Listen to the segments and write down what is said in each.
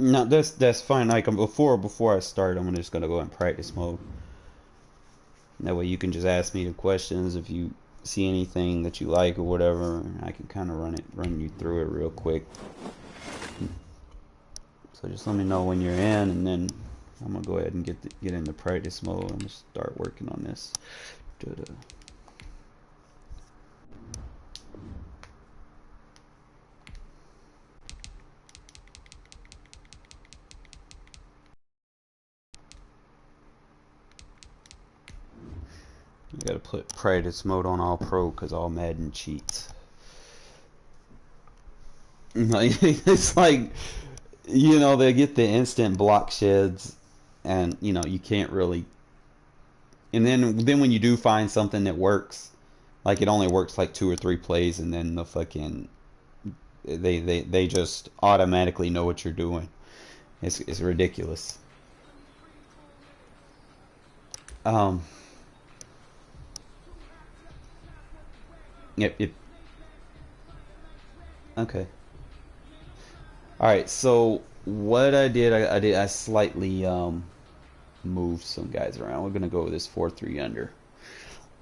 No, that's fine. Like before I start, I'm just gonna go in practice mode. That way you can just ask me the questions if you see anything that you like or whatever. I can kind of run you through it real quick. So just let me know when you're in, and then I'm gonna go ahead and get into practice mode. I'm gonna start working on this. Da-da. You gotta put practice mode on all pro because all Madden cheats. It's like, they get the instant block sheds, and you can't really. And then when you do find something that works, like it only works like 2 or 3 plays, and then the fucking they just automatically know what you're doing. It's ridiculous. Um, yep. Okay. All right. So what I slightly moved some guys around. We're gonna go with this 4-3 under.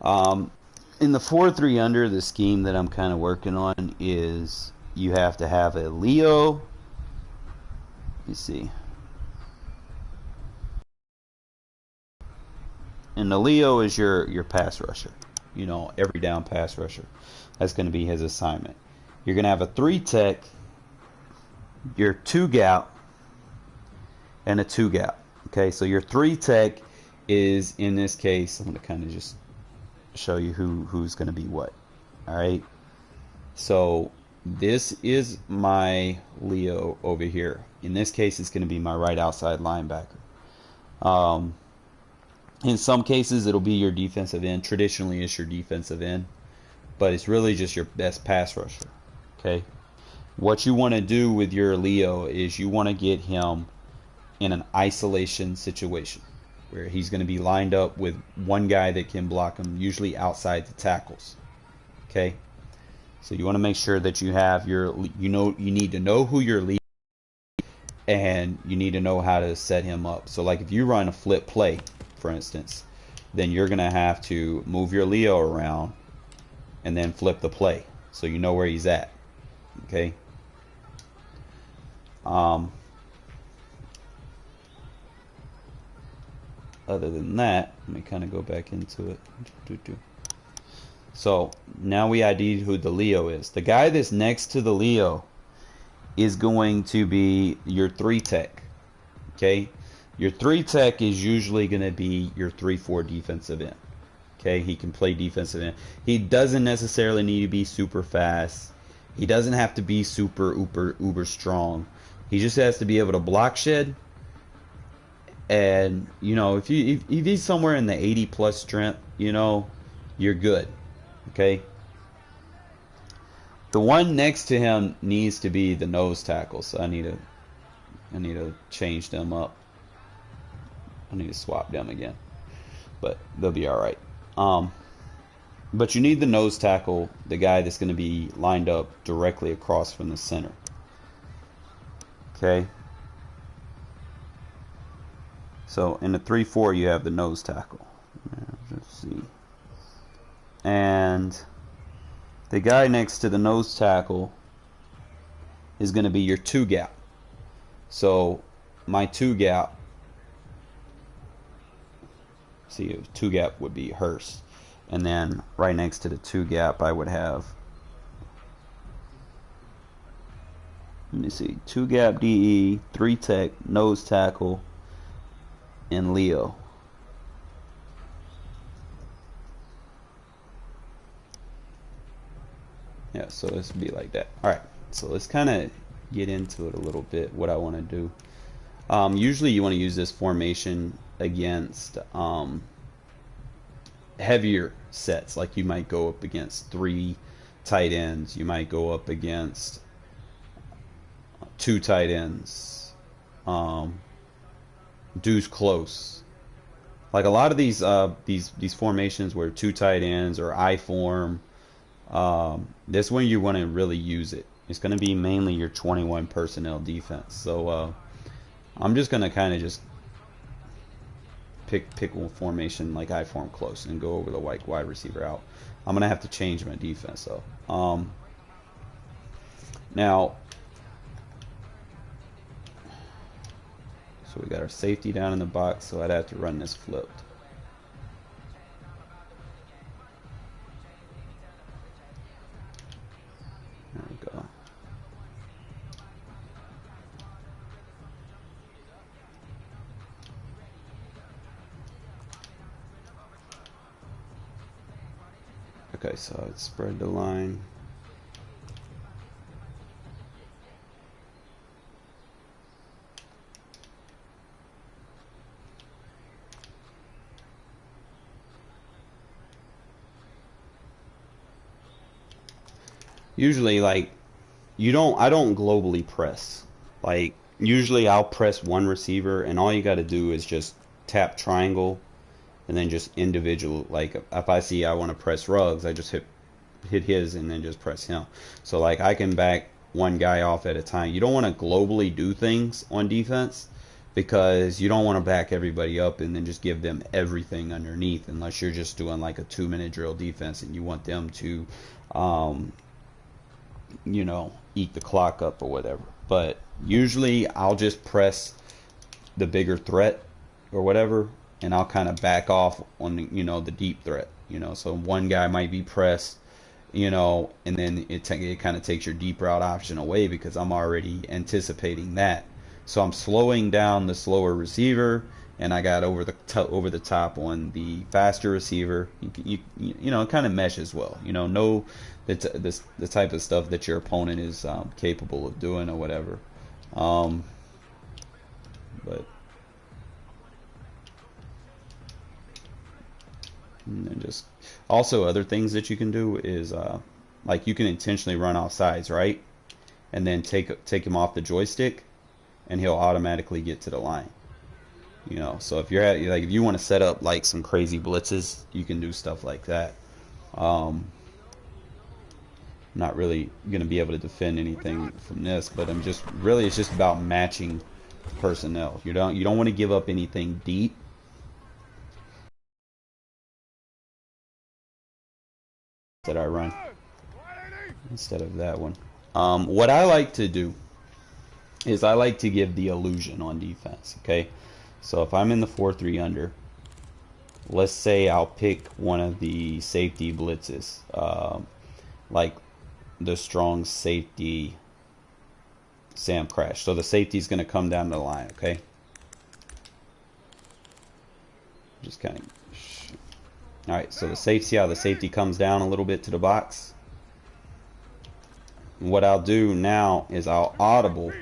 Um, in the 4-3 under, the scheme that I'm kind of working on is you have to have a Leo. You see, and the Leo is your pass rusher. Every down pass rusher. That's going to be his assignment. You're going to have a 3 tech, your 2 gap, and a 2 gap. Okay, so your 3 tech is, in this case, I'm going to kind of just show you who's going to be what. All right. So this is my Leo over here. In this case, it's going to be my right outside linebacker. In some cases, it'll be your defensive end. Traditionally, it's your defensive end, but it's really just your best pass rusher. Okay. What you want to do with your Leo is you want to get him in an isolation situation where he's going to be lined up with one guy that can block him, usually outside the tackles. Okay. So you want to make sure that you have you need to know who your lead, and you need to know how to set him up. So like if you run a flip play, for instance, then you're going to have to move your Leo around and then flip the play so you know where he's at. Okay. Other than that, let me kind of go back into it. So now we ID'd who the Leo is. The guy that's next to the Leo is going to be your 3 tech. Okay. Your 3 tech is usually going to be your 3-4 defensive end. Okay, he can play defensive end. He doesn't necessarily need to be super fast. He doesn't have to be super uber strong. He just has to be able to block shed. And if he's somewhere in the 80 plus strength, you're good. Okay. The one next to him needs to be the nose tackle, so I need to change them up. I need to swap them again, but they'll be all right. But you need the nose tackle, the guy that's going to be lined up directly across from the center. Okay. So in the 3-4, you have the nose tackle. Let's see. And the guy next to the nose tackle is going to be your 2 gap. So my 2 gap. See, 2 gap would be Hurst, and then right next to the 2 gap, I would have. Let me see, 2 gap DE, 3 tech, nose tackle, and Leo. Yeah, so this would be like that. All right, so let's kind of get into it a little bit. What I want to do. Usually, you want to use this formation against heavier sets. Like you might go up against 3 tight ends. You might go up against 2 tight ends. Deuce close. Like a lot of these formations where 2 tight ends or I form. This one you want to really use it. It's going to be mainly your 21 personnel defense. So I'm just gonna kind of just pick one formation like I form close and go over the wide receiver out. I'm gonna have to change my defense though. Now, so we got our safety down in the box, so I'd have to run this flipped. There we go. Okay, so I'd spread the line. Usually, like, I don't globally press. Like, usually I'll press one receiver, and all you got to do is just tap triangle, and then just individual. Like, if I see I want to press Ruggs, I just hit his, and then just press him. So, like, I can back one guy off at a time. You don't want to globally do things on defense because you don't want to back everybody up and then just give them everything underneath unless you're just doing like a 2-minute drill defense and you want them to you know, eat the clock up or whatever. But usually I'll just press the bigger threat or whatever, and I'll kind of back off on the, you know, the deep threat. You know, so one guy might be pressed, you know, and then it kind of takes your deep route option away because I'm already anticipating that. So I'm slowing down the slower receiver, and I got over the top on the faster receiver. You know, it kind of meshes well. You know the type of stuff that your opponent is capable of doing or whatever. But and then just also other things that you can do is like you can intentionally run off sides, right? And then take him off the joystick, and he'll automatically get to the line. You know, so if you're like if you want to set up like some crazy blitzes, you can do stuff like that. Not really gonna be able to defend anything from this, but it's just about matching personnel. You don't want to give up anything deep. That I run instead of that one. What I like to do is I like to give the illusion on defense. Okay, so if I'm in the 4-3 under, let's say I'll pick one of the safety blitzes, like the strong safety Sam Crash. So the safety's going to come down the line. Okay, just kind of. All right, so see how the safety comes down a little bit to the box. What I'll do now is I'll audible,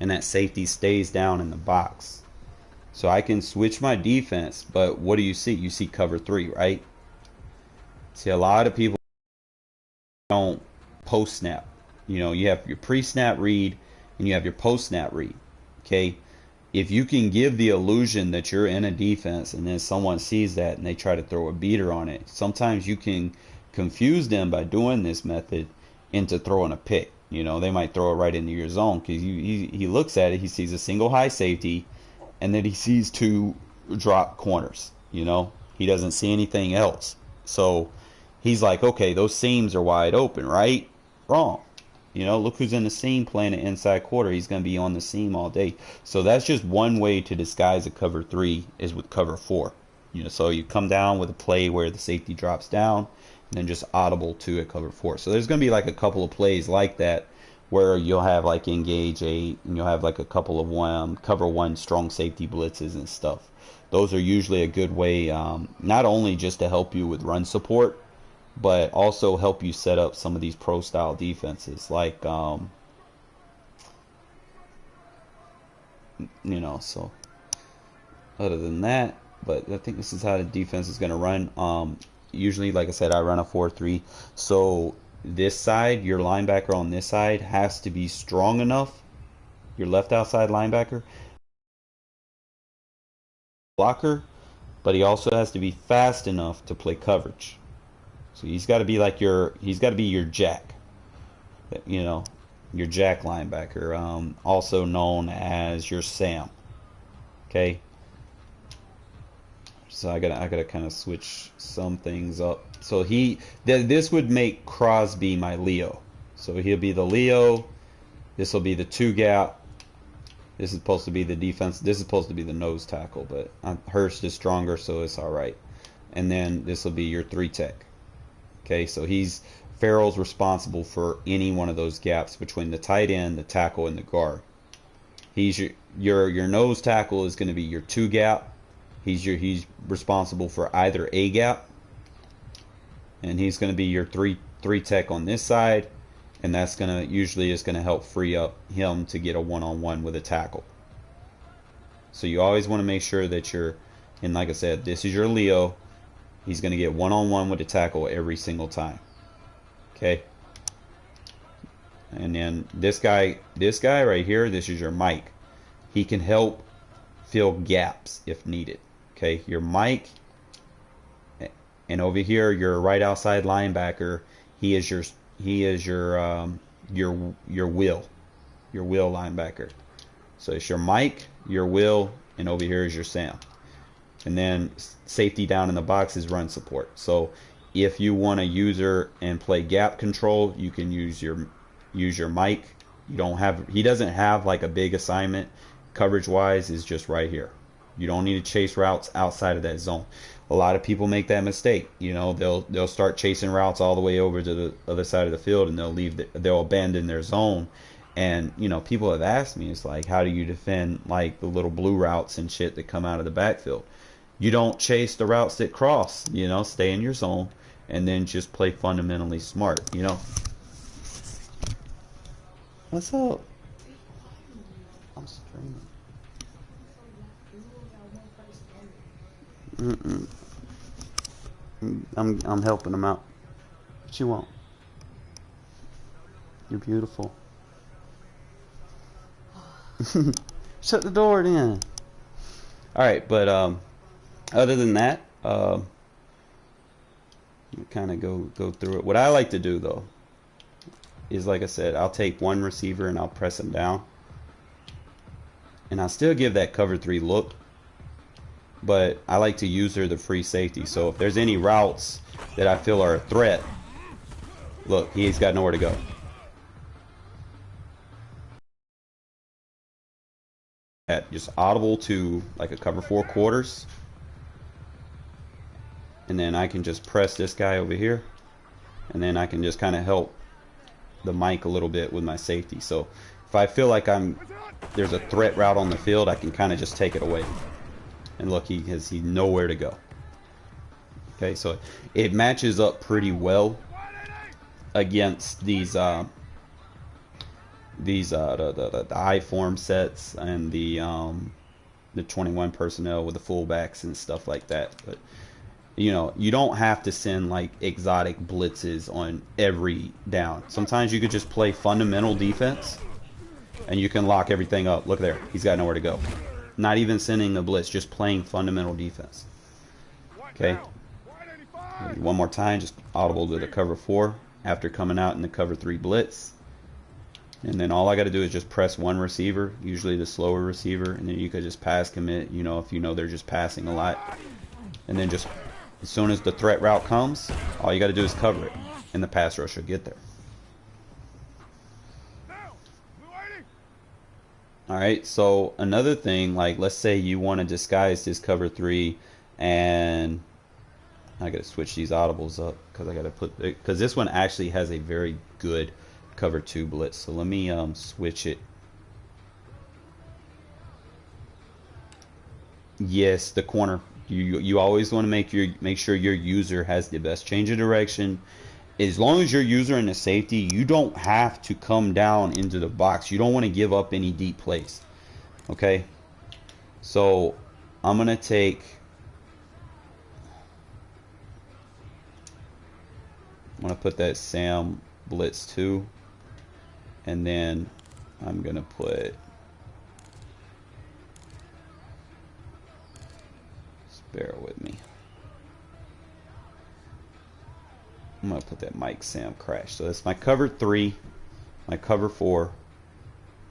and that safety stays down in the box. So I can switch my defense, but what do you see? You see cover 3, right? See, a lot of people don't post snap. You know, you have your pre-snap read and you have your post-snap read. Okay? If you can give the illusion that you're in a defense and then someone sees that and they try to throw a beater on it, sometimes you can confuse them by doing this method into throwing a pick. You know, they might throw it right into your zone because he looks at it, he sees a single high safety, and then he sees 2 drop corners. You know, he doesn't see anything else. So he's like, okay, those seams are wide open, right? Wrong. You know, look who's in the seam playing an inside quarter. He's going to be on the seam all day. So that's just one way to disguise a cover 3 is with cover 4. You know, so you come down with a play where the safety drops down and then just audible to a cover 4. So there's going to be like a couple of plays like that where you'll have like engage 8 and you'll have like a couple of cover 1 strong safety blitzes and stuff. Those are usually a good way, not only just to help you with run support, but also help you set up some of these pro style defenses like you know. So other than that, but I think this is how the defense is going to run. Usually, like I said, I run a 4-3, so this side, your linebacker on this side has to be strong enough, your left outside linebacker blocker, but he also has to be fast enough to play coverage. So he's got to be like your jack, you know, your jack linebacker, also known as your Sam. Okay. So I gotta kind of switch some things up. So this would make Crosby my Leo. So he'll be the Leo. This will be the 2-gap. This is supposed to be the defense. This is supposed to be the nose tackle, but Hurst is stronger, so it's all right. And then this will be your 3-tech. Okay, so Farrell's responsible for any one of those gaps between the tight end, the tackle, and the guard. He's your nose tackle is going to be your 2-gap. He's responsible for either a gap, and he's going to be your 3-tech on this side, and that's usually is going to help free up him to get a one-on-one with a tackle. So you always want to make sure that and like I said, this is your Leo. He's going to get one-on-one with the tackle every single time. Okay. And then this guy right here, this is your Mike. He can help fill gaps if needed. Okay, your Mike, and over here your right outside linebacker. He is your Will linebacker. So it's your Mike, your Will, and over here is your Sam. And then safety down in the box is run support. So if you want to user and play gap control, you can use your Mike. He doesn't have like a big assignment coverage wise. Is just right here. You don't need to chase routes outside of that zone. A lot of people make that mistake. You know, they'll start chasing routes all the way over to the other side of the field, and they'll abandon their zone. And you know, people have asked me, it's like, how do you defend like the little blue routes and shit that come out of the backfield? You don't chase the routes that cross. You know, stay in your zone, and then just play fundamentally smart. You know. What's up? I'm streaming. I'm helping him out. What you want? You're beautiful. Shut the door then. Alright, but other than that, kind of go through it. What I like to do though is, like I said, I'll take one receiver and I'll press him down, and I'll still give that cover 3 look, but I like to use the free safety. So if there's any routes that I feel are a threat, look, he's got nowhere to go. At just audible to like a cover 4 quarters, and then I can just press this guy over here, and then I can just kind of help the Mike a little bit with my safety. So if I feel like there's a threat route on the field, I can kind of just take it away. And look, he's nowhere to go. Okay, so it matches up pretty well against these the I form sets and the 21 personnel with the fullbacks and stuff like that. But you know, you don't have to send like exotic blitzes on every down. Sometimes you could just play fundamental defense and you can lock everything up. Look there, he's got nowhere to go. Not even sending the blitz, just playing fundamental defense. Okay, one more time, just audible to the cover 4 after coming out in the cover 3 blitz. And then all I got to do is just press one receiver, usually the slower receiver, and then you could just pass commit, you know, if you know they're just passing a lot. And then just as soon as the threat route comes, all you got to do is cover it, and the pass rush will get there. Alright, so another thing, like let's say you want to disguise this cover 3, and I got to switch these audibles up because I got to because this one actually has a very good cover 2 blitz. So let me switch it. Yes, the corner. You always want to make sure your user has the best change of direction. As long as your user in the safety, you don't have to come down into the box. You don't want to give up any deep plays. Okay? So I'm going to put that Sam blitz 2, and then I'm going to put, just bear with me, I'm going to put that Mike Sam crash. So that's my cover 3, my cover 4,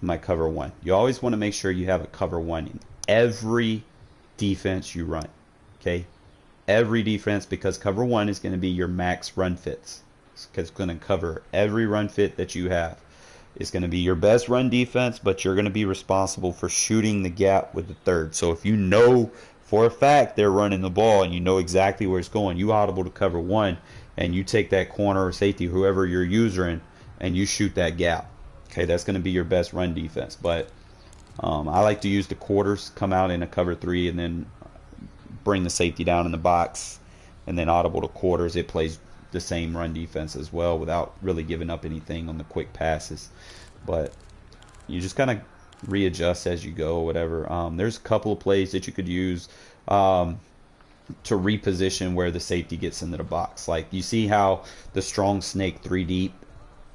my cover 1. You always want to make sure you have a cover 1 every defense you run. Okay? Every defense, because cover one is going to be your max run fits. It's going to cover every run fit that you have. It's going to be your best run defense, but you're going to be responsible for shooting the gap with the third. So if you know for a fact they're running the ball and you know exactly where it's going, you audible to cover one and you take that corner or safety, whoever you're using, and you shoot that gap. Okay, that's going to be your best run defense. But I like to use the quarters, come out in a cover three, and then bring the safety down in the box, and then audible to quarters. It plays the same run defense as well without really giving up anything on the quick passes. But you just kind of readjust as you go, whatever. There's a couple of plays that you could use to reposition where the safety gets into the box. Like you see how the strong snake 3 deep,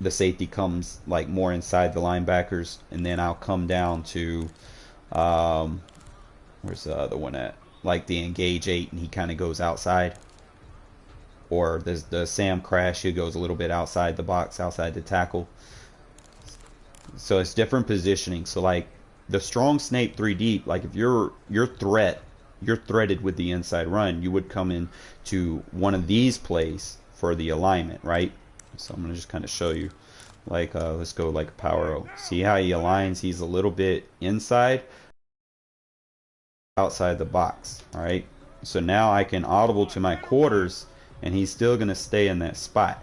the safety comes like more inside the linebackers, and then I'll come down to where's the other one at? Like the engage 8, and he kind of goes outside. Or there's the Sam Crash, he goes a little bit outside the box, outside the tackle. So it's different positioning. So like the strong snake 3 deep, like if you're threaded with the inside run, you would come in to one of these plays for the alignment, right? So I'm gonna just kind of show you, like let's go like power O. See how he aligns? He's a little bit inside, outside the box. All right. So now I can audible to my quarters, and he's still gonna stay in that spot.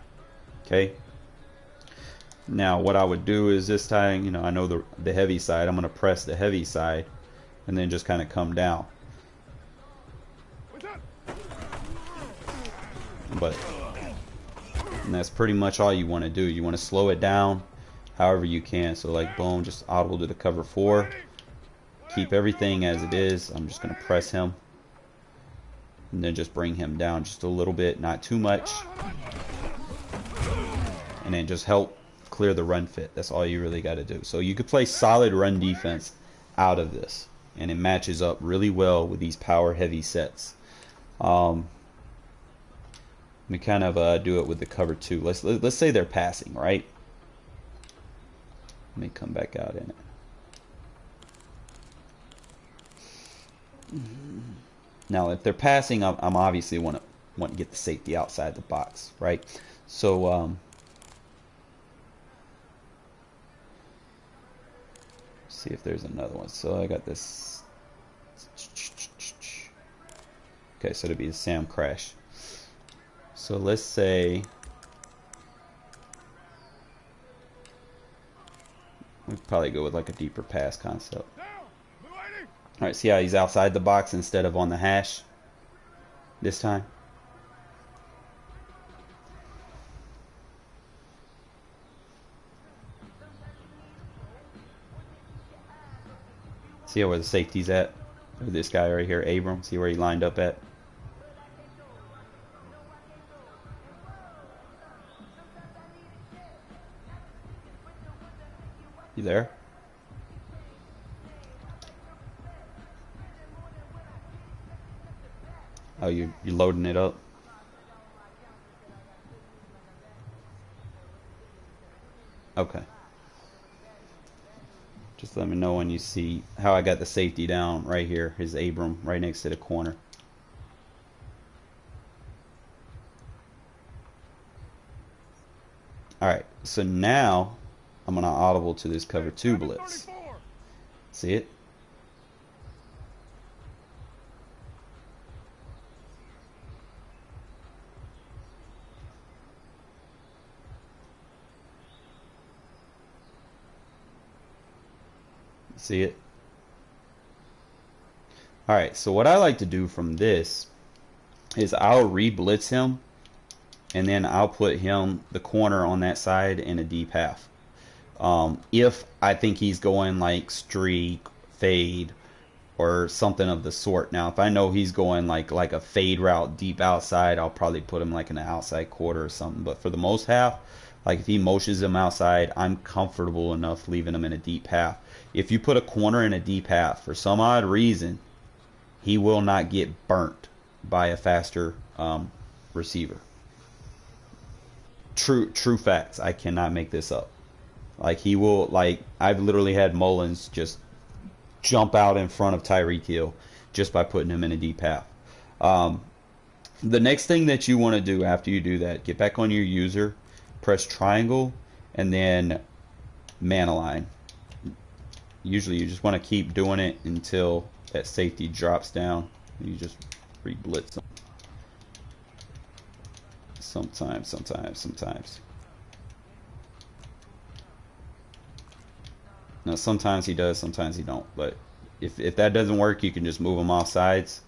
Okay. Now what I would do is this time, you know, I know the heavy side. I'm gonna press the heavy side, and then just kind of come down. But and that's pretty much all you want to do. You want to slow it down however you can. So like boom, just audible to the cover 4. Keep everything as it is. I'm just going to press him. And then just bring him down just a little bit, not too much. And then just help clear the run fit. That's all you really got to do. So you could play solid run defense out of this. And it matches up really well with these power heavy sets. We kind of do it with the cover 2. Let's say they're passing, right? Let me come back out in it. Now, if they're passing, I'm obviously want to get the safety outside the box, right? So see if there's another one. So I got this. Okay, so it'll be the Sam Crash. So let's say we'd probably go with like a deeper pass concept. Alright, see how he's outside the box instead of on the hash this time? See where the safety's at? This guy right here, Abram. See where he lined up at? You there? Oh, you're loading it up? Okay. Just let me know when you see how I got the safety down right here. His Abram right next to the corner. Alright, so now I'm going to audible to this cover 2 blitz. See it? See it? Alright, so what I like to do from this is I'll re-blitz him, and then I'll put him the corner on that side in a deep half. If I think he's going like streak, fade, or something of the sort. Now, if I know he's going like a fade route deep outside, I'll probably put him like in an outside quarter or something. But for the most half, like if he motions him outside, I'm comfortable enough leaving him in a deep half. If you put a corner in a deep half, for some odd reason, he will not get burnt by a faster receiver. True facts. I cannot make this up. Like he will, like I've literally had Mullins just jump out in front of Tyreek Hill just by putting him in a deep half. The next thing that you want to do after you do that, get back on your user, press triangle, and then man align. Usually you just want to keep doing it until that safety drops down. You just re-blitz them. Sometimes. Now sometimes he does, sometimes he don't. But if that doesn't work, you can just move him off sides,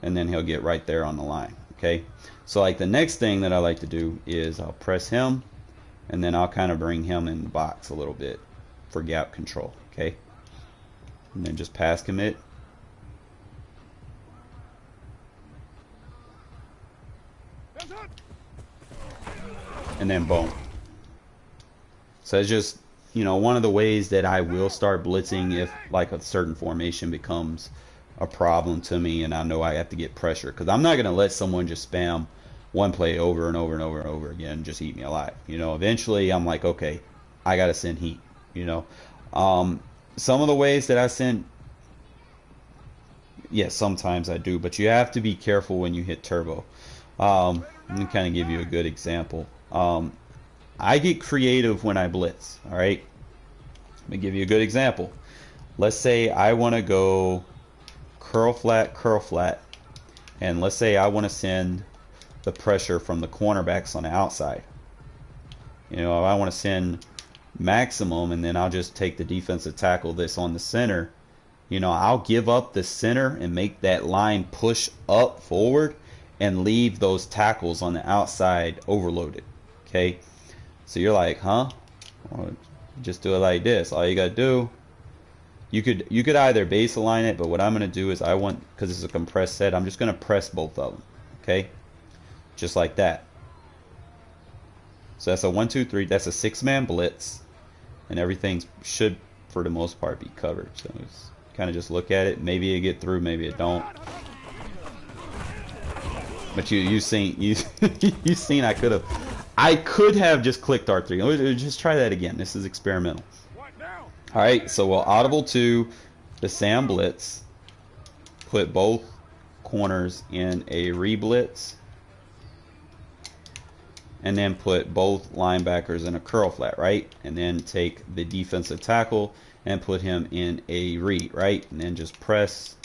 and then he'll get right there on the line. Okay, so like the next thing that I like to do is I'll press him, and then I'll kind of bring him in the box a little bit for gap control. Okay, and then just pass commit. And then boom. So it's just, you know, one of the ways that I will start blitzing if like a certain formation becomes a problem to me and I know I have to get pressure, because I'm not going to let someone just spam one play over and over and over and over again and just eat me alive. You know, eventually I'm like, okay, I got to send heat, you know. Some of the ways that I send, yes, sometimes I do, but you have to be careful when you hit turbo. Let me kind of give you a good example. I get creative when I blitz, all right? Let me give you a good example. Let's say I want to go curl flat, and let's say I want to send the pressure from the cornerbacks on the outside. You know, I want to send maximum, and then I'll just take the defensive tackle that's on the center. You know, I'll give up the center and make that line push up forward and leave those tackles on the outside overloaded. Okay, so you're like, huh? Well, just do it like this. All you gotta do, you could either base align it, but what I'm gonna do is I want, because it's a compressed set, I'm just gonna press both of them. Okay, just like that. So that's a 1, 2, 3. That's a 6-man blitz, and everything should, for the most part, be covered. So it's kind of just look at it. Maybe it get through, maybe it don't. But you seen I could have just clicked R3. Just try that again. This is experimental. All right, so we'll audible to the Sam blitz, put both corners in a re-blitz, and then put both linebackers in a curl flat, right? And then take the defensive tackle and put him in a read, right? And then just press.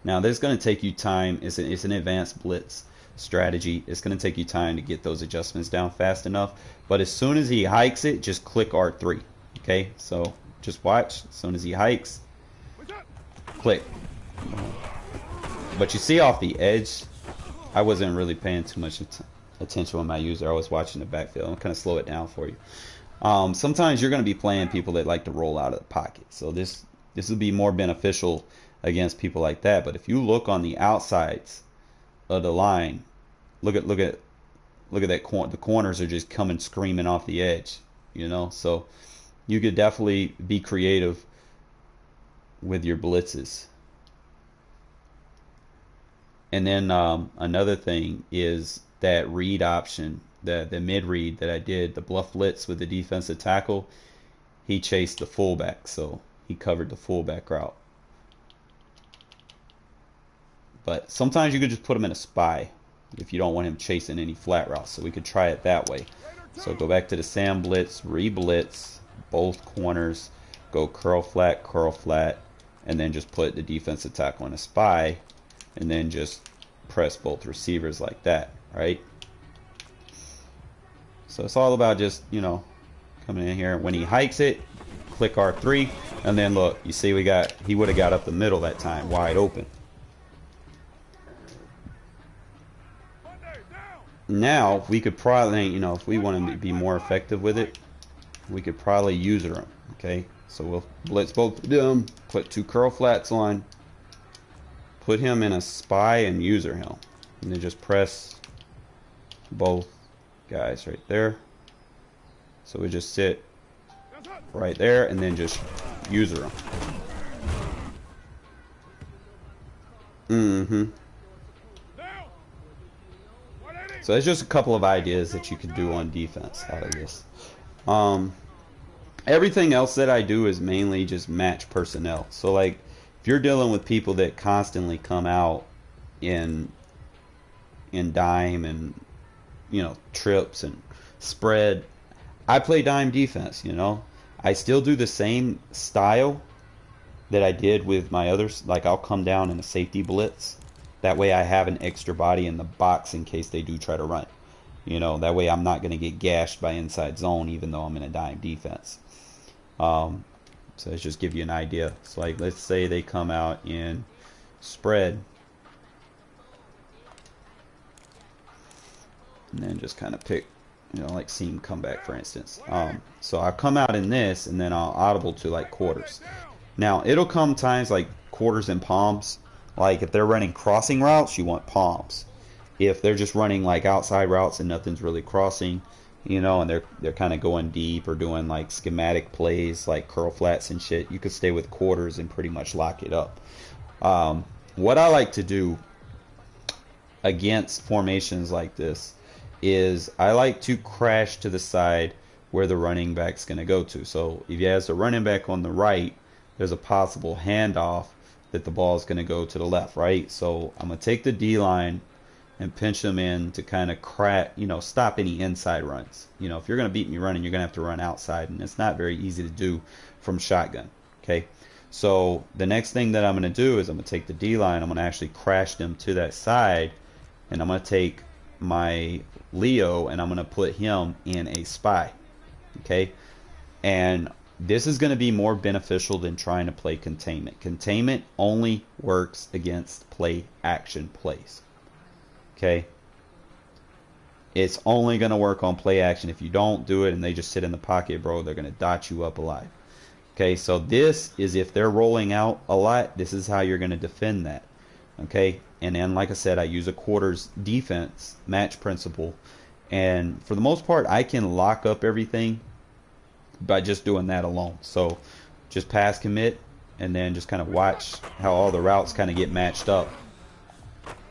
Now this is going to take you time. It's an advanced blitz strategy. It's going to take you time to get those adjustments down fast enough. But as soon as he hikes it, just click R3. Okay, so just watch. As soon as he hikes, click. But you see off the edge, I wasn't really paying too much attention with my user. I was watching the backfield. I'm kind of slow it down for you. Sometimes you're going to be playing people that like to roll out of the pocket. So this would be more beneficial against people like that. But if you look on the outsides of the line, look at that. The corners are just coming screaming off the edge, you know. So you could definitely be creative with your blitzes. And then another thing is that read option, the mid read that I did, the bluff blitz with the defensive tackle. He chased the fullback, so he covered the fullback route. But sometimes you could just put him in a spy if you don't want him chasing any flat routes. So we could try it that way. So go back to the Sam blitz, re-blitz, both corners, go curl flat, and then just put the defensive tackle in a spy, and then just press both receivers like that, right? So it's all about just, you know, coming in here. When he hikes it, click R3, and then look, you see he would have got up the middle that time, wide open. Now we could probably, you know, if we want to be more effective with it, we could probably user them. Okay, so we'll blitz both of them, put 2 curl flats on, put him in a spy and user him, and then just press both guys right there. So we just sit right there and then just user them. So there's just a couple of ideas that you could do on defense out of this. Everything else that I do is mainly just match personnel. So like if you're dealing with people that constantly come out in dime and trips and spread, I play dime defense. I still do the same style that I did with my others. Like I'll come down in a safety blitz. That way I have an extra body in the box in case they do try to run. That way I'm not going to get gashed by inside zone even though I'm in a dime defense. So let's just give you an idea. So like let's say they come out in spread. And then just kind of pick, like seam comeback for instance. So I'll come out in this and then I'll audible to like quarters. Now it'll come times like quarters and palms. Like if they're running crossing routes, you want palms. If they're just running like outside routes and nothing's really crossing, and they're kind of going deep or doing like schematic plays like curl flats and shit, you could stay with quarters and pretty much lock it up. What I like to do against formations like this is I like to crash to the side where the running back's going to go to. So if he has a running back on the right, there's a possible handoff that the ball is going to go to the left, right? So I'm going to take the D-line and pinch them in to kind of stop any inside runs. If you're going to beat me running, you're going to have to run outside, and it's not very easy to do from shotgun, okay? So the next thing that I'm going to do is I'm going to take the D-line, I'm going to actually crash them to that side, and I'm going to take my Leo and I'm going to put him in a spy, okay? And this is going to be more beneficial than trying to play containment. Containment only works against play action plays. Okay? It's only going to work on play action. If you don't do it and they just sit in the pocket, bro, they're going to dot you up alive. Okay, so this is if they're rolling out a lot, this is how you're going to defend that. Okay? And then, like I said, I use a quarters defense match principle. And for the most part, I can lock up everything by just doing that alone. So just pass commit and then just kind of watch how all the routes kind of get matched up.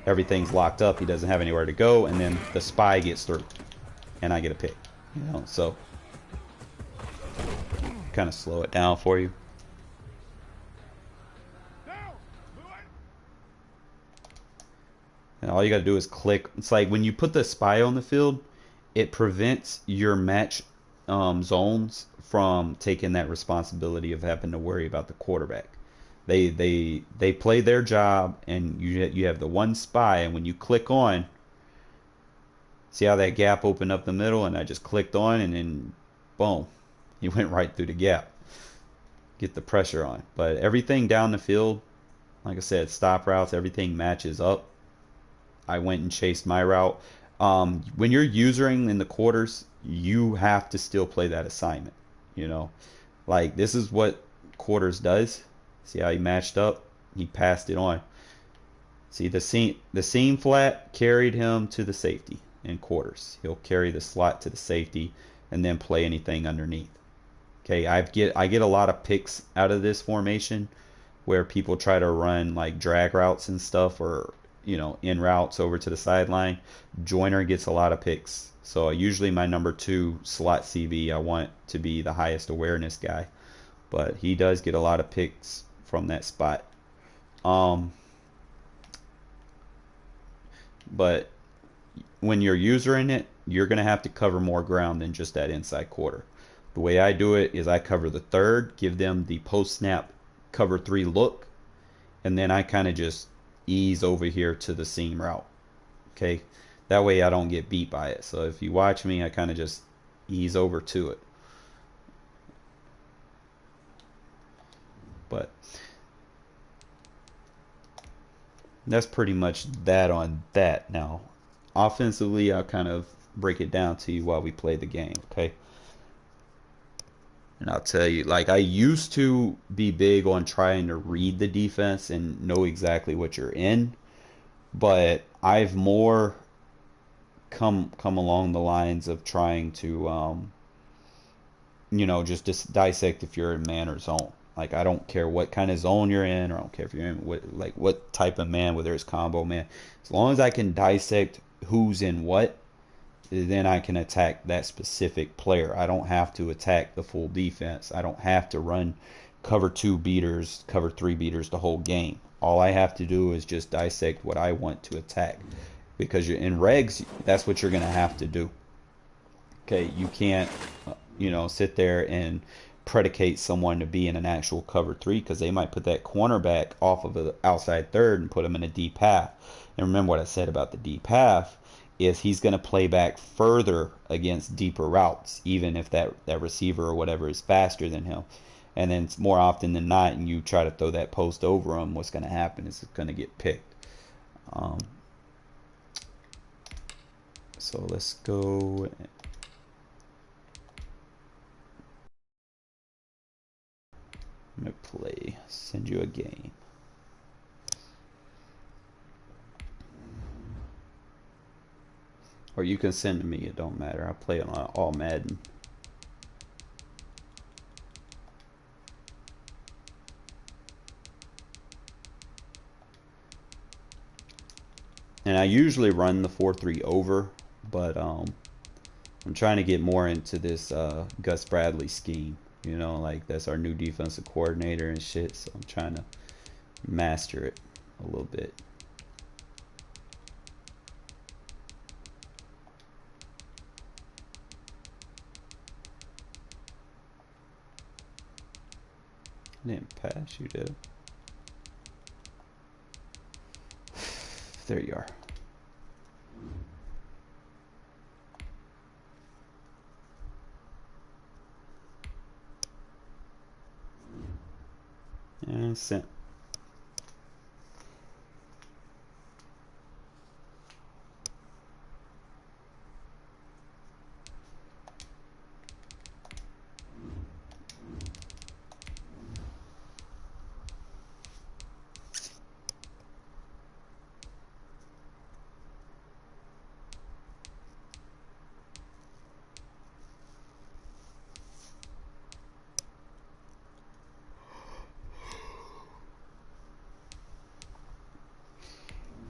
Everything's locked up, he doesn't have anywhere to go, and then the spy gets through and I get a pick. So kind of slow it down for you. And all you got to do is click. It's like when you put the spy on the field, it prevents your match zones from taking that responsibility of having to worry about the quarterback. They play their job, and you have the one spy, and when you click on, see how that gap opened up the middle, and I just clicked on, and then boom, he went right through the gap. Get the pressure on. But everything down the field, like I said, stop routes, everything matches up. I went and chased my route. When you're usering in the quarters, you have to still play that assignment. Like this is what quarters does. See how he matched up? He passed it on. See the seam flat carried him to the safety in quarters. He'll carry the slot to the safety and then play anything underneath. Okay, I get a lot of picks out of this formation where people try to run like drag routes and stuff, or in routes over to the sideline. Joyner gets a lot of picks. So usually my number 2 slot CB, I want to be the highest awareness guy, but he does get a lot of picks from that spot. But when you're using it, you're going to have to cover more ground than just that inside quarter. The way I do it is I cover the third, give them the post snap cover 3 look, and then I kind of just ease over here to the seam route. Okay, that way I don't get beat by it. So if you watch me, I kind of just ease over to it. But that's pretty much that on that. Now offensively, I'll kind of break it down to you while we play the game. Okay, and I'll tell you, like, I used to be big on trying to read the defense and know exactly what you're in, but I've more come along the lines of trying to just dissect if you're in man or zone. Like, I don't care what kind of zone you're in, or I don't care if you're in what type of man, whether it's combo man. As long as I can dissect who's in what, then I can attack that specific player. I don't have to attack the full defense. I don't have to run cover 2 beaters, cover 3 beaters the whole game. All I have to do is just dissect what I want to attack, because you're in regs. That's what you're gonna have to do. Okay, you can't, sit there and predicate someone to be in an actual cover 3, because they might put that cornerback off of an outside third and put him in a deep half. And remember what I said about the deep half is he's going to play back further against deeper routes, even if that receiver or whatever is faster than him. And then more often than not, and you try to throw that post over him, what's going to happen is it's going to get picked. So let's go. I'm going to play, send you a game. Or you can send to me, it don't matter. I play on all Madden. And I usually run the 4-3 over, but I'm trying to get more into this Gus Bradley scheme. Like that's our new defensive coordinator and shit, so I'm trying to master it a little bit. I didn't pass, you did. There you are. And sent.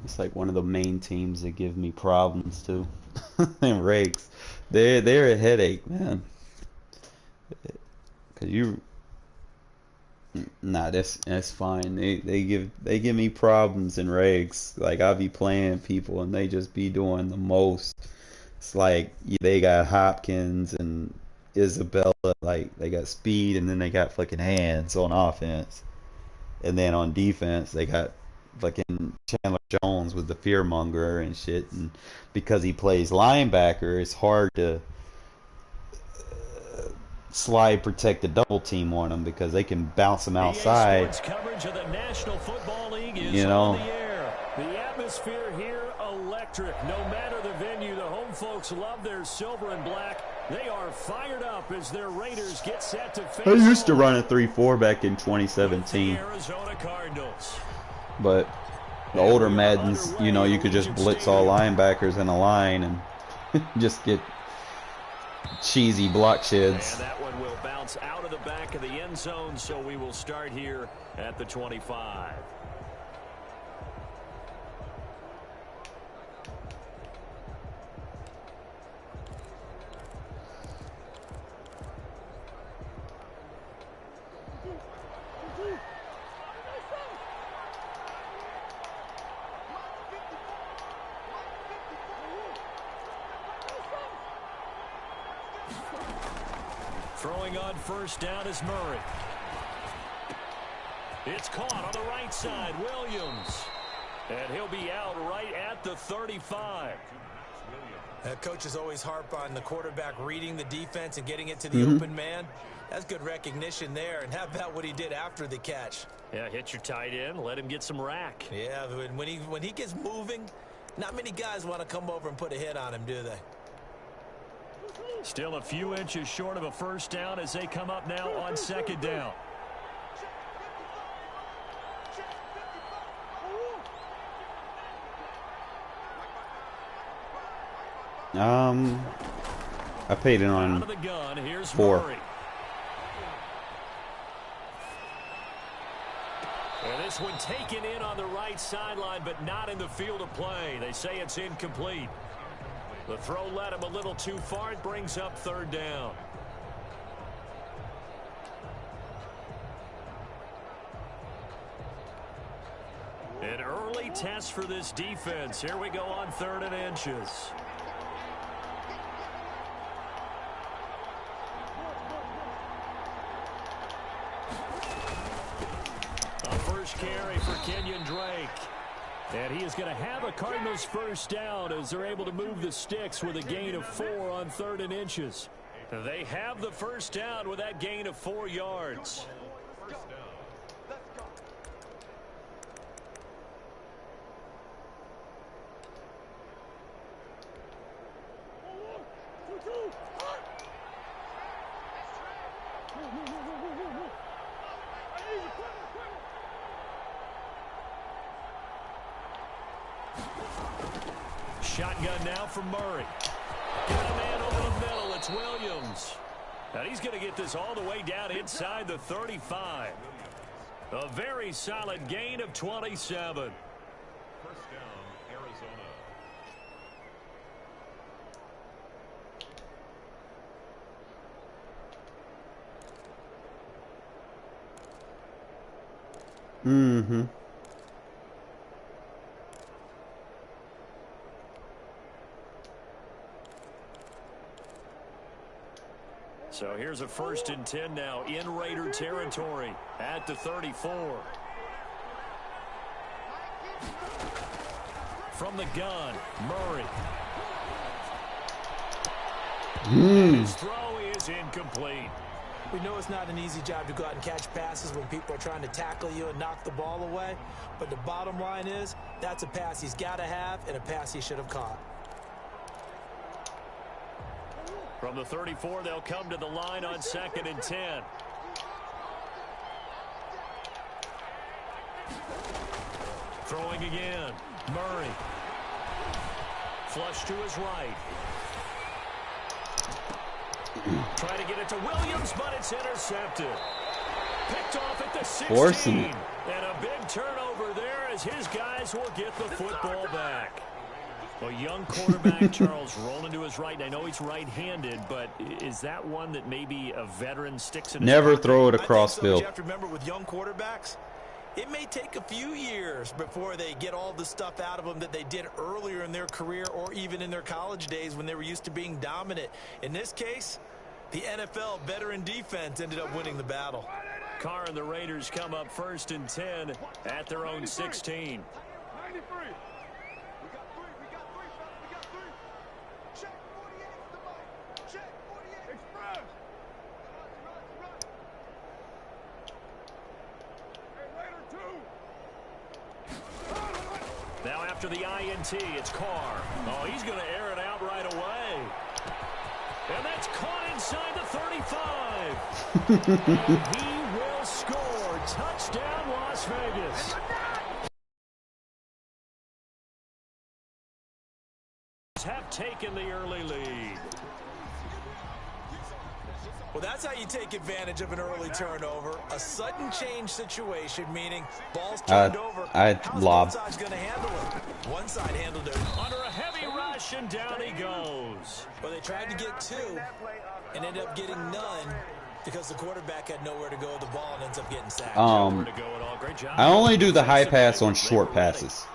It's like one of the main teams that give me problems too. And Rakes, they're a headache, man. Cause that's fine. They give me problems in regs. Like I'll be playing people and they just be doing the most. It's like they got Hopkins and Isabella, like they got speed and then they got fucking hands on offense, and then on defense they got fucking Chandler Jones with the fearmonger and shit. And because he plays linebacker, it's hard to slide protect the double team on him because they can bounce him outside. Coverage of the National Football League is you on know. the air. The atmosphere here electric. No matter the venue, the home folks love their silver and black. They are fired up as their Raiders get set to face. I used to run a 3-4 back in 2017. Arizona Cardinals. But the older Maddens, you could just blitz all linebackers in a line and just get cheesy block sheds. And that one will bounce out of the back of the end zone, so we will start here at the 25. Throwing on first down is Murray. It's caught on the right side, Williams. And he'll be out right at the 35. Coaches always harp on the quarterback reading the defense and getting it to the open man. That's good recognition there. And how about what he did after the catch? Yeah, hit your tight end, let him get some rack. Yeah, when he gets moving, not many guys want to come over and put a hit on him, do they? Still a few inches short of a first down as they come up now on second down. I paid it on 4. Murray. And this one taken in on the right sideline, but not in the field of play. They say it's incomplete. The throw led him a little too far. It brings up third down. An early test for this defense. Here we go on 3rd and inches. A first carry for Kenyon Drake. And he is going to have a Cardinals first down as they're able to move the sticks with a gain of 4 on 3rd and inches. They have the first down with that gain of 4 yards. Shotgun now from Murray. Got a man over the middle. It's Williams. And he's going to get this all the way down inside the 35. A very solid gain of 27. First down, Arizona. Mm-hmm. So here's a 1st and 10 now in Raider territory at the 34. From the gun, Murray. His throw is incomplete. We know it's not an easy job to go out and catch passes when people are trying to tackle you and knock the ball away. But the bottom line is, that's a pass he's got to have and a pass he should have caught. From the 34, they'll come to the line on 2nd and 10. Throwing again. Murray. Flush to his right. Try to get it to Williams, but it's intercepted. Picked off at the 16. Forcing it. And a big turnover there as his guys will get the football back. A young quarterback, Charles, rolling to his right. And I know he's right-handed, but is that one that maybe a veteran sticks in his Never pocket? throw it I across think so, field. you have to remember with young quarterbacks, it may take a few years before they get all the stuff out of them that they did earlier in their career or even in their college days when they were used to being dominant. In this case, the NFL veteran defense ended up winning the battle. Carr and the Raiders come up 1st and 10 at their own 16. Now after the INT, it's Carr. Oh, he's going to air it out right away. And that's caught inside the 35. And he will score. Touchdown, Las Vegas. Have taken the early lead. Well, that's how you take advantage of an early turnover. A sudden change situation, meaning ball's turned over. How's lob. both sides going to handle it? One side handled it Under a heavy rush, and down he goes. Well, they tried to get 2 and ended up getting none because the quarterback had nowhere to go with the ball and ends up getting sacked. Nowhere to go at all. Great job. I only do the high pass on short passes.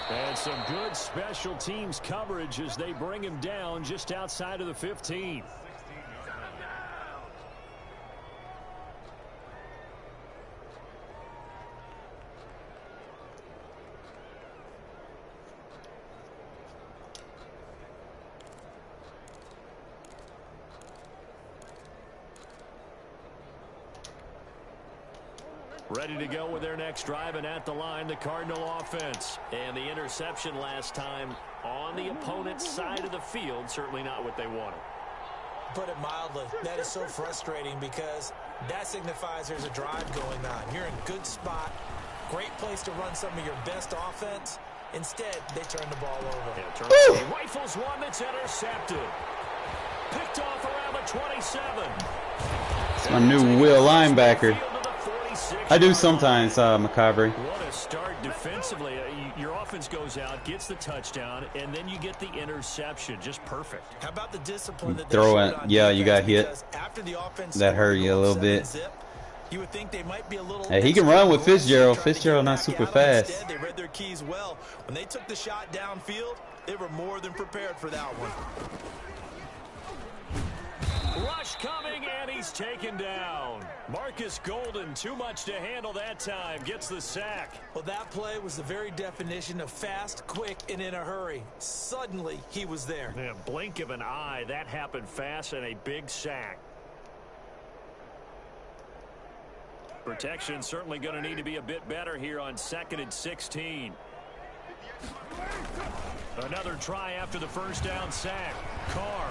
And some good special teams coverage as they bring him down just outside of the 15. Ready to go with their next drive, and at the line, the Cardinal offense. And the interception last time on the opponent's side of the field, certainly not what they wanted. Put it mildly, that is so frustrating because that signifies there's a drive going on. You're in a good spot, great place to run some of your best offense. Instead, they turn the ball over. Yeah, he rifles one that's intercepted. Picked off around the 27. It's my new Will linebacker. 26. I do sometimes, Macabre. What a start defensively. Your offense goes out, gets the touchdown, and then you get the interception. Just perfect. How about the discipline that Throw they it. showed on Yeah, you got defense? hit. Because after the offense That hurt scored you a goal little 7 bit. zip, you would think they might be a little Hey, he can extra run with aggressive, Fitzgerald. trying to get Fitzgerald not back super at 'em. fast. Instead, they read their keys well. When they took the shot downfield, they were more than prepared for that one. Rush coming, and he's taken down. Marcus Golden, too much to handle that time, gets the sack. Well, that play was the very definition of fast, quick, and in a hurry. Suddenly, he was there. Yeah, blink of an eye, that happened fast, and a big sack. Protection certainly going to need to be a bit better here on 2nd and 16. Another try after the first down sack. Carr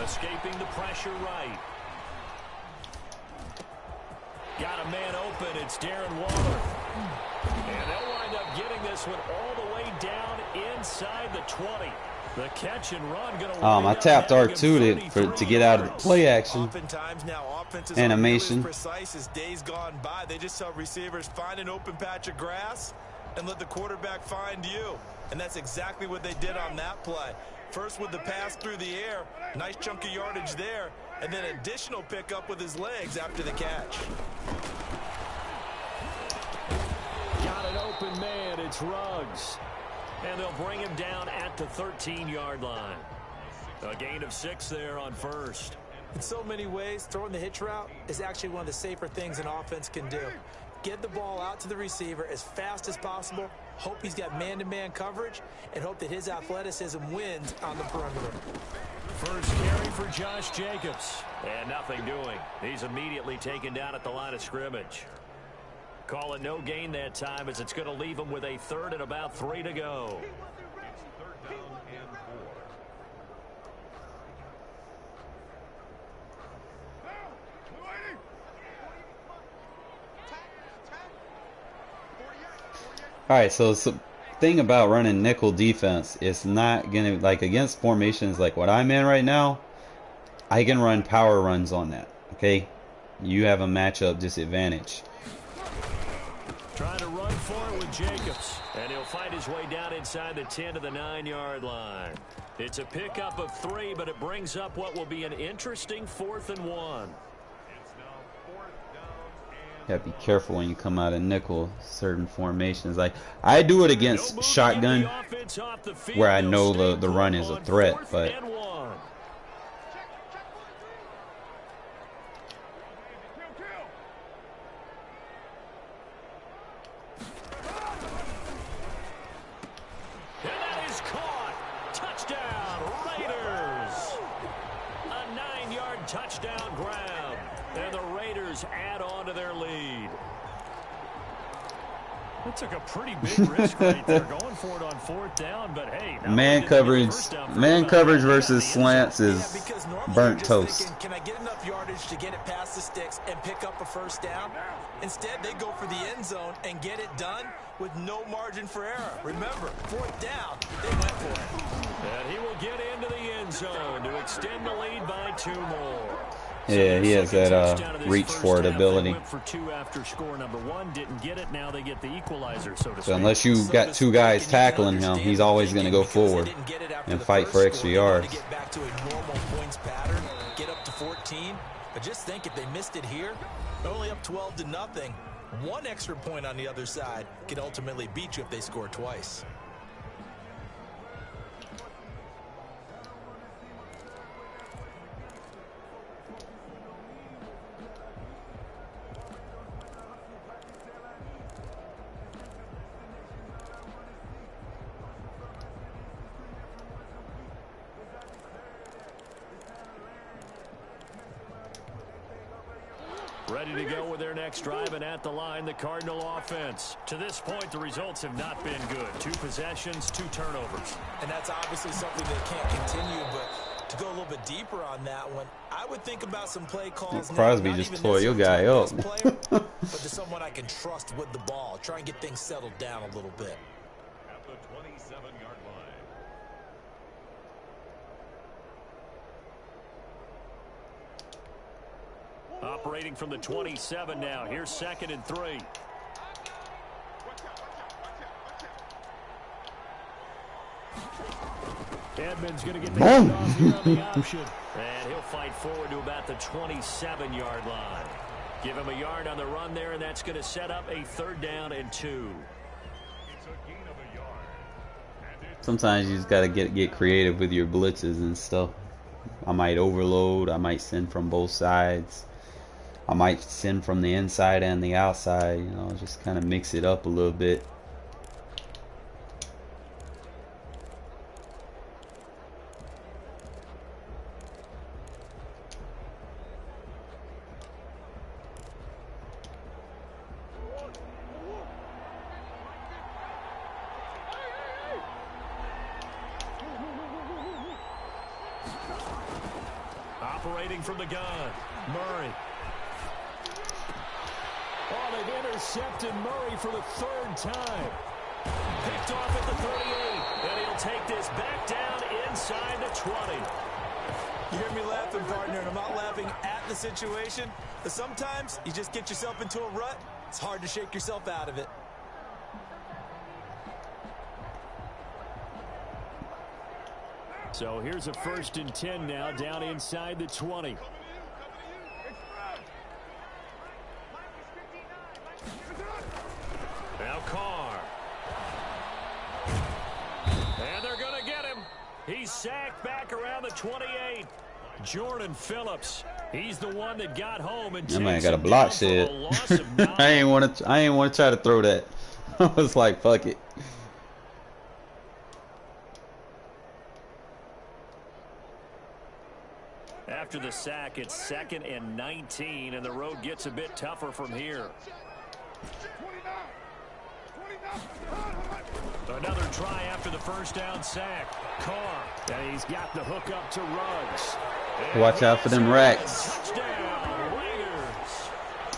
escaping the pressure right. Got a man open. It's Darren Waller. And they'll wind up getting this one all the way down inside the 20. The catch and run going to I tapped R2 to get out of the play action. Oftentimes now offenses Animation. are really as precise as days gone by. They just saw receivers find an open patch of grass and let the quarterback find you. And that's exactly what they did on that play. First with the pass through the air, nice chunk of yardage there, and then additional pickup with his legs after the catch. Got an open man. It's Ruggs. And they'll bring him down at the 13-yard line. A gain of 6 there on first. In so many ways, throwing the hitch route is actually one of the safer things an offense can do. Get the ball out to the receiver as fast as possible, hope he's got man-to-man coverage, and hope that his athleticism wins on the perimeter. First carry for Josh Jacobs. And nothing doing. He's immediately taken down at the line of scrimmage. Call it no gain that time as it's going to leave him with a 3rd and about 3 to go. It's 3rd down and 4. All right, so the thing about running nickel defense is not gonna, like, against formations like what I'm in right now. I can run power runs on that. Okay, you have a matchup disadvantage. Trying to run for it with Jacobs. And he'll fight his way down inside the 10 to the 9-yard line. It's a pickup of 3, but it brings up what will be an interesting 4th and 1. It's now 4th down and You gotta be careful when you come out of nickel, certain formations. Like, I do it against shotgun where I know the run is a threat, but touchdown grab, and the Raiders add on to their lead. That took a pretty big risk right there, going for it on 4th down, but hey, man coverage versus slants is burnt toast. Thinking, can I get enough yardage to get it past the sticks and pick up a 1st down? Instead, they go for the end zone and get it done with no margin for error. Remember, 4th down, they went for it. And he will get into the end zone to extend the lead by 2 more. Yeah, he has that reach for it ability. Went for 2 after score number 1, didn't get it. Now they get the equalizer, so to speak. So unless you got 2 guys tackling him, he's always going to go forward and fight for extra yards. Get back to a normal points pattern, get up to 14. But just think, if they missed it here, they're only up 12-0. 1 extra point on the other side could ultimately beat you if they score twice. Ready to go with their next drive, and at the line, the Cardinal offense. To this point, the results have not been good. 2 possessions, 2 turnovers. And that's obviously something that can't continue, but to go a little bit deeper on that one, I would think about some play calls. Crosby just tore your guy up. But to someone I can trust with the ball, try and get things settled down a little bit. at the 27-yard line. A Operating from the 27 now. Here's 2nd and 3. Edmonds going to get the off here on the option. And he'll fight forward to about the 27-yard line. Give him a yard on the run there, and that's going to set up a 3rd down and 2. It's a gain of a yard. And it's Sometimes you just gotta get creative with your blitzes and stuff. I might overload. I might send from both sides. I might send from the inside and the outside. You know, just kind of mix it up a little bit. Operating from the gun, Murray. Oh, they've intercepted Murray for the 3rd time. Picked off at the 38, and he'll take this back down inside the 20. You hear me laughing, partner, and I'm not laughing at the situation. But sometimes you just get yourself into a rut. It's hard to shake yourself out of it. So here's a 1st and 10 now, down inside the 20. Now Carr. And they're going to get him. He's sacked back around the 28. Jordan Phillips. He's the one that got home and That man takes got a him block down for a shed. loss of 9. I ain't want to try to throw that. I was like, fuck it. After the sack, it's 2nd and 19, and the road gets a bit tougher from here. Another try after the 1st down sack. Carr, and he's got the hook up to Ruggs. And Watch out for them racks. touchdown, Raiders.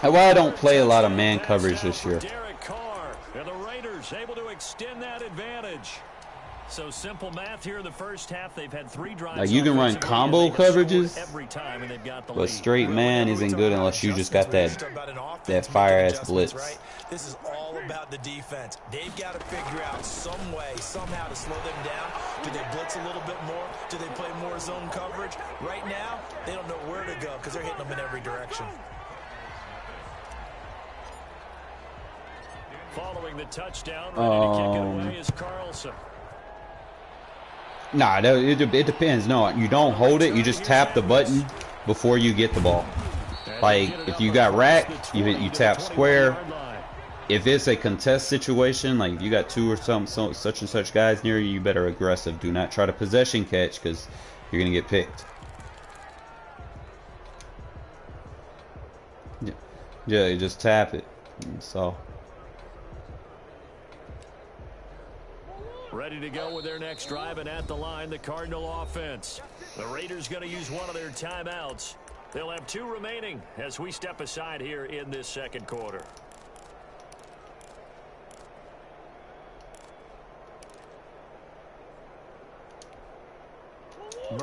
That's why I don't play a lot of man coverage this year. Derek Carr, and the Raiders able to extend that advantage. So simple math here in the 1st half. They've had 3 drives. Like, you can run offensively, combo and they have scored coverages, every time, and they've got the but lead. straight man isn't good unless you just got that fire ass blitz. Right? This is all about the defense. They've got to figure out some way, somehow to slow them down. Do they blitz a little bit more? Do they play more zone coverage? Right now, they don't know where to go because they're hitting them in every direction. Following the touchdown, ready to kick it away is Carlson. Nah, it depends. No, you don't hold it. You just tap the button before you get the ball. Like, if you got racked, you tap square. If it's a contest situation, like if you got 2 or such and such guys near you, you better aggressive. Do not try to possession catch because you're going to get picked. Yeah, you just tap it. So. Ready to go with their next drive, and at the line, the Cardinal offense. The Raiders going to use one of their timeouts. They'll have 2 remaining as we step aside here in this 2nd quarter.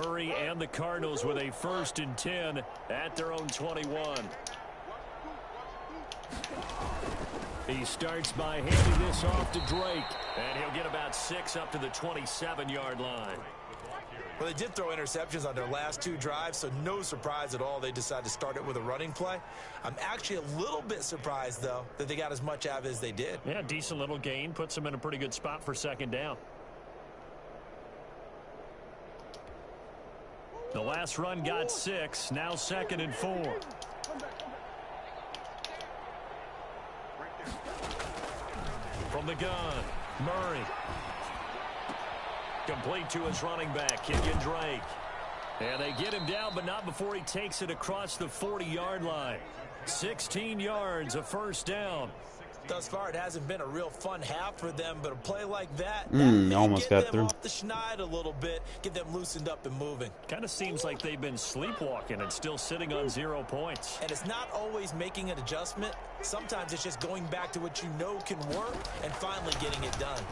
Murray and the Cardinals with a 1st and 10 at their own 21. He starts by handing this off to Drake, and he'll get about 6 up to the 27-yard line. Well, they did throw interceptions on their last 2 drives, so no surprise at all they decided to start it with a running play. I'm actually a little bit surprised, though, that they got as much out of it as they did. Yeah, decent little gain. Puts them in a pretty good spot for 2nd down. The last run got 6. Now 2nd and 4. From the gun, Murray. Complete to his running back, Kenyon Drake. And they get him down, but not before he takes it across the 40-yard line. 16 yards, a 1st down. Thus far, it hasn't been a real fun half for them, but a play like that, almost got through. Off the schneid a little bit, get them loosened up and moving. Kind of seems like they've been sleepwalking and still sitting on 0 points. And it's not always making an adjustment. Sometimes it's just going back to what you know can work and finally getting it done.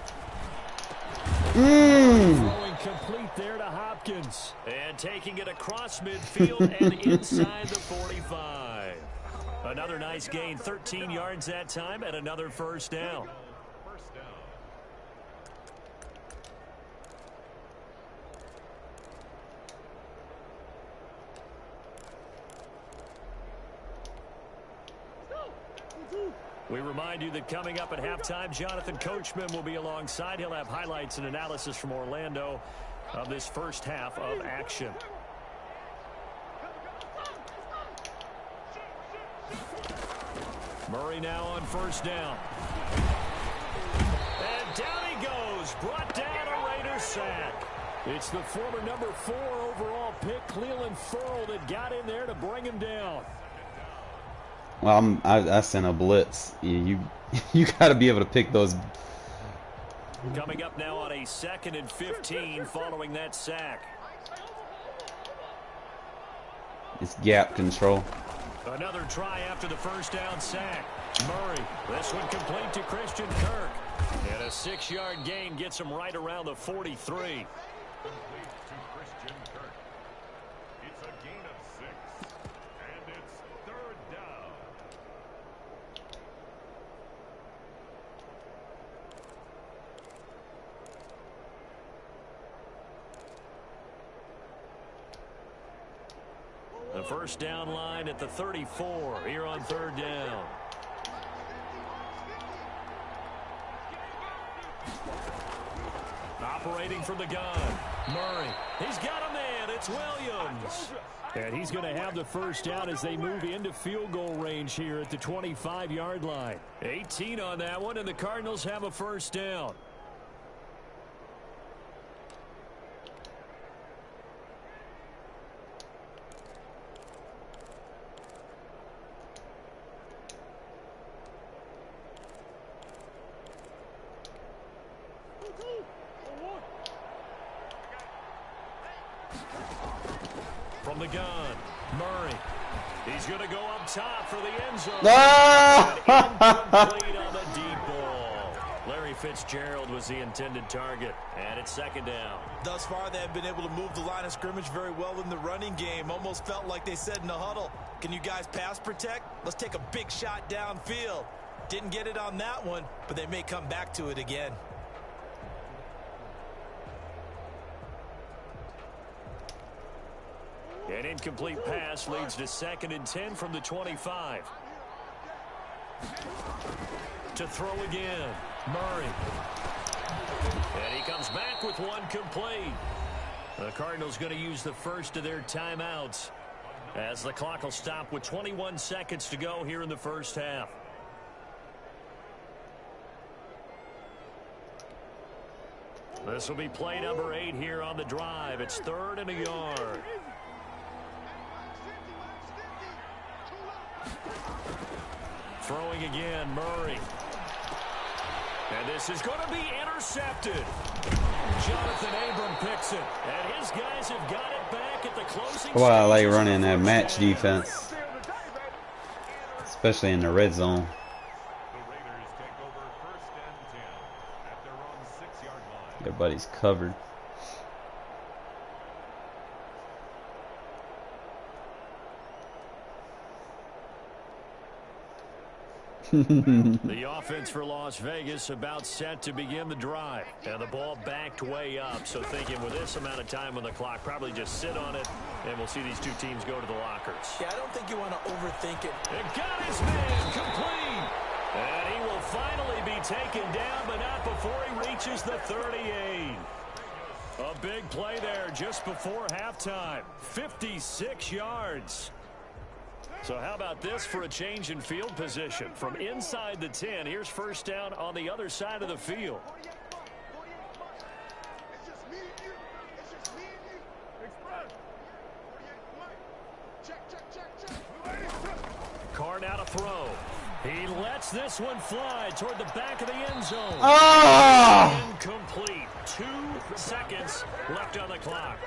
Throwing complete there to Hopkins. And taking it across midfield and inside the 45. Another nice gain, 13 yards that time, and another first down. First down. We remind you that coming up at halftime, Jonathan Coachman will be alongside. He'll have highlights and analysis from Orlando of this first half of action. Murray now on first down. And down he goes. Brought down a Raider sack. It's the former number 4 overall pick, Clelin Ferrell, that got in there to bring him down. Well, I sent a blitz. You got to be able to pick those. Coming up now on a 2nd and 15 following that sack. It's gap control. Another try after the first down sack. Murray, this one complete to Christian Kirk. And a 6-yard gain gets him right around the 43. Complete to Christian Kirk. It's a gain of 6. And it's 3rd down. The first down line at the 34 here on 3rd down. Operating from the gun. Murray. He's got a man. It's Williams. And he's going to have the first down as they move into field goal range here at the 25-yard line. 18 on that one, and the Cardinals have a first down. From the gun, Murray. He's going to go up top for the end zone. Incomplete on the deep ball. Larry Fitzgerald was the intended target, and it's 2nd down. Thus far, they have been able to move the line of scrimmage very well in the running game. Almost felt like they said in the huddle, can you guys pass protect? Let's take a big shot downfield. Didn't get it on that one, but they may come back to it again. An incomplete pass leads to 2nd and 10 from the 25. To throw again, Murray. And he comes back with one complete. The Cardinals going to use the first of their timeouts as the clock will stop with 21 seconds to go here in the first half. This will be play number 8 here on the drive. It's 3rd and a yard. Throwing again, Murray. And this is going to be intercepted. Jonathan Abram picks it. And his guys have got it back at the closing. Well, I like running that match defense, especially in the red zone. The Raiders take over 1st and 10 at their own 6-yard line. Everybody's covered. The offense for Las Vegas about set to begin the drive. And the ball backed way up. So thinking with this amount of time on the clock, probably just sit on it, and we'll see these two teams go to the lockers. Yeah, I don't think you want to overthink it. And got his man complete. And he will finally be taken down, but not before he reaches the 38. A big play there just before halftime. 56 yards. So how about this for a change in field position? From inside the 10, here's first down on the other side of the field. Carr now to throw. He lets this one fly toward the back of the end zone. Oh! Incomplete. 2 seconds left on the clock.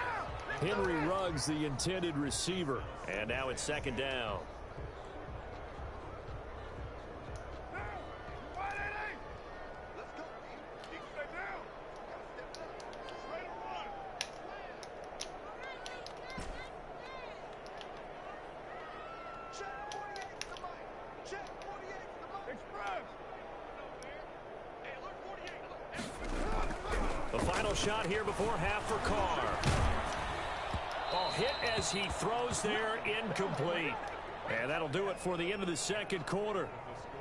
Henry Ruggs, the intended receiver. And now it's 2nd down. The final shot here before half for Carr. Oh, hit as he throws there, incomplete. And that'll do it for the end of the second quarter.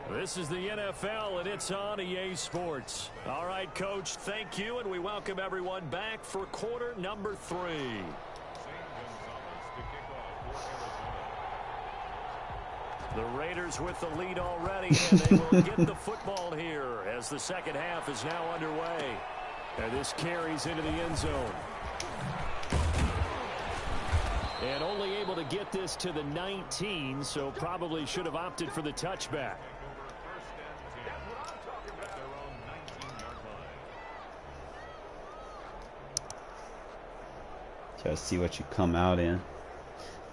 This is the NFL, and it's on EA Sports. All right, Coach, thank you, and we welcome everyone back for quarter number 3. The Raiders with the lead already, and they will get the football here as the second half is now underway. And this carries into the end zone. And only able to get this to the 19, so probably should have opted for the touchback. Try to see what you come out in.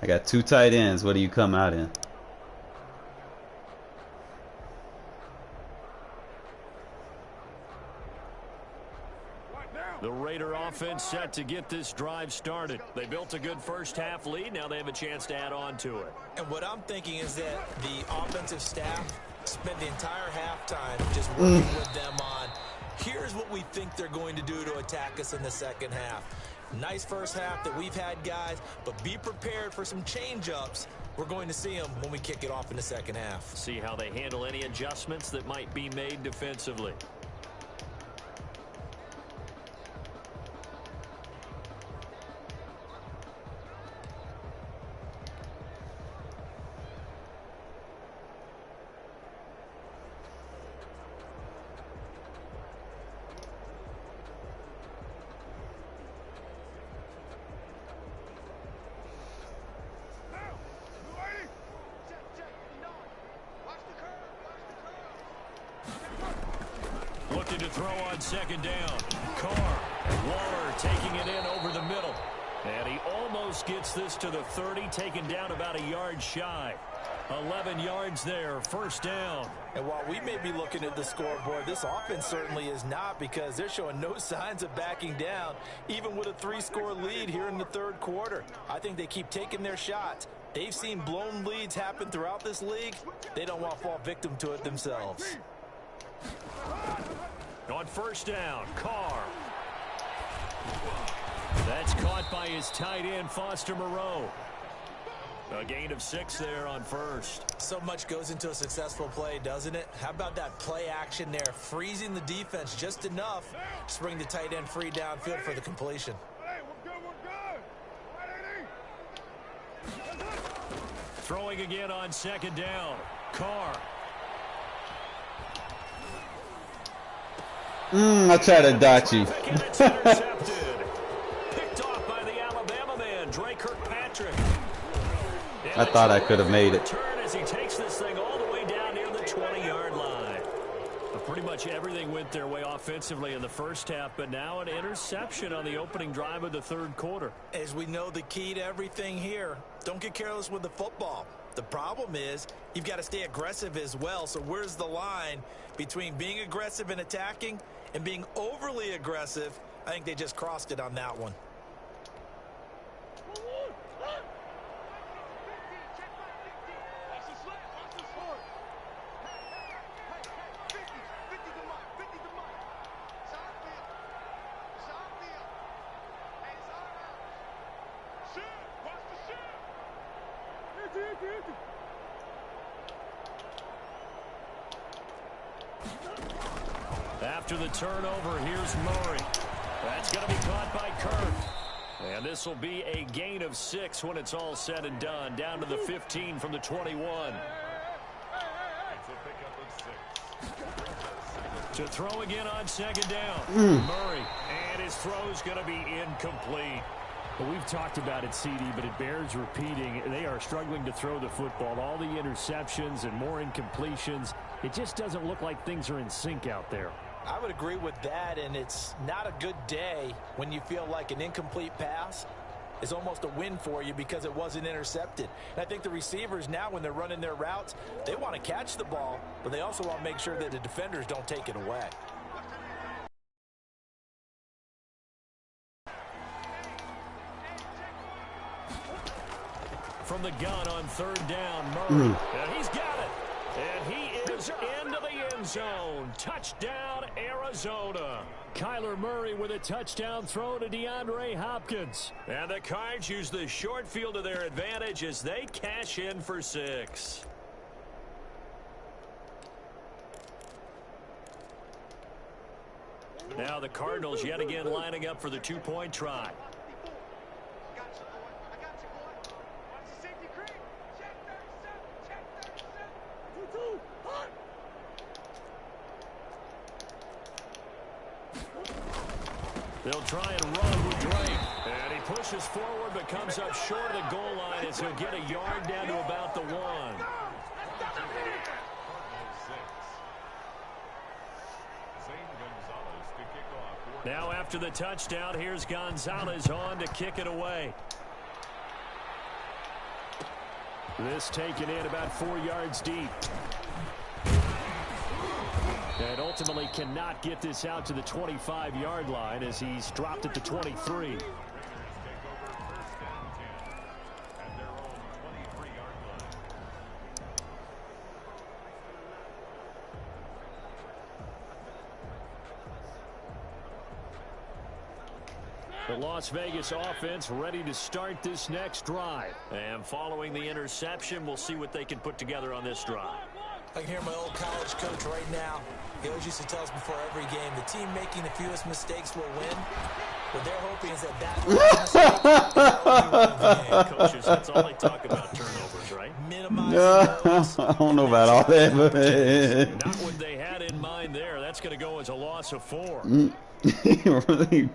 I got 2 tight ends. What do you come out in? The Raider offense set to get this drive started. They built a good first half lead. Now they have a chance to add on to it. And what I'm thinking is that the offensive staff spent the entire halftime just working with them on, here's what we think they're going to do to attack us in the second half. Nice first half that we've had, guys, but be prepared for some change-ups. We're going to see them when we kick it off in the second half. See how they handle any adjustments that might be made defensively. Looking to throw on second down. Carr. Waller taking it in over the middle. And he almost gets this to the 30, taken down about a yard shy. 11 yards there, first down. And while we may be looking at the scoreboard, this offense certainly is not, because they're showing no signs of backing down, even with a 3-score lead here in the third quarter. I think they keep taking their shots. They've seen blown leads happen throughout this league. They don't want to fall victim to it themselves. On first down, Carr. That's caught by his tight end, Foster Moreau. A gain of 6 there on first. So much goes into a successful play, doesn't it? How about that play action there, freezing the defense just enough to bring the tight end free downfield for the completion. Throwing again on second down, Carr. I tried to dot you. Picked off by the Alabama man, Drake Kirkpatrick. I thought I could have made it. Turn as he takes this thing all the way down near the 20-yard line. Pretty much everything went their way offensively in the first half, but now an interception on the opening drive of the third quarter. As we know, the key to everything here, don't get careless with the football. The problem is you've got to stay aggressive as well. So where's the line between being aggressive and attacking and being overly aggressive? I think they just crossed it on that one. After the turnover, here's Murray. That's going to be caught by Kirk. And this will be a gain of 6 when it's all said and done. Down to the 15 from the 21. To throw again on second down. Murray. And his throw's going to be incomplete. Well, we've talked about it, CD, but it bears repeating. They are struggling to throw the football. All the interceptions and more incompletions. It just doesn't look like things are in sync out there. I would agree with that, and it's not a good day when you feel like an incomplete pass is almost a win for you because it wasn't intercepted. And I think the receivers now, when they're running their routes, they want to catch the ball, but they also want to make sure that the defenders don't take it away. From the gun on third down, Murray. And he's got it. And he is goes into the end zone. Touchdown, Arizona. Kyler Murray with a touchdown throw to DeAndre Hopkins. And the Cards use the short field to their advantage as they cash in for 6. Now the Cardinals yet again lining up for the 2-point try. They'll try and run with Drake. And he pushes forward but comes up short of the goal line as he'll get a yard down to about the 1. Now after the touchdown, here's Gonzalez on to kick it away. This taken in about 4 yards deep. And ultimately cannot get this out to the 25-yard line as he's dropped it to 23. The Las Vegas offense ready to start this next drive. And following the interception, we'll see what they can put together on this drive. I can hear my old college coach right now. He always used to tell us before every game, the team making the fewest mistakes will win. What they're hoping is that Coaches, that's all they talk about, turnovers, right? I don't know about all that, but not what they had in mind there. That's going to go as a loss of 4. Really?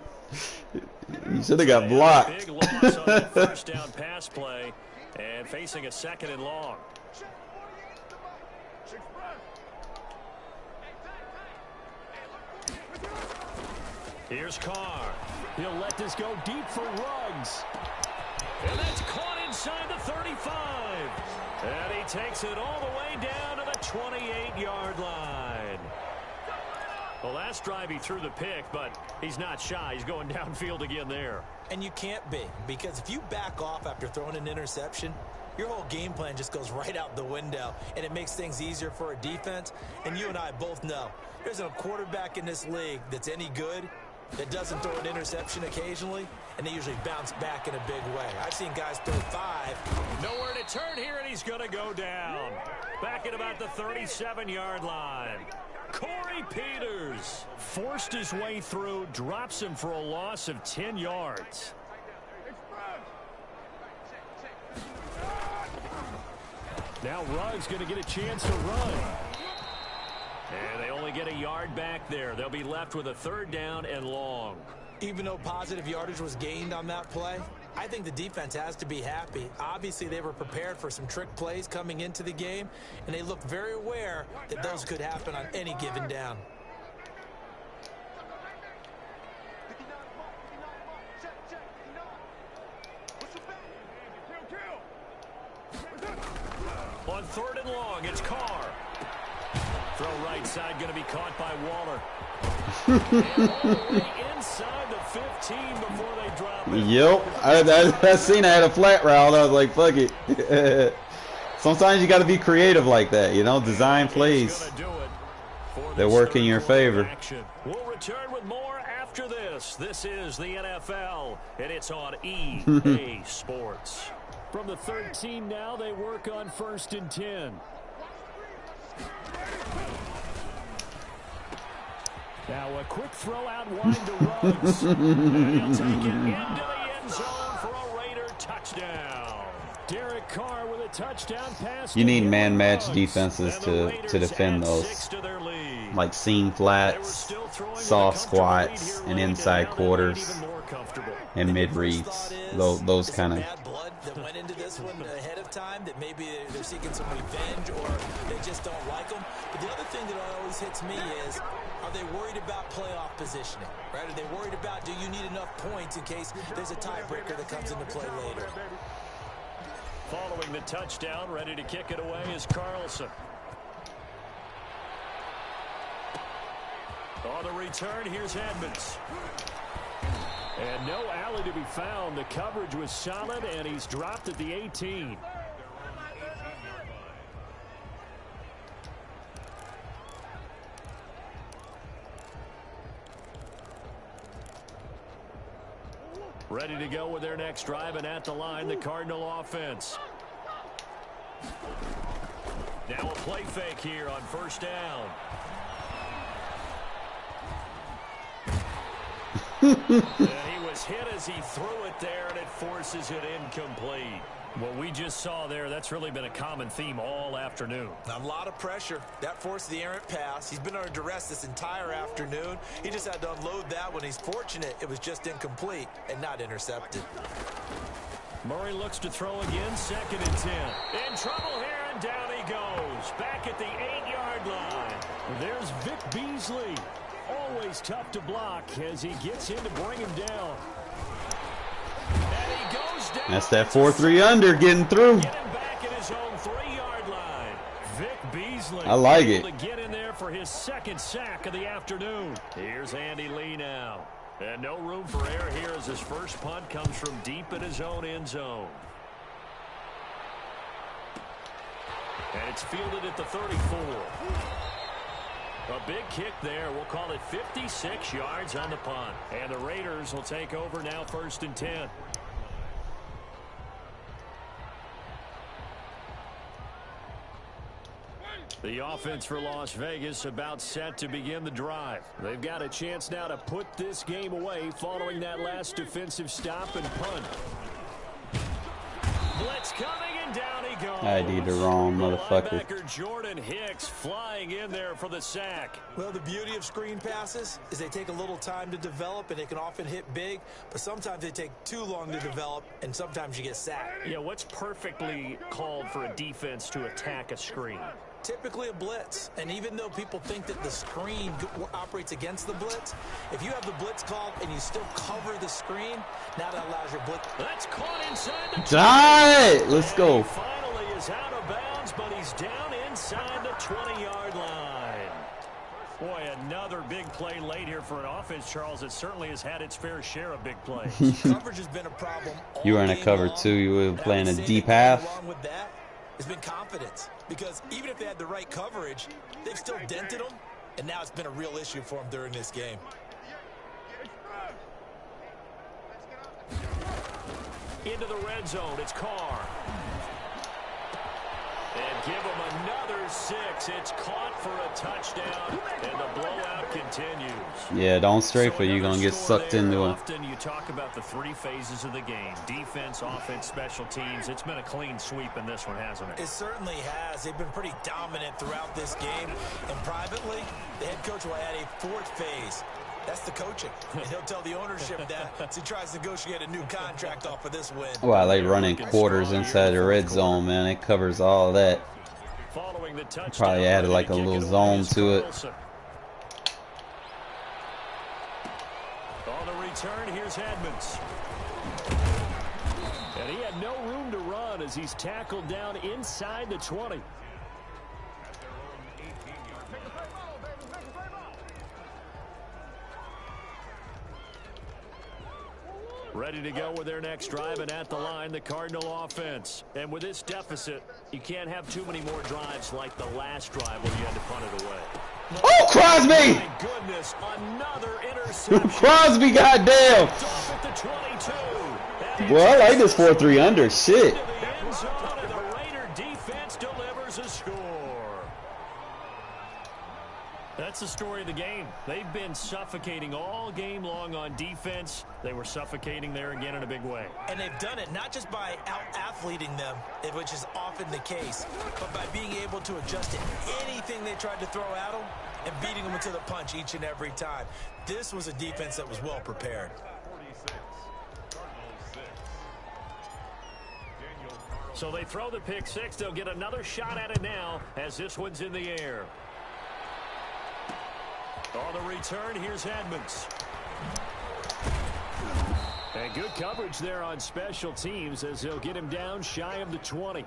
You should have got blocked. Big loss on that first down pass play and facing a 2nd and long. Here's Carr. He'll let this go deep for Ruggs. And that's caught inside the 35. And he takes it all the way down to the 28-yard line. The last drive he threw the pick, but he's not shy. He's going downfield again there. And you can't be, because if you back off after throwing an interception, your whole game plan just goes right out the window, and it makes things easier for a defense. And you and I both know there's a quarterback in this league that's any good that doesn't throw an interception occasionally, and they usually bounce back in a big way. I've seen guys throw 5. Nowhere to turn here, and he's going to go down. Back at about the 37-yard line. Corey Peters forced his way through, drops him for a loss of 10 yards. Now Ruggs going to get a chance to run. And they only get a yard back there. They'll be left with a 3rd down and long. Even though positive yardage was gained on that play, I think the defense has to be happy. Obviously, they were prepared for some trick plays coming into the game, and they looked very aware that those could happen on any given down. On 3rd and long, it's Carr. Throw right side going to be caught by Waller. And all the way inside the 15 before they drop it. Yep. I seen I had a flat route. I was like, fuck it. Sometimes you got to be creative like that, you know, design plays that work in your favor. We'll return with more after this. This is the NFL, and it's on EA Sports. From the 13 now, they work on 1st and 10. Now a quick throw out wide to Ruggs. And he'll take it into the end zone for a Raider touchdown. Derek Carr with a touchdown pass. You need man-match defenses to defend those. Like seam flats, soft squats, and inside quarters, and mid-reads. Those kind of... that went into this one ahead of time, that maybe they're seeking some revenge or they just don't like them. But the other thing that always hits me is, are they worried about playoff positioning? Right? Are they worried about, do you need enough points in case there's a tiebreaker that comes into play later? Following the touchdown, ready to kick it away is Carlson. On the return, here's Edmonds. And no alley to be found. The coverage was solid, and he's dropped at the 18. Ready to go with their next drive, and at the line, the Cardinal offense. Now a play fake here on first down. And he was hit as he threw it there, and it forces it incomplete. What we just saw there, that's really been a common theme all afternoon. A lot of pressure. That forced the errant pass. He's been under duress this entire afternoon. He just had to unload that one. He's fortunate it was just incomplete and not intercepted. Murray looks to throw again, 2nd and 10. In trouble here, and down he goes. Back at the 8-yard line. There's Vic Beasley. Always tough to block as he gets in to bring him down. And he goes down. That's that 4-3 under getting through. Get him back at his own 3-yard line. Vic Beasley. I like able it. to get in there for his 2nd sack of the afternoon. Here's Andy Lee now. And no room for error here as his first punt comes from deep in his own end zone. And it's fielded at the 34. A big kick there. We'll call it 56 yards on the punt. And the Raiders will take over now, 1st and 10. The offense for Las Vegas about set to begin the drive. They've got a chance now to put this game away following that last defensive stop and punt. Blitz coming, and down he goes. I did the wrong motherfucker. Linebacker Jordan Hicks flying in there for the sack. Well, the beauty of screen passes is they take a little time to develop, and they can often hit big, but sometimes they take too long to develop, and sometimes you get sacked. Yeah, what's perfectly called for a defense to attack a screen? Typically a blitz, and even though people think that the screen operates against the blitz, if you have the blitz called and you still cover the screen, now that allows your blitz. That's caught inside the Die! Let's go. He finally is out of bounds, but he's down inside the 20-yard line. Boy, another big play late here for an offense, Charles. It certainly has had its fair share of big plays. Coverage has been a problem. You were in a cover too. You were playing a deep half. Along with that has been confidence, because even if they had the right coverage, they've still dented them, and now it's been a real issue for them during this game. Into the red zone, it's Carr. And give him another 6. It's caught for a touchdown, and the blowout continues. Yeah, don't strafe or you're going to get sucked into it. Often you talk about the 3 phases of the game. Defense, offense, special teams. It's been a clean sweep in this one, hasn't it? It certainly has. They've been pretty dominant throughout this game. And privately, the head coach will add a 4th phase. That's the coaching. And he'll tell the ownership that as he tries to negotiate a new contract off of this win. Well, I like running quarters inside the red zone, man. It covers all that. Following the touchdown, Probably added like a little zone to it. On the return, here's Edmonds. And he had no room to run as he's tackled down inside the 20. Ready to go with their next drive, and at the line, the Cardinal offense. And with this deficit, you can't have too many more drives like the last drive when you had to punt it away. Oh, Crosby! My goodness, another interception. Crosby, goddamn! Off at the 22. Well, I like this 4-3 under. Shit. Into the end zone, and the Raider defense delivers a score. That's the story of the game. They've been suffocating all game long on defense. They were suffocating there again in a big way. And they've done it not just by out-athleting them, which is often the case, but by being able to adjust to anything they tried to throw at them and beating them into the punch each and every time. This was a defense that was well prepared. So they throw the pick 6. They'll get another shot at it now as this one's in the air. On the return, here's Edmonds. And good coverage there on special teams as they'll get him down shy of the 20.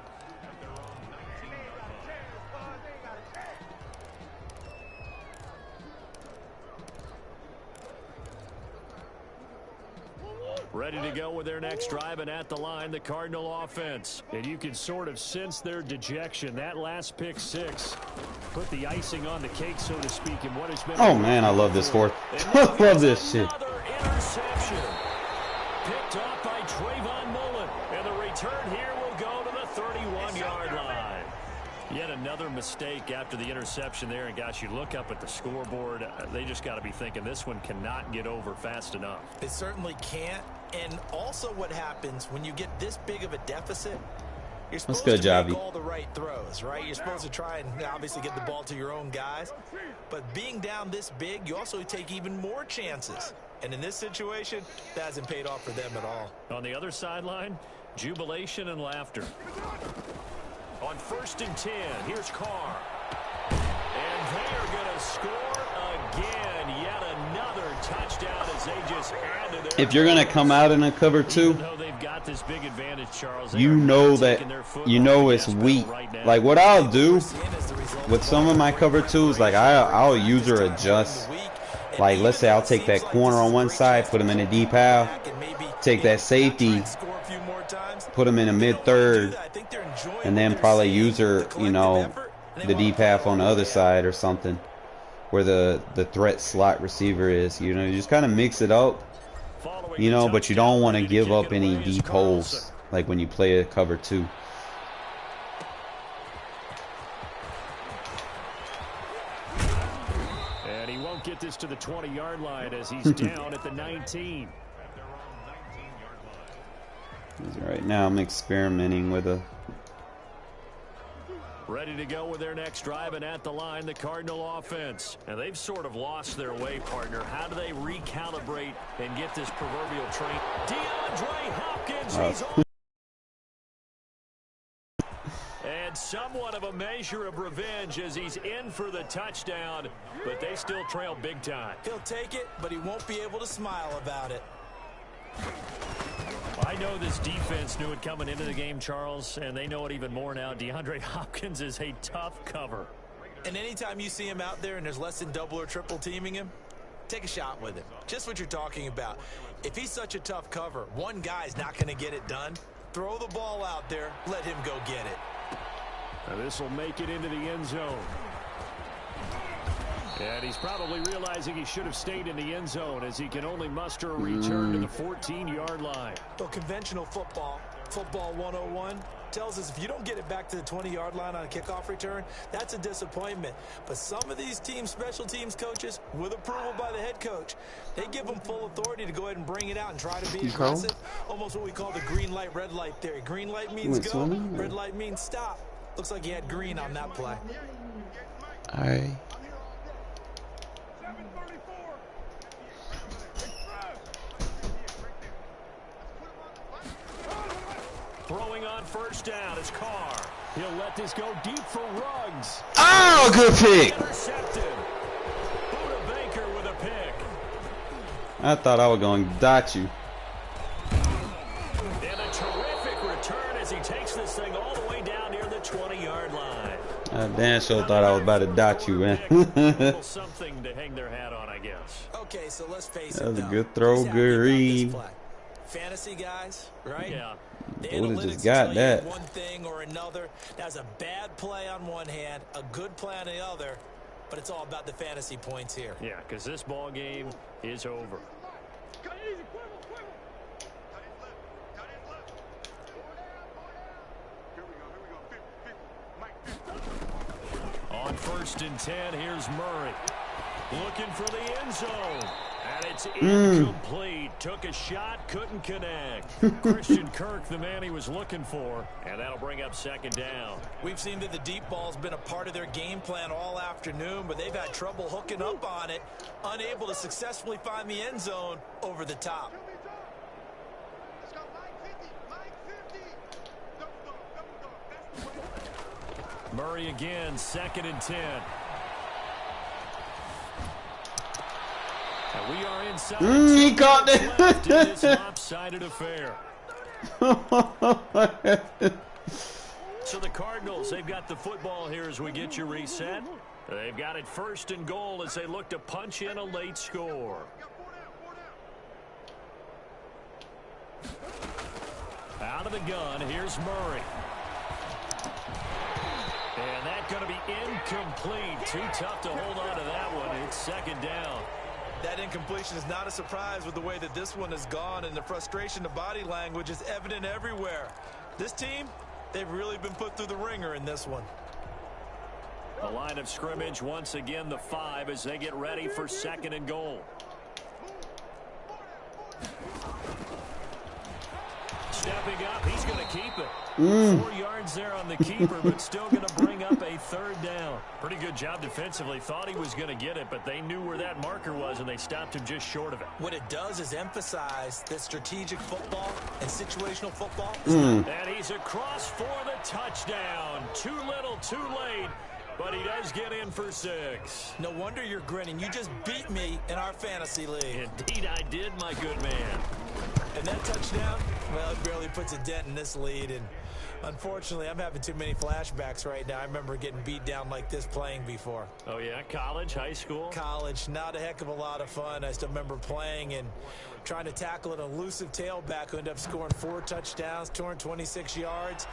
Ready to go with their next drive, and at the line, the Cardinal offense. And you can sort of sense their dejection. That last pick 6 put the icing on the cake, so to speak, in what has been... Oh, man, I love this 4th. I love this shit. Another interception. picked off by Trayvon Mullen. And the return here will go to the 31-yard line. Yet another mistake after the interception there. And, gosh, you look up at the scoreboard. They just got to be thinking this one cannot get over fast enough. It certainly can't. And also what happens when you get this big of a deficit, you're supposed good, to make Javi. all the right throws, right? You're supposed to try and obviously get the ball to your own guys. But being down this big, you also take even more chances. And in this situation, that hasn't paid off for them at all. On the other sideline, jubilation and laughter. On 1st and 10, here's Carr. And they are going to score again. Yet another touchdown as they just add to their... If you're going to come out in a cover 2, Even though they've got this big advantage, Charles, you know that, you know it's weak. Like what I'll do with some of my cover 2s, like I'll user adjust. Like let's say I'll take that corner on one side, put him in a deep half, take that safety, put him in a mid-third, and then probably user, you know, the deep half on the other side or something where the threat slot receiver is. You know, you just kind of mix it up, you know, but you don't want to give up any deep holes like when you play a cover 2. And he won't get this to the 20-yard line as he's down at the 19. Right now I'm experimenting with a... Ready to go with their next drive, and at the line, the Cardinal offense. And they've sort of lost their way, partner. How do they recalibrate and get this proverbial train? DeAndre Hopkins, he's on. And somewhat of a measure of revenge as he's in for the touchdown, but they still trail big time. He'll take it, but he won't be able to smile about it. I know this defense knew it coming into the game, Charles, and they know it even more now. DeAndre Hopkins is a tough cover. And anytime you see him out there and there's less than double or triple teaming him, take a shot with him. Just what you're talking about. If he's such a tough cover, one guy's not going to get it done. Throw the ball out there. Let him go get it. Now this will make it into the end zone. And he's probably realizing he should have stayed in the end zone as he can only muster a return to the 14-yard line. So conventional football 101, tells us if you don't get it back to the 20-yard line on a kickoff return, that's a disappointment. But some of these teams, special teams coaches, with approval by the head coach, they give them full authority to go ahead and bring it out and try to be aggressive. Almost what we call the green light, red light theory. Green light means go, red light means stop. Looks like he had green on that play. All right. Throwing on 1st down is Carr. He'll let this go deep for Ruggs. Oh, good pick. Intercepted. Buda Baker with a pick. I thought I was going to dot you. And a terrific return as he takes this thing all the way down near the 20-yard line. I damn sure thought I was about to dot you, man. Something to hang their hat on, I guess. Okay, so let's face it. That was a good throw, good read. Fantasy guys, right? Yeah. The Buda just analytics got tell that. you one thing or another. That's a bad play on one hand, a good play on the other, but it's all about the fantasy points here. Yeah, because this ball game is over. On 1st and 10, here's Murray. Looking for the end zone. And it's incomplete. Took a shot, couldn't connect. Christian Kirk, the man he was looking for. And that'll bring up 2nd down. We've seen that the deep ball's been a part of their game plan all afternoon, but they've had trouble hooking up on it, unable to successfully find the end zone over the top. Murray again, 2nd and 10. And we are inside. He caught Left in this lopsided affair. So the Cardinals, they've got the football here as we get you reset. They've got it 1st and goal as they look to punch in a late score. Out of the gun, here's Murray. And that's going to be incomplete. Too tough to hold on to that one. It's 2nd down. That incompletion is not a surprise with the way that this one has gone, and the frustration of body language is evident everywhere. This team, they've really been put through the ringer in this one. The line of scrimmage once again the 5 as they get ready for 2nd and goal. Stepping up, he's going to keep it. 4 yards there on the keeper, but still going to bring up a 3rd down. Pretty good job defensively. Thought he was going to get it, but they knew where that marker was, and they stopped him just short of it. What it does is emphasize that strategic football and situational football. And he's across for the touchdown. Too little, too late. But he does get in for 6. No wonder you're grinning. You just beat me in our fantasy league. Indeed I did, my good man. And that touchdown, well, it barely puts a dent in this lead. And unfortunately, I'm having too many flashbacks right now. I remember getting beat down like this playing before. Oh, yeah? College, high school? College, not a heck of a lot of fun. I still remember playing and trying to tackle an elusive tailback who ended up scoring 4 touchdowns, 226 yards.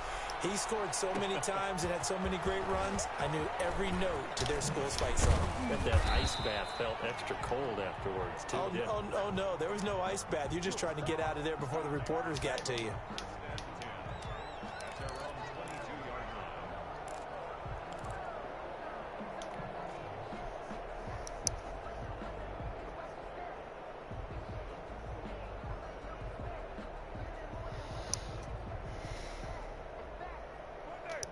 He scored so many times and had so many great runs, I knew every note to their school's fight song. Bet that ice bath felt extra cold afterwards, too. Oh, no, there was no ice bath. You're just trying to get out of there before the reporters got to you.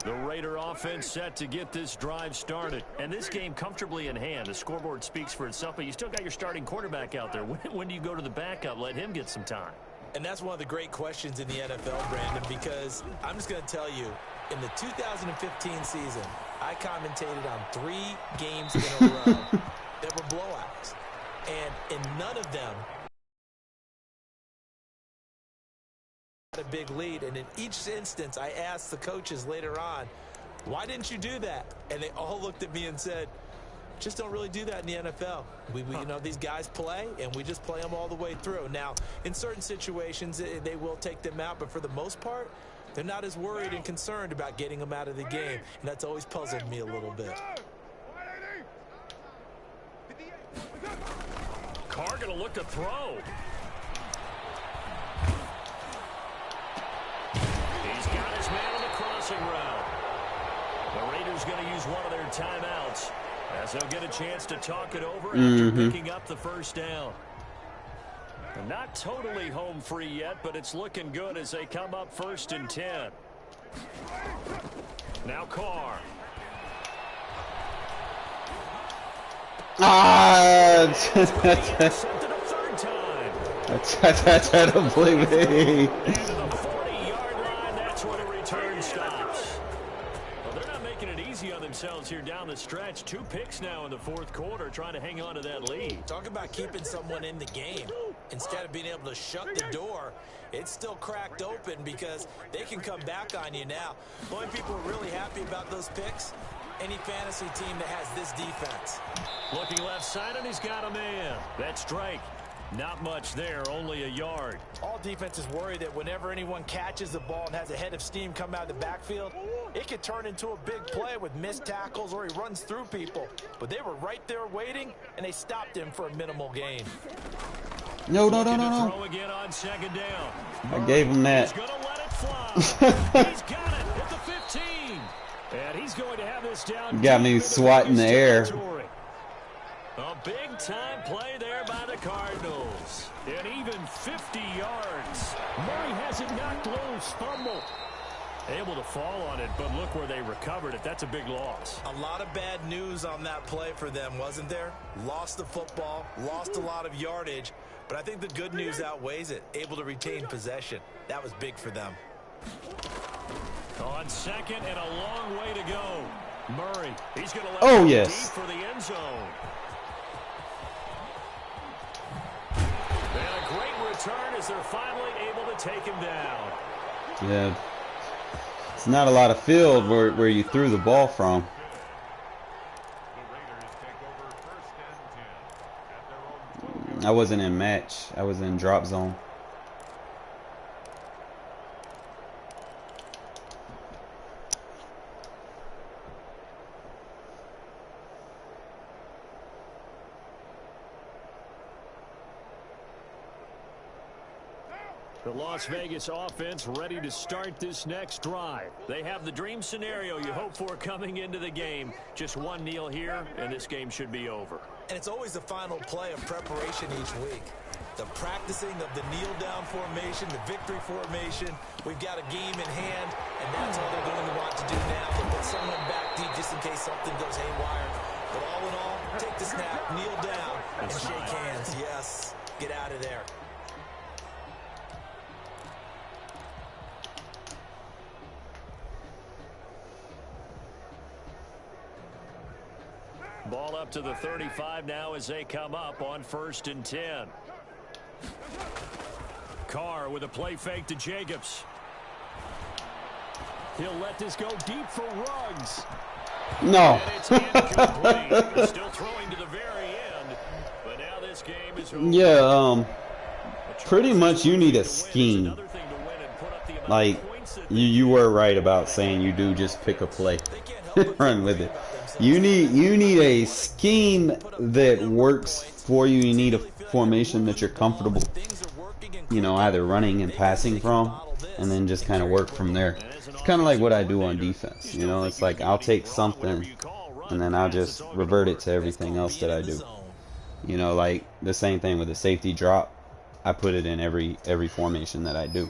The Raider offense set to get this drive started. And this game comfortably in hand. The scoreboard speaks for itself, but you still got your starting quarterback out there. When do you go to the backup? Let him get some time. And that's one of the great questions in the NFL, Brandon, because I'm just going to tell you, in the 2015 season, I commentated on 3 games in a row that were blowouts. And in none of them, a big lead, and in each instance I asked the coaches later on, why didn't you do that? And they all looked at me and said, just don't really do that in the NFL. You know, these guys play, and we just play them all the way through. Now, in certain situations, they will take them out, but for the most part, they're not as worried and concerned about getting them out of the game, and that's always puzzled me a little bit. Carr going to look to throw. He's got his man on the crossing route. The Raiders going to use one of their timeouts as they'll get a chance to talk it over after picking up the 1st down. They're not totally home free yet, but it's looking good as they come up 1st and 10. Now Carr. Intercepted a 3rd time. That's incredibly big. Themselves here down the stretch. 2 picks now in the 4th quarter, trying to hang on to that lead. Talk about keeping someone in the game. Instead of being able to shut the door, it's still cracked open because they can come back on you now. The only people who are really happy about those picks, any fantasy team that has this defense. Looking left side, and he's got a man. That's Drake. Not much there, only a yard. All defenses worry that whenever anyone catches the ball and has a head of steam come out of the backfield, it could turn into a big play with missed tackles or he runs through people. But they were right there waiting, and they stopped him for a minimal gain. No. Throw again on 2nd down. I gave him that. He's going to let it fly. He's got it at the 15. And he's going to have this down. Got me swatting the air. A big-time play there by the Cardinals. And even 50 yards. Murray has it knocked loose. Fumble. Able to fall on it, but look where they recovered it. That's a big loss. A lot of bad news on that play for them, wasn't there? Lost the football, lost a lot of yardage, but I think the good news outweighs it. Able to retain possession. That was big for them. On 2nd and a long way to go. Murray, he's going to let it deep for the end zone. And a great return as they're finally able to take him down. Yeah. It's not a lot of field where you threw the ball from. I wasn't in match. I was in drop zone. The Las Vegas offense ready to start this next drive. They have the dream scenario you hope for coming into the game. Just one kneel here, and this game should be over. And it's always the final play of preparation each week. The practicing of the kneel-down formation, the victory formation. We've got a game in hand, and that's all they're going to want to do now. They put someone back deep just in case something goes haywire. But all in all, take the snap, kneel down, and shake hands. Yes, get out of there. Ball up to the 35 now as they come up on 1st and 10. Carr with a play fake to Jacobs. He'll let this go deep for Ruggs. No. And it's incomplete. Still throwing to the very end. But now this game is over. Yeah, pretty much you need a scheme. Like, you were right about saying you do just pick a play. Run with it. You need a scheme that works for you. You need a formation that you're comfortable, you know, either running and passing from, and then just kind of work from there. It's kind of like what I do on defense. You know, it's like I'll take something and then I'll just revert it to everything else that I do. You know, like the same thing with the safety drop. I put it in every formation that I do,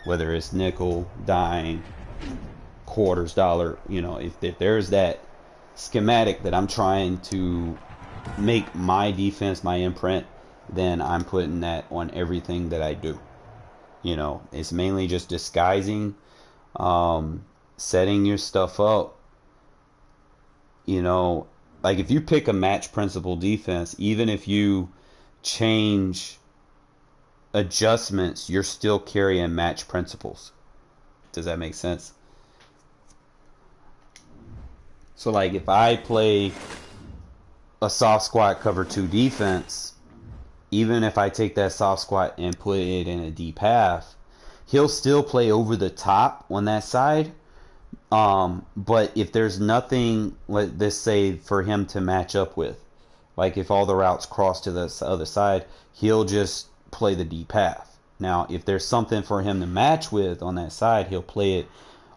whether it's nickel, dime, quarters, dollar. You know, if there's that schematic that I'm trying to make my defense, my imprint, then I'm putting that on everything that I do. You know, it's mainly just disguising, setting your stuff up. You know, like if you pick a match principle defense, even if you change adjustments, you're still carrying match principles. Does that make sense? So like if I play a soft squat cover 2 defense, even if I take that soft squat and put it in a deep half, he'll still play over the top on that side. But if there's nothing, let's say, for him to match up with, like if all the routes cross to the other side, he'll just play the deep half. Now, if there's something for him to match with on that side, he'll play it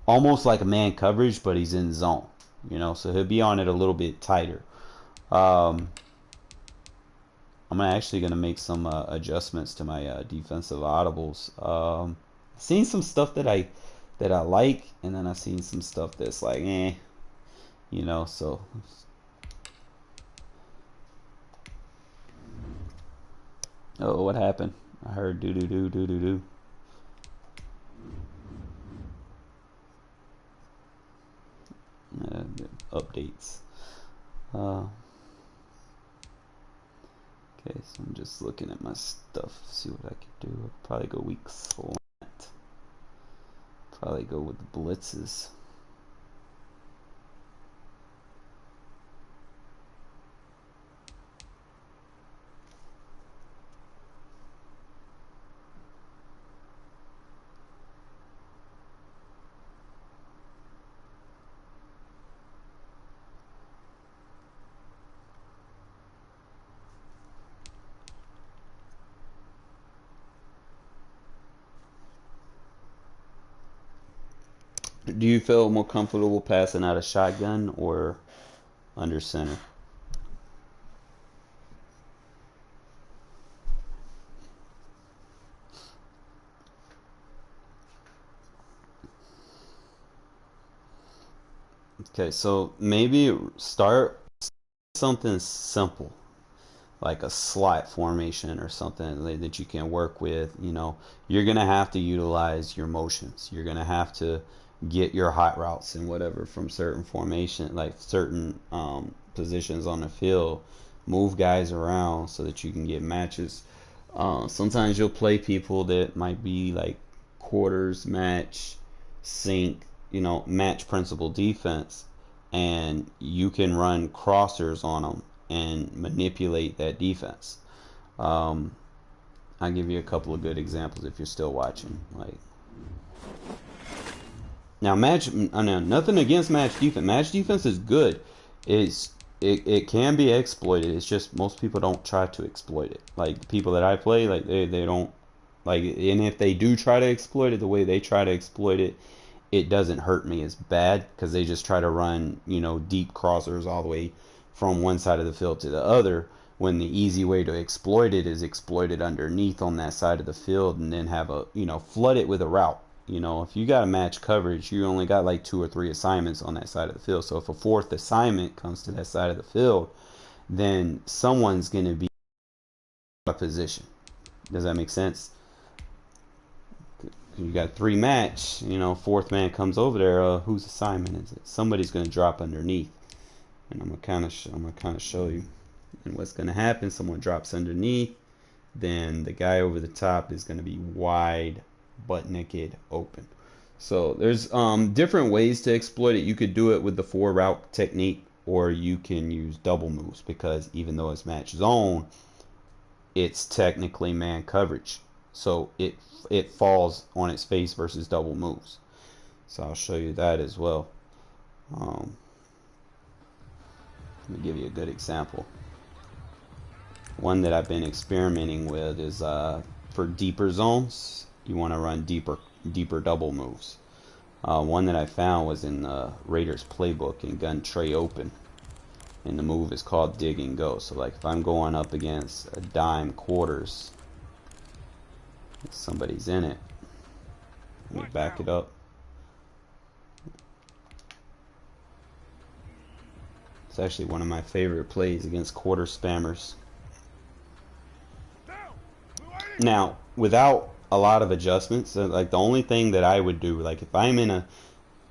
almost like a man coverage, but he's in zone. You know, so he'll be on it a little bit tighter. I'm actually going to make some adjustments to my defensive audibles. Seen some stuff that I like, and then I've seen some stuff that's like, you know, so. Oh, what happened? I heard do. Updates. Okay, so I'm just looking at my stuff, see what I can do. I'll probably go weak slant. Probably go with the blitzes. Do you feel more comfortable passing out a shotgun or under center? Okay, so maybe start something simple, like a slot formation or something that you can work with. You know, you're going to have to utilize your motions. You're going to have to get your hot routes and whatever from certain formation, like certain positions on the field. Move guys around so that you can get matches. Sometimes you'll play people that might be like quarters, match, sync, you know, match principle defense, and you can run crossers on them and manipulate that defense. I'll give you a couple of good examples if you're still watching. Like, now nothing against match defense. Match defense is good. It can be exploited. It's just most people don't try to exploit it. Like the people that I play, like they don't Like, and if they do try to exploit it the way they try to exploit it, it doesn't hurt me as bad because they just try to run, you know, deep crossers all the way from one side of the field to the other, when the easy way to exploit it is exploit it underneath on that side of the field and then have a, you know, flood it with a route. You know, if you got a match coverage, you only got like 2 or 3 assignments on that side of the field. So if a fourth assignment comes to that side of the field, then someone's going to be out of position. Does that make sense? You got 3 match, you know, fourth man comes over there. Whose assignment is it? Somebody's going to drop underneath, and I'm gonna kind of show you. And what's going to happen? Someone drops underneath, then the guy over the top is going to be wide, butt naked, open. So there's different ways to exploit it. You could do it with the 4 route technique, or you can use double moves, because even though it's match zone, it's technically man coverage. So it falls on its face versus double moves. So I'll show you that as well. Let me give you a good example. One that I've been experimenting with is for deeper zones. You want to run deeper double moves. One that I found was in Raiders playbook in Gun Tray Open, and the move is called dig and go. So like if I'm going up against a dime quarters, somebody's in it. Let me back it up. It's actually one of my favorite plays against quarter spammers. Now, without a lot of adjustments, like the only thing that I would do, like if I'm in a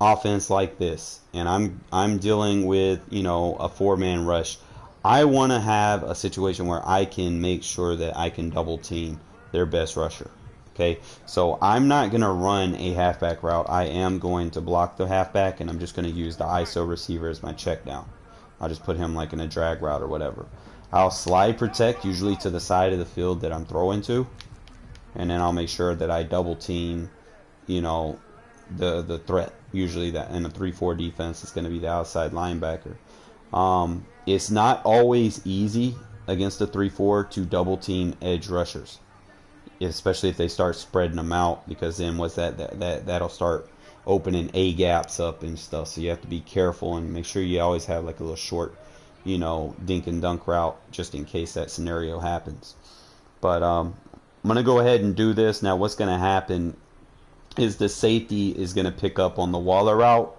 offense like this and I'm dealing with, you know, a 4-man rush, I want to have a situation where I can make sure that I can double team their best rusher. Okay, so I'm not going to run a halfback route. I am going to block the halfback, and I'm just going to use the ISO receiver as my check down. I'll just put him like in a drag route or whatever. I'll slide protect usually to the side of the field that I'm throwing to, and then I'll make sure that I double team, you know, the threat. Usually that in a 3-4 defense, it's going to be the outside linebacker. It's not always easy against a 3-4 to double team edge rushers, especially if they start spreading them out, because then that'll start opening A gaps up and stuff. So you have to be careful and make sure you always have like a little short, you know, dink and dunk route just in case that scenario happens. But I'm gonna go ahead and do this now. What's gonna happen is the safety is gonna pick up on the Waller route.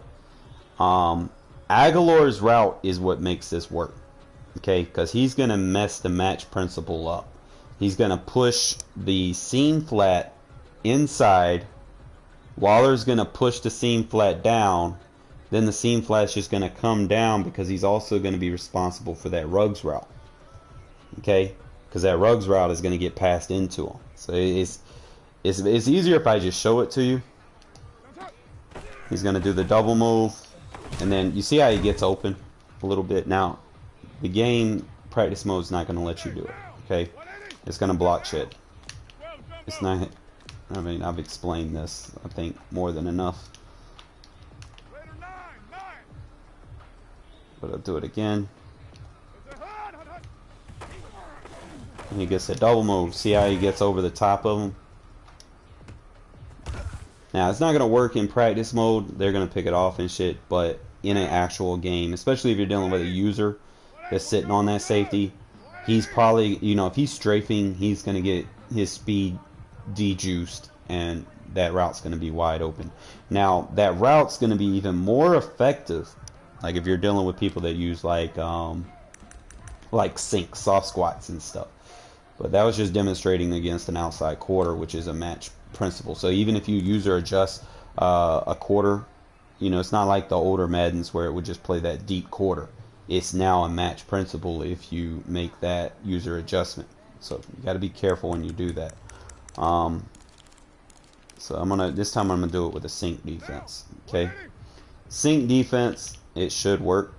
Aguilar's route is what makes this work, okay? Because he's gonna mess the match principle up. He's going to push the seam flat inside. Waller's going to push the seam flat down. Then the seam flat's just going to come down because he's also going to be responsible for that Ruggs route. Okay? Because that Ruggs route is going to get passed into him. So it's easier if I just show it to you. He's going to do the double move. And then you see how he gets open a little bit. Now, the game practice mode is not going to let you do it. Okay? It's going to block shit. It's not, I mean, I've explained this, I think, more than enough. But I'll do it again. And he gets a double move. See how he gets over the top of him? Now, it's not going to work in practice mode. They're going to pick it off and shit. But in an actual game, especially if you're dealing with a user that's sitting on that safety, he's probably, you know, if he's strafing, he's going to get his speed de-juiced, and that route's going to be wide open. Now, that route's going to be even more effective, like if you're dealing with people that use like sink, soft squats and stuff. But that was just demonstrating against an outside quarter, which is a match principle. So even if you use or adjust a quarter, you know, it's not like the older Maddens where it would just play that deep quarter. It's now a match principle if you make that user adjustment. So you got to be careful when you do that. So this time I'm gonna do it with a sink defense. Okay, sink defense, it should work.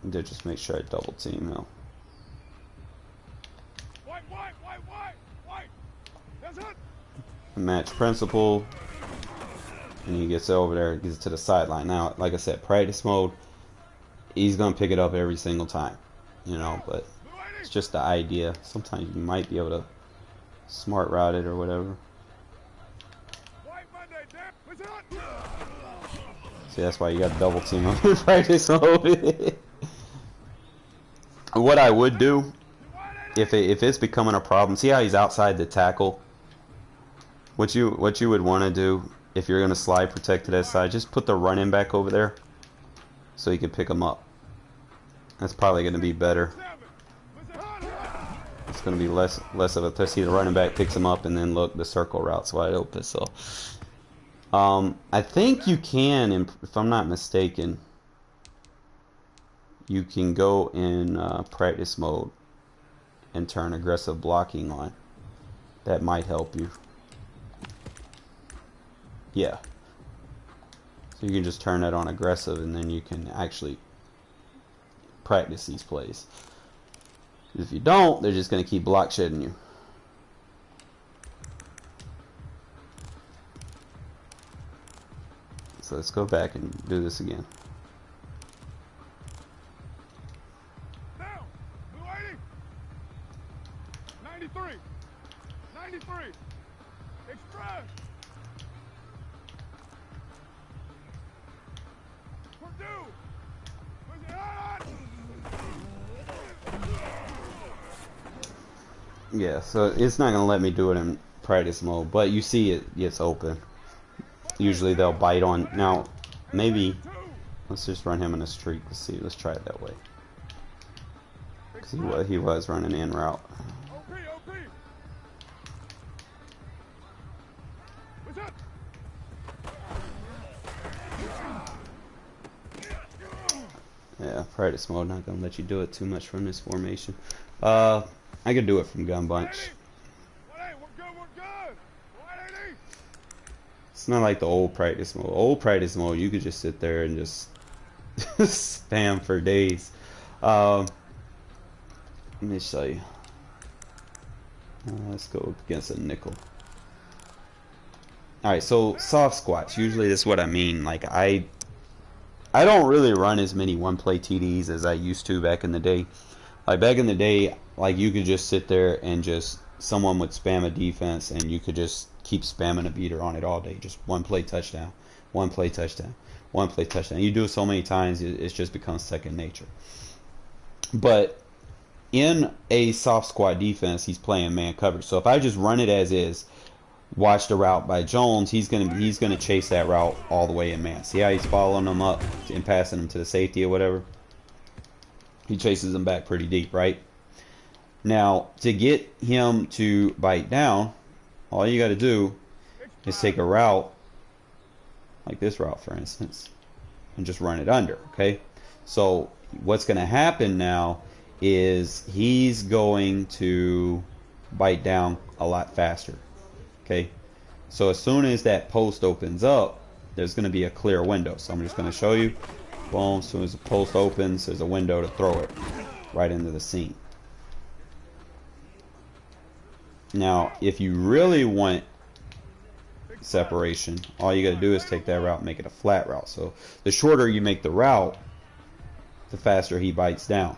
Just make sure I double team though. Match principle. And he gets over there, gets it to the sideline. Now, like I said, practice mode, he's going to pick it up every single time, you know, but It's just the idea. Sometimes you might be able to smart route it or whatever. See, that's why you got double team on practice mode. What I would do, if it's becoming a problem, see how he's outside the tackle? What you would want to do if you're going to slide protect to that side, just put the running back over there so you can pick him up. That's probably going to be better. It's going to be less of a threat. See, the running back picks him up, and then look, the circle route's wide open. So I think you can, if I'm not mistaken, you can go in practice mode and turn aggressive blocking on. That might help you. Yeah. So you can just turn that on aggressive, and then you can actually practice these plays. If you don't, they're just going to keep block shedding you. So let's go back and do this again. Now, blue 80. 93. 93. Express. Purdue. Was it on? Yeah, so it's not going to let me do it in practice mode, but you see it gets open. Usually they'll bite on. Now, maybe, let's just run him in a streak. Let's see, let's try it that way. Because he was running in route. Yeah, practice mode, not going to let you do it too much from this formation. I could do it from gun bunch. It's not like the old practice mode. Old practice mode, you could just sit there and just spam for days. Let me show you. Let's go against a nickel. Alright, so soft squats. Usually this is what I mean. Like I don't really run as many one-play TDs as I used to back in the day. Like back in the day, like you could just sit there and just someone would spam a defense and you could just keep spamming a beater on it all day. Just one play touchdown, one play touchdown, one play touchdown. You do it so many times, it just becomes second nature. But in a soft squat defense, he's playing man coverage. So if I just run it as is, watch the route by Jones, he's gonna chase that route all the way in man. See how he's following him up and passing him to the safety or whatever? He chases him back pretty deep, right? Now, to get him to bite down, all you got to do is take a route, like this route, for instance, and just run it under, okay? So what's going to happen now is he's going to bite down a lot faster, okay? So as soon as that post opens up, there's going to be a clear window. So I'm just going to show you. Boom, as soon as the post opens, there's a window to throw it right into the seam. Now, if you really want separation, all you got to do is take that route and make it a flat route. So the shorter you make the route, the faster he bites down.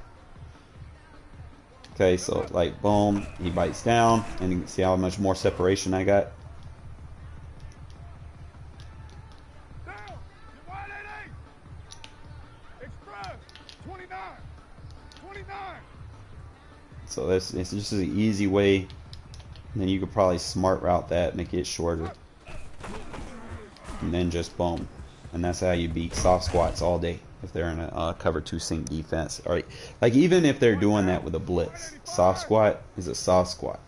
Okay, so like boom, he bites down, and you can see how much more separation I got. So it's just an easy way. And then you could probably smart route that, make it shorter, and then just boom. And that's how you beat soft squats all day if they're in a cover 2 sink defense. All right, like even if they're doing that with a blitz, soft squat is a soft squat.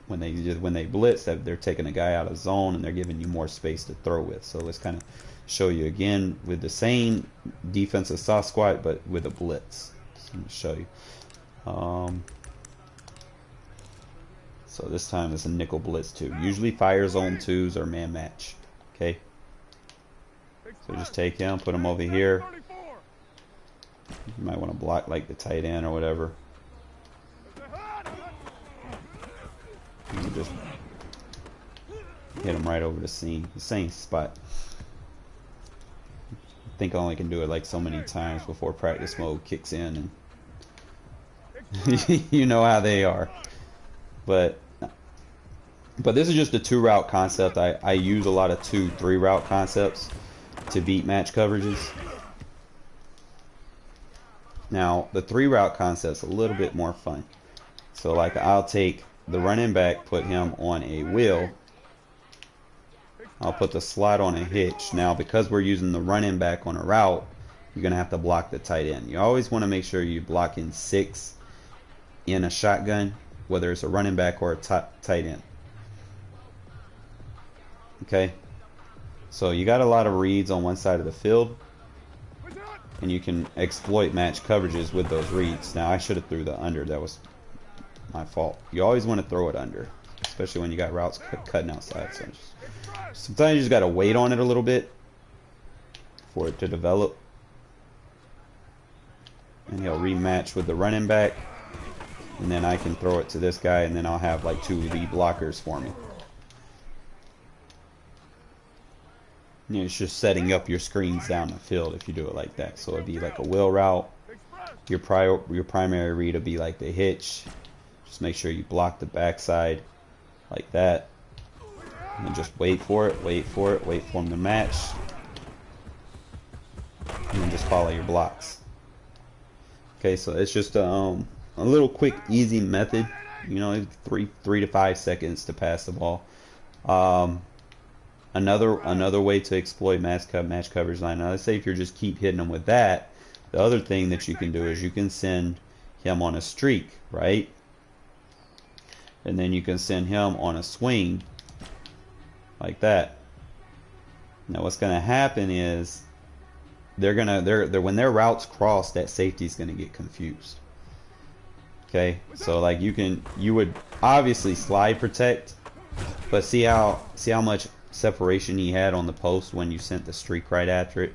When they blitz, that they're taking a guy out of zone and they're giving you more space to throw with. So let's kind of show you again with the same defensive soft squat, but with a blitz. So I'm gonna show you. So this time it's a nickel blitz 2. Usually fire zone 2s or man match. Okay. So just take him, put him over here. You might want to block like the tight end or whatever. You just hit him right over the seam, the same spot. I think I only can do it like so many times before practice mode kicks in, and You know how they are. But this is just a 2-route concept. I use a lot of 2-3 route concepts to beat match coverages. Now, the 3-route concept's a little bit more fun. So, like, I'll take the running back, put him on a wheel. I'll put the slot on a hitch. Now, because we're using the running back on a route, you're going to have to block the tight end. You always want to make sure you block in 6 in a shotgun, whether it's a running back or a tight end. Okay? So, you got a lot of reads on one side of the field, and you can exploit match coverages with those reads. Now, I should have threw the under. That was my fault. You always want to throw it under, especially when you got routes cutting outside. So sometimes you just got to wait on it a little bit for it to develop. And he'll rematch with the running back. And then I can throw it to this guy, and then I'll have like 2 lead blockers for me. You know, it's just setting up your screens down the field if you do it like that. So it'd be like a wheel route. Your primary read will be like the hitch. Just make sure you block the backside like that. And then just wait for it, wait for him to match. And then just follow your blocks. Okay, so it's just a little quick, easy method. You know, 3 to 5 seconds to pass the ball. Another way to exploit match coverage line. Now, let's say if you just keep hitting them with that, the other thing that you can do is you can send him on a streak, right? And then you can send him on a swing like that. Now, what's going to happen is when their routes cross, that safety's going to get confused. Okay, so like you would obviously slide protect, but see how much separation he had on the post when you sent the streak right after it.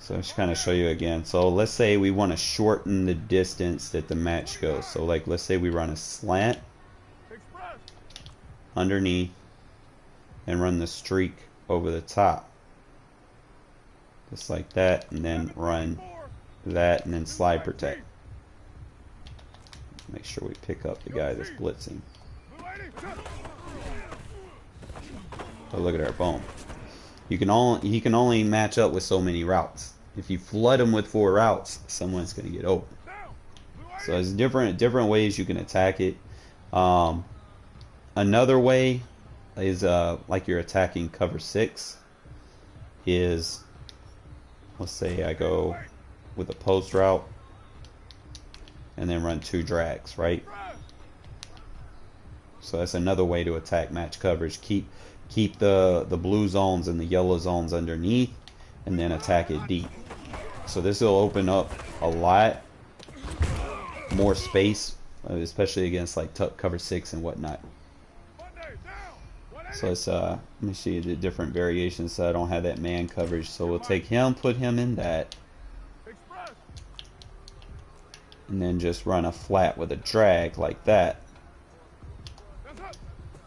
So just kind of show you again. So let's say we want to shorten the distance that the match goes. So like let's say we run a slant underneath and run the streak over the top. Just like that, and then run that and then slide protect. Make sure we pick up the guy that's blitzing. Oh, look at our boom. He can only match up with so many routes. If you flood him with 4 routes, someone's going to get open. So there's different ways you can attack it. Another way is like you're attacking cover 6 is, let's say I go with a post route and then run 2 drags, right? So that's another way to attack match coverage. Keep the blue zones and the yellow zones underneath, and then attack it deep. So this will open up a lot more space, especially against like cover 6 and whatnot. So let's let me see the different variations. So I don't have that man coverage. So we'll take him, put him in that, and then just run a flat with a drag like that.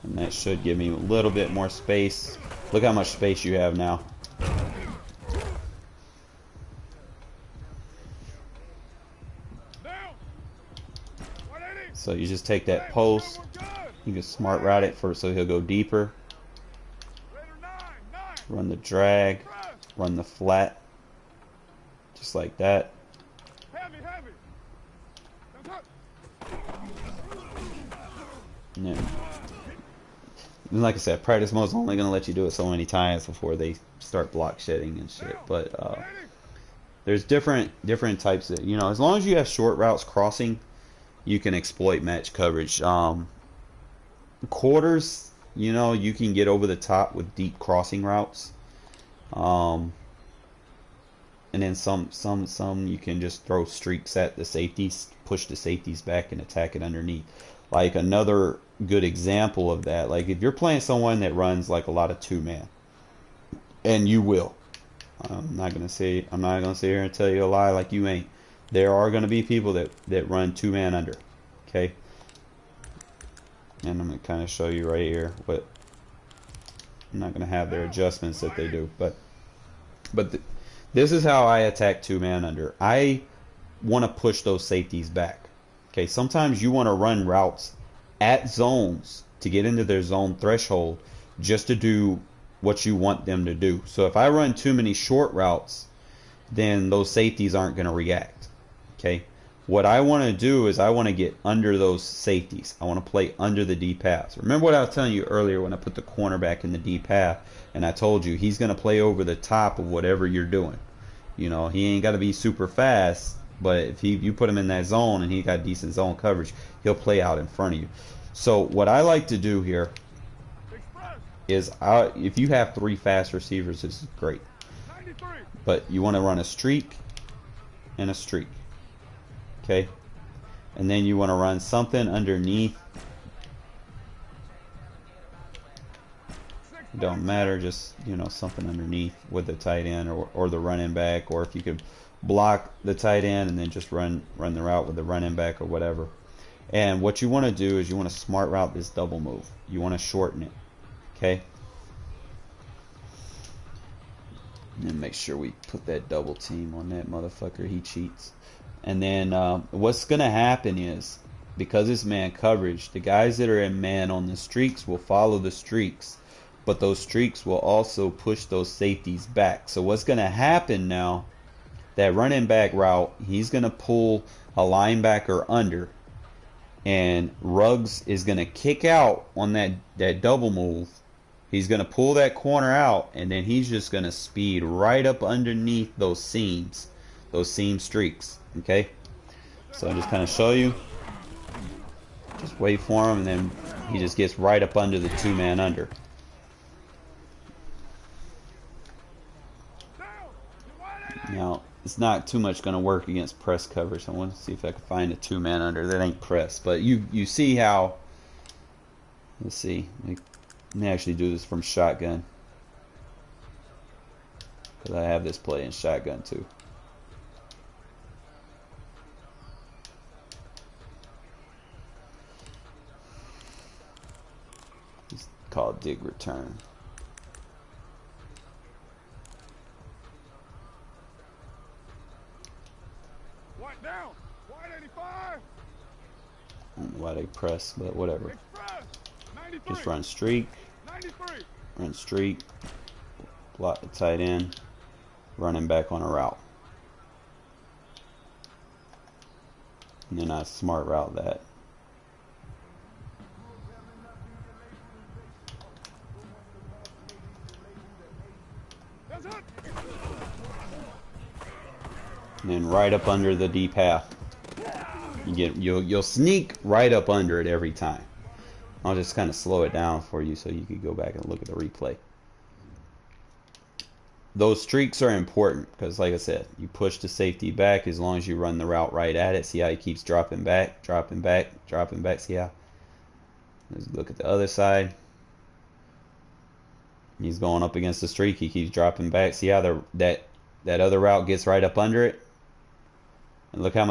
And that should give me a little bit more space. Look how much space you have now. So you just take that post, you can smart route it first so he'll go deeper. Run the drag, run the flat, just like that. And then, like I said, practice mode's only going to let you do it so many times before they start block shedding and shit. But there's different types of, you know, as long as you have short routes crossing, you can exploit match coverage. Quarters, you know, you can get over the top with deep crossing routes. And then some you can just throw streaks at the safeties, push the safeties back and attack it underneath. Like another good example of that, like if you're playing someone that runs like a lot of 2-man, and you will, I'm not gonna sit here and tell you a lie like you ain't. There are gonna be people that run 2-man under, okay? And I'm gonna kind of show you right here what I'm not gonna have their adjustments that they do, but this is how I attack 2-man under. I want to push those safeties back. Okay, sometimes you want to run routes at zones to get into their zone threshold just to do what you want them to do. So if I run too many short routes, then those safeties aren't going to react. Okay, what I want to do is I want to get under those safeties. I want to play under the deep paths. Remember what I was telling you earlier when I put the cornerback in the deep path, and I told you he's going to play over the top of whatever you're doing. You know, he ain't got to be super fast, but if you put him in that zone and he got decent zone coverage, he'll play out in front of you. So what I like to do here is, if you have 3 fast receivers, this is great. But you want to run a streak and a streak. Okay? And then you want to run something underneath. It don't matter, just, you know, something underneath with the tight end or the running back, or if you could block the tight end and then just run the route with the running back or whatever. And what you want to do is you want to smart route this double move. You want to shorten it. Okay? And make sure we put that double team on that motherfucker. He cheats. And then what's going to happen is, because it's man coverage, the guys that are in man on the streaks will follow the streaks. But those streaks will also push those safeties back. So what's going to happen now, that running back route, he's going to pull a linebacker under. And Ruggs is going to kick out on that double move. He's going to pull that corner out, and then he's just going to speed right up underneath those seams streaks. Okay? So I'll just kind of show you. Just wait for him, and then he just gets right up under the 2-man under. Now, it's not too much going to work against press coverage. I want to see if I can find a 2-man under that ain't press. But you see how, let's see, let me actually do this from shotgun, because I have this play in shotgun too. It's called dig return. Down. Wide 85. I don't know why they press, but whatever. Just run streak. 93. Run streak. Block the tight end. Running back on a route. And then I smart route that. And then right up under the deep path. You'll sneak right up under it every time. I'll just kind of slow it down for you so you could go back and look at the replay. Those streaks are important because, like I said, you push the safety back as long as you run the route right at it. See how he keeps dropping back, dropping back, dropping back. See how? Let's look at the other side. He's going up against the streak. He keeps dropping back. See how that other route gets right up under it? And look how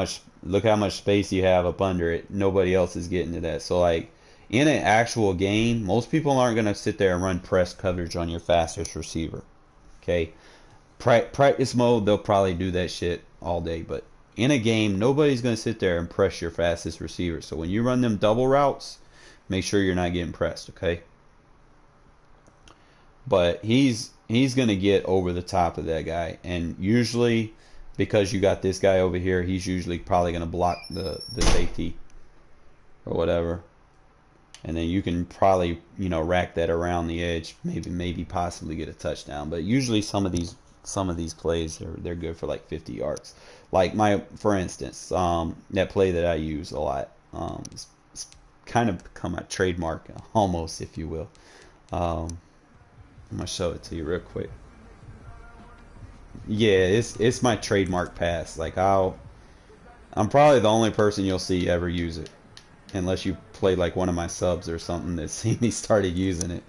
much space you have up under it. Nobody else is getting to that. So like in an actual game, most people aren't going to sit there and run press coverage on your fastest receiver. Okay, practice mode, they'll probably do that shit all day. But in a game, nobody's going to sit there and press your fastest receiver. So when you run them double routes, make sure you're not getting pressed. Okay. But he's going to get over the top of that guy, and usually, because you got this guy over here, he's usually probably going to block the safety or whatever. And then you can probably, you know, rack that around the edge, maybe possibly get a touchdown. But usually some of these plays they're good for like 50 yards. Like for instance, that play that I use a lot, it's kind of become a trademark almost, if you will. I'm gonna show it to you real quick. Yeah, it's my trademark pass. Like I'm probably the only person you'll see ever use it, unless you play like one of my subs or something that seen me started using it.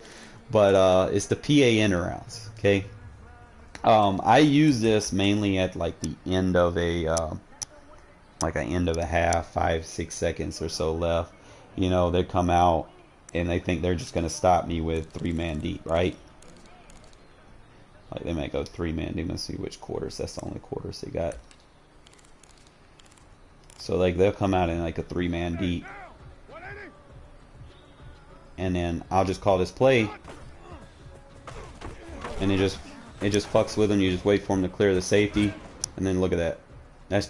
But it's the PA interrounds. Okay, I use this mainly at like the end of a half, 5-6 seconds or so left. You know, they come out and they think they're just gonna stop me with 3-man deep, right? Like they might go 3-man deep. Let's see which quarters. That's the only quarters they got. So like they'll come out in like a 3-man deep, and then I'll just call this play, and it just fucks with them. You just wait for them to clear the safety, and then look at that.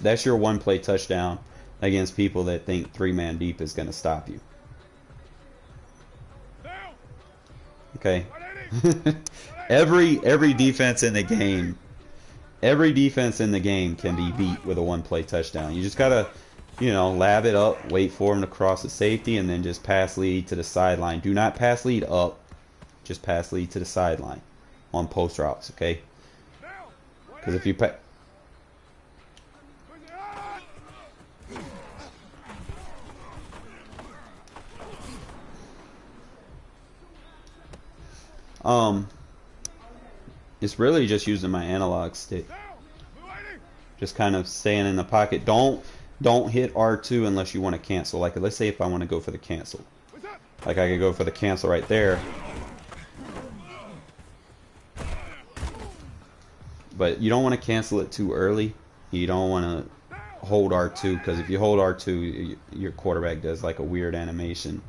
That's your one play touchdown against people that think 3-man deep is going to stop you. Okay. every defense in the game, can be beat with a one-play touchdown. You just gotta, lab it up, wait for them to cross the safety, and then just pass lead to the sideline. Do not pass lead up, just pass lead to the sideline on post routes. Okay. Because if you it's really just using my analog stick. Just kind of staying in the pocket. Don't hit R2 unless you want to cancel. Like, let's say if I want to go for the cancel. Like, I could go for the cancel right there. But you don't want to cancel it too early. You don't want to hold R2, because if you hold R2, your quarterback does like a weird animation.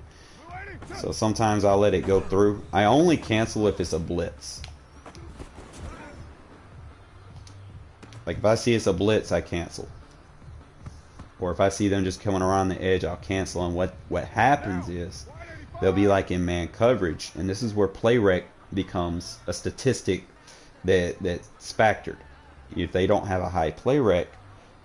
So sometimes I'll let it go through. I only cancel if it's a blitz. Like if I see it's a blitz, I cancel. Or if I see them just coming around the edge, I'll cancel. And what happens is they'll be like in man coverage, and this is where play rec becomes a statistic that's factored. If they don't have a high play rec,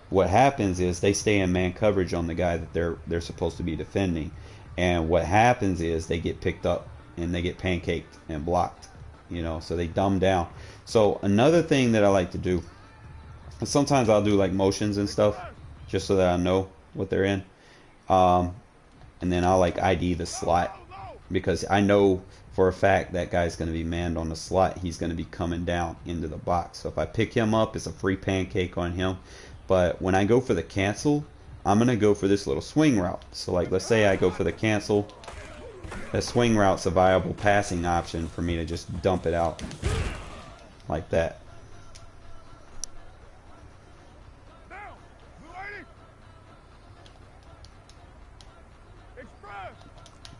what happens is they stay in man coverage on the guy that they're supposed to be defending. And what happens is they get picked up and they get pancaked and blocked, so they dumb down. So another thing that I like to do, sometimes I'll do like motions and stuff just so that I know what they're in. And then I'll like ID the slot, because I know for a fact that guy's going to be manned on the slot. He's going to be coming down into the box. So if I pick him up, it's a free pancake on him. But when I go for the cancel, I'm going to go for this little swing route. So like, let's say I go for the cancel. That swing route's a viable passing option for me to just dump it out like that.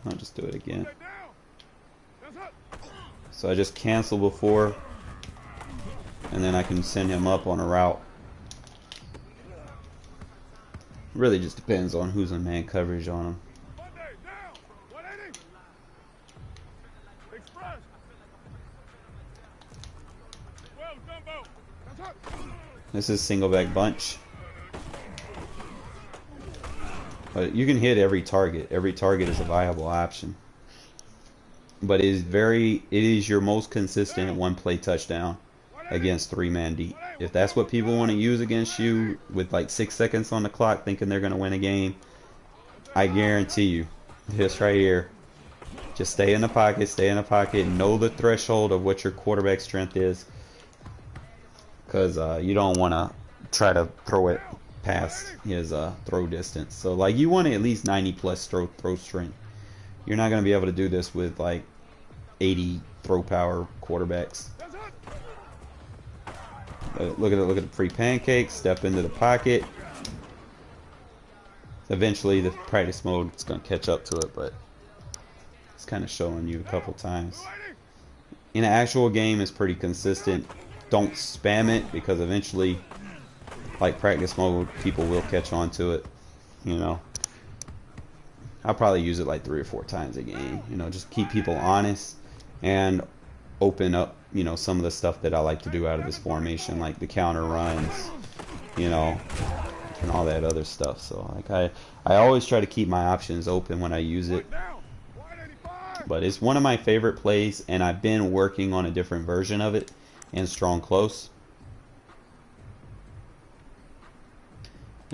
I'll just do it again. So I just cancel before, and then I can send him up on a route. Really just depends on who's in man coverage on him. This is single back bunch. But you can hit every target. Every target is a viable option. But it is your most consistent one play touchdown against 3-man deep. If that's what people want to use against you with like 6 seconds on the clock thinking they're going to win a game, I guarantee you, this right here, just stay in the pocket, know the threshold of what your quarterback strength is, because you don't want to try to throw it past his throw distance. So like, you want at least 90 plus throw strength. You're not going to be able to do this with like 80 throw power quarterbacks. Look at the free pancake, step into the pocket. Eventually the practice mode is going to catch up to it, but it's kind of showing you a couple times. In an actual game, it's pretty consistent. Don't spam it, because eventually, like practice mode, people will catch on to it. I'll probably use it like 3 or 4 times a game. Just keep people honest and open up, some of the stuff that I like to do out of this formation, like the counter runs, and all that other stuff. So like I always try to keep my options open when I use it. But it's one of my favorite plays, and I've been working on a different version of it in strong close.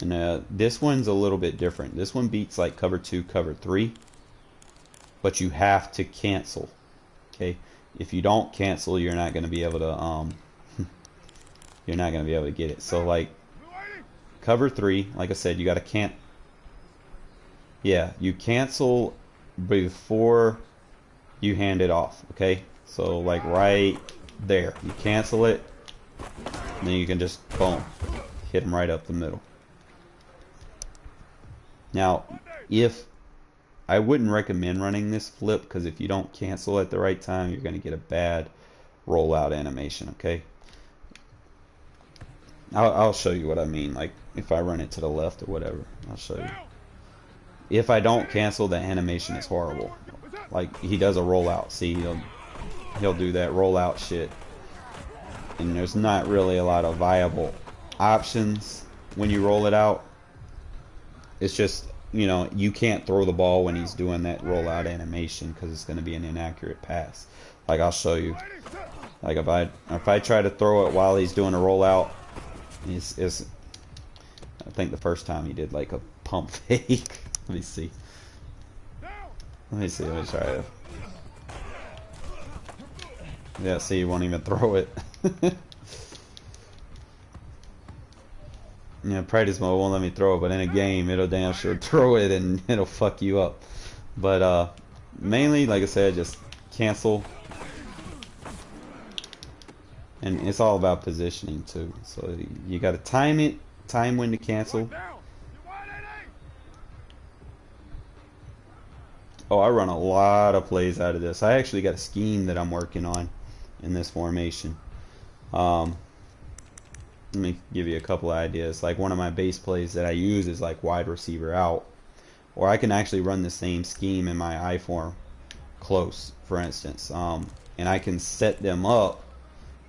And this one's a little bit different. This one beats like cover 2, cover 3, but you have to cancel. Okay, if you don't cancel, you're not going to be able to you're not going to be able to get it. So like cover 3, like I said, you got to you cancel before you hand it off. Okay, so like right there, you cancel it, and then you can just boom, hit them right up the middle. Now, if I wouldn't recommend running this flip, because if you don't cancel at the right time, you're going to get a bad rollout animation, okay? I'll show you what I mean, like if I run it to the left or whatever, I'll show you. If I don't cancel, the animation is horrible. Like, he does a rollout, see, he'll do that rollout shit. And there's not really a lot of viable options when you roll it out. It's just, you know, you can't throw the ball when he's doing that rollout animation because it's going to be an inaccurate pass. Like, I'll show you. Like, if I try to throw it while he's doing a rollout, it's I think the first time he did like a pump fake. Let me see. Let me try it. Yeah, see, he won't even throw it. Yeah, practice mode won't let me throw it, but in a game it'll damn sure throw it and it'll fuck you up. But mainly, like I said, just cancel. And it's all about positioning too. So you gotta time it, time when to cancel. Oh, I run a lot of plays out of this. I actually got a scheme that I'm working on in this formation. Let me give you a couple of ideas. Like, one of my base plays that I use is like wide receiver out. Or I can actually run the same scheme in my I form close, for instance. And I can set them up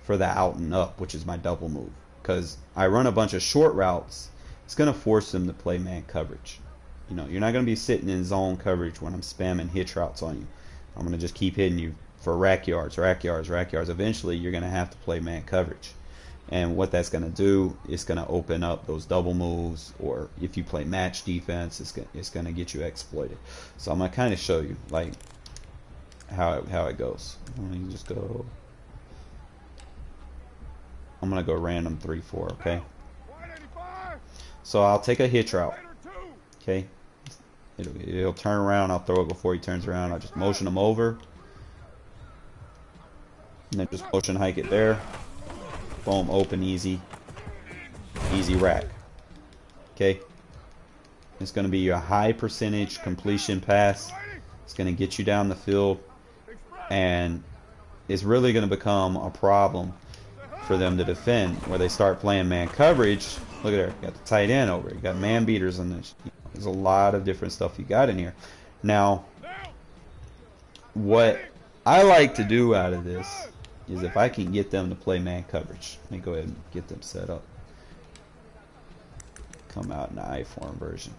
for the out and up, which is my double move. Because I run a bunch of short routes, it's going to force them to play man coverage. You know, you're not going to be sitting in zone coverage when I'm spamming hitch routes on you. I'm going to just keep hitting you for rack yards, rack yards, rack yards. Eventually, you're going to have to play man coverage. And what that's going to do is going to open up those double moves, or if you play match defense, it's going to get you exploited. So I'm going to kind of show you like how it goes. Let me just go. I'm going to go random 3-4, okay? So I'll take a hitch route, okay? It'll turn around. I'll throw it before he turns around. I'll just motion him over, and then just motion hike it there. Boom, open, easy rack. Okay, it's going to be your high percentage completion pass. It's going to get you down the field, and it's really going to become a problem for them to defend, where they start playing man coverage. Look at there, you got the tight end over, you got man beaters on this. There's a lot of different stuff you got in here. Now, what I like to do out of this is, if I can get them to play man coverage, let me go ahead and get them set up. Come out in the I-form version,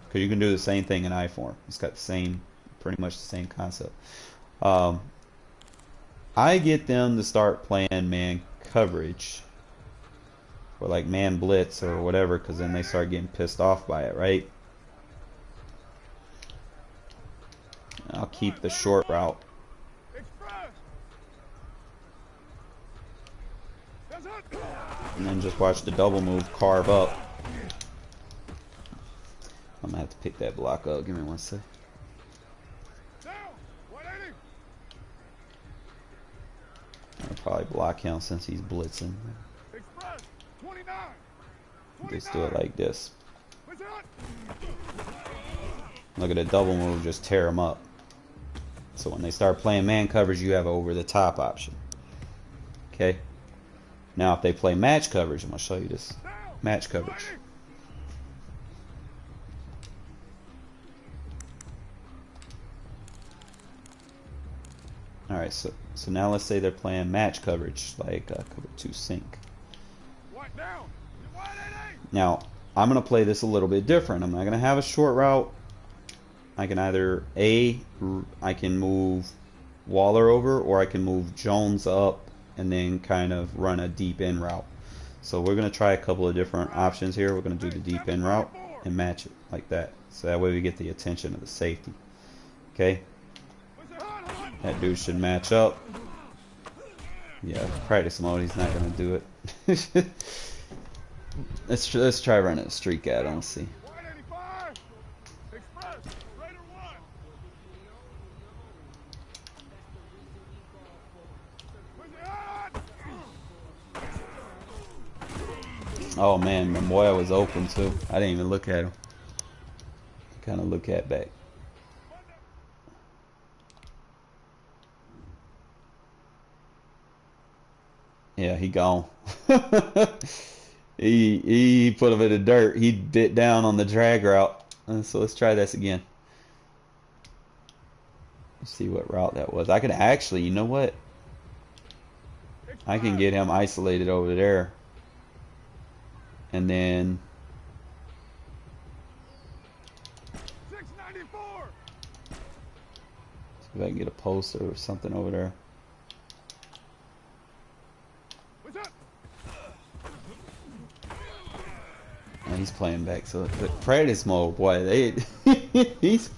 because you can do the same thing in I-form. It's got the same, pretty much the same concept. I get them to start playing man coverage, or like man blitz or whatever, because then they start getting pissed off by it, right? I'll keep the short route. And then just watch the double move carve up. I'm gonna have to pick that block up. Give me one sec. I'll probably block him since he's blitzing. Just do it like this. Look at the double move, just tear him up. So when they start playing man coverage, you have over the top option. Okay. Now if they play match coverage, I'm going to show you this. Match coverage. Alright, so now let's say they're playing match coverage, like cover 2 sink. Now, I'm going to play this a little bit different. I'm not going to have a short route. I can either, I can move Waller over, or I can move Jones up and then kind of run a deep end route. So we're going to try a couple of different options here. We're going to do the deep end route and match it like that. So that way we get the attention of the safety. Okay? That dude should match up. Yeah, practice mode, he's not going to do it. Let's try running a streak at him, see. Oh man, Momoya was open too. I didn't even look at him. kind of look at back. Yeah, he gone. he put him in the dirt. He bit down on the drag route. So let's try this again. Let's see what route that was. I could actually, you know what? I can get him isolated over there. And then 694. see if I can get a poster or something over there. What's up? And he's playing back. So but practice mode, boy, they these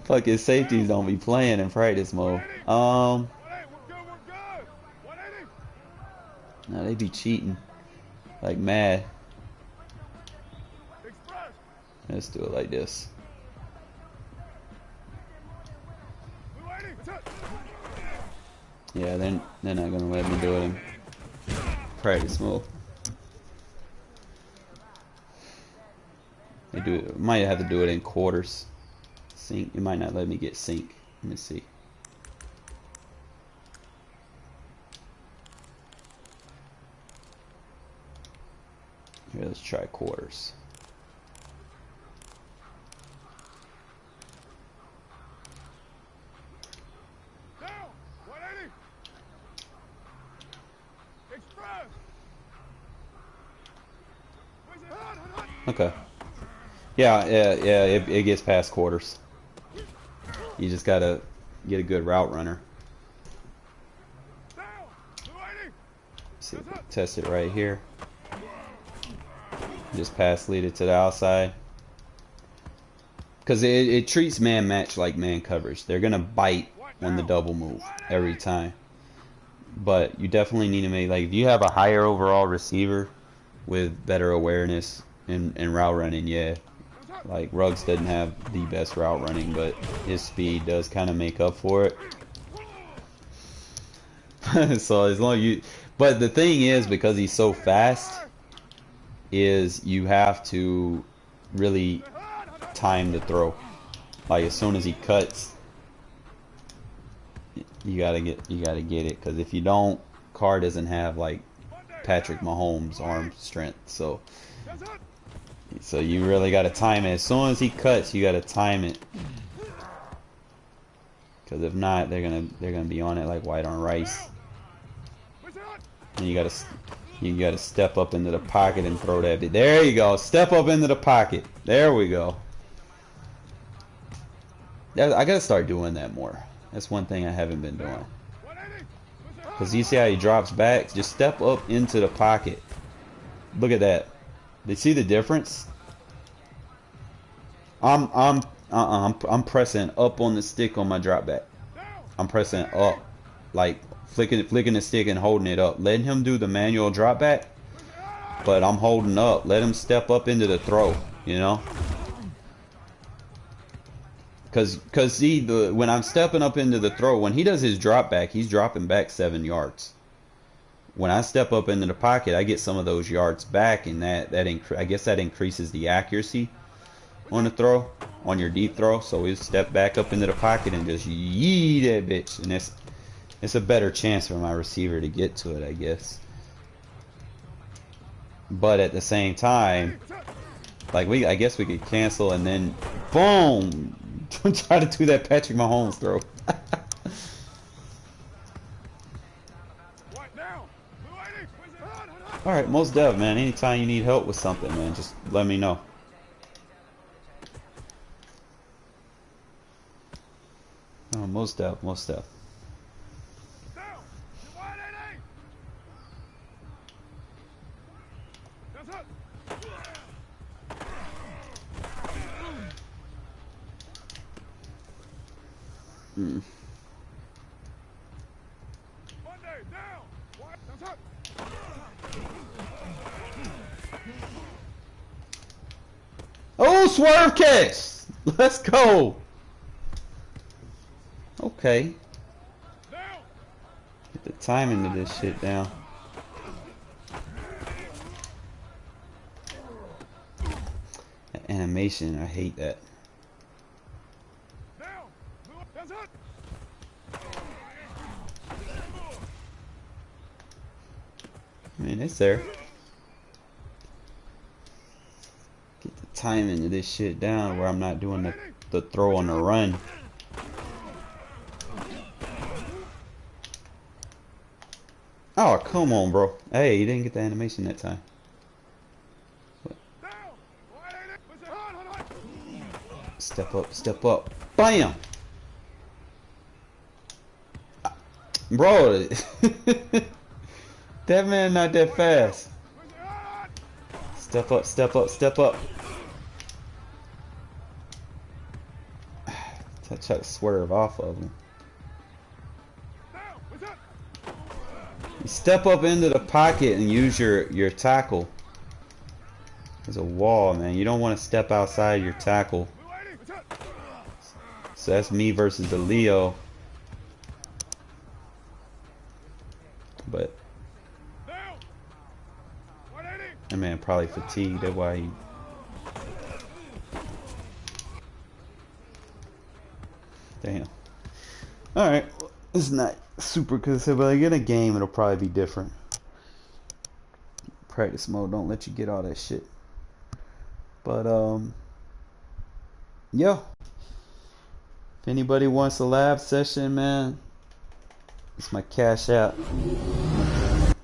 fucking safeties don't be playing in practice mode. We're good. We're good. 180. No, they be cheating like mad. Express. Let's do it like this. 280. What's up? Yeah, they're not gonna let me do it in practice mode. They do it. Might have to do it in quarters. Sync. It might not let me get sync. Let me see. Here, let's try quarters. Down. 180. Express. Okay. Yeah, it gets past quarters. You just gotta get a good route runner. Down. 280. See, test it right here. Just pass lead it to the outside. Because it treats man match like man coverage. They're gonna bite on the double move every time. But you definitely need to make, like, if you have a higher overall receiver with better awareness and route running, yeah. Like Ruggs doesn't have the best route running, but his speed does kind of make up for it. So as long as you, but the thing is, because he's so fast, is you have to really time the throw. Like as soon as he cuts, you gotta get it. Because if you don't, Carr doesn't have like Patrick Mahomes' arm strength. So you really gotta time it. As soon as he cuts, you gotta time it. Because if not, they're gonna be on it like white on rice. And you gotta step up into the pocket and throw that bit. There you go. Step up into the pocket. There we go. I gotta start doing that more. That's one thing I haven't been doing. Because you see how he drops back? Just step up into the pocket. Look at that. They see the difference? I'm pressing up on the stick on my drop back. I'm pressing up, like flicking the stick and holding it up. Letting him do the manual drop back, but I'm holding up. Let him step up into the throw, you know? Cause see, when I'm stepping up into the throw, when he does his drop back, he's dropping back 7 yards. When I step up into the pocket, I get some of those yards back, and I guess that increases the accuracy on the throw, on your deep throw. So we step back up into the pocket and just yee that bitch, and it's a better chance for my receiver to get to it, I guess. But at the same time, like I guess we could cancel and then boom, try to do that Patrick Mahomes throw. All right, most dev, man. Anytime you need help with something, man, just let me know. Oh, most dev, most dev. Oh, swerve catch! Let's go! Okay. Get the timing of this shit down. That animation, I hate that. I mean, it's there. Get the timing of this shit down where I'm not doing the throw on the run. Oh, come on, bro. Hey, you didn't get the animation that time. Step up, step up. Bam! Bro, that man not that fast. Step up, step up, step up. I try to swerve off of him. You step up into the pocket and use your tackle. There's a wall, man. You don't want to step outside your tackle. So that's me versus the Leo. But that man probably fatigued. That's why he. Damn. Alright. It's not super consistent, but like in a game it'll probably be different. Practice mode don't let you get all that shit. But yeah. If anybody wants a lab session, man, it's my Cash App.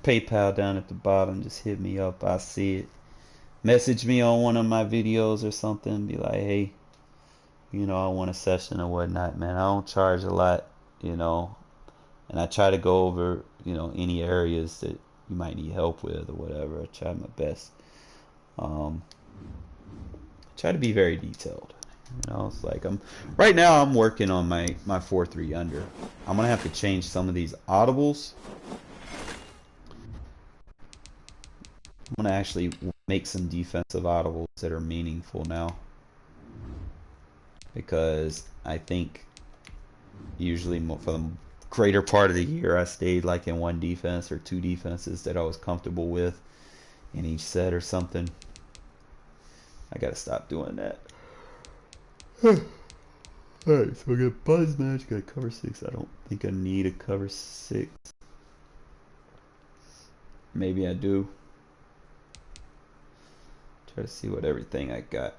PayPal down at the bottom. Just hit me up. I see it. Message me on one of my videos or something. Be like, hey, you know, I want a session or whatnot, man. I don't charge a lot, you know. And I try to go over, you know, any areas that you might need help with or whatever. I try my best. Try to be very detailed. You know, it's like right now I'm working on my 4-3 under. I'm gonna have to change some of these audibles. I'm gonna actually make some defensive audibles that are meaningful now, because I think usually for the greater part of the year I stayed like in one defense or two defenses that I was comfortable with in each set or something. I gotta stop doing that. Alright, so we got Buzz match, got cover 6. I don't think I need a cover 6. Maybe I do. Try to see what everything I got.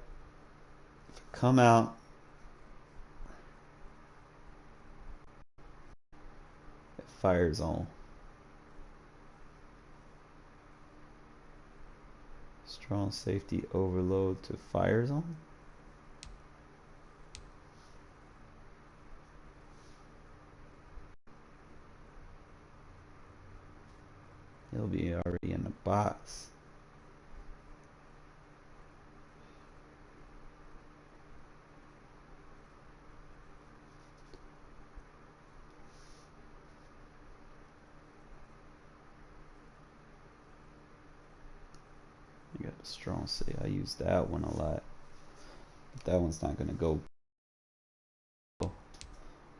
If I come out, fire zone. Strong safety overload to fire zone. He'll be already in the box. You got the strong safety. I use that one a lot. But that one's not gonna go.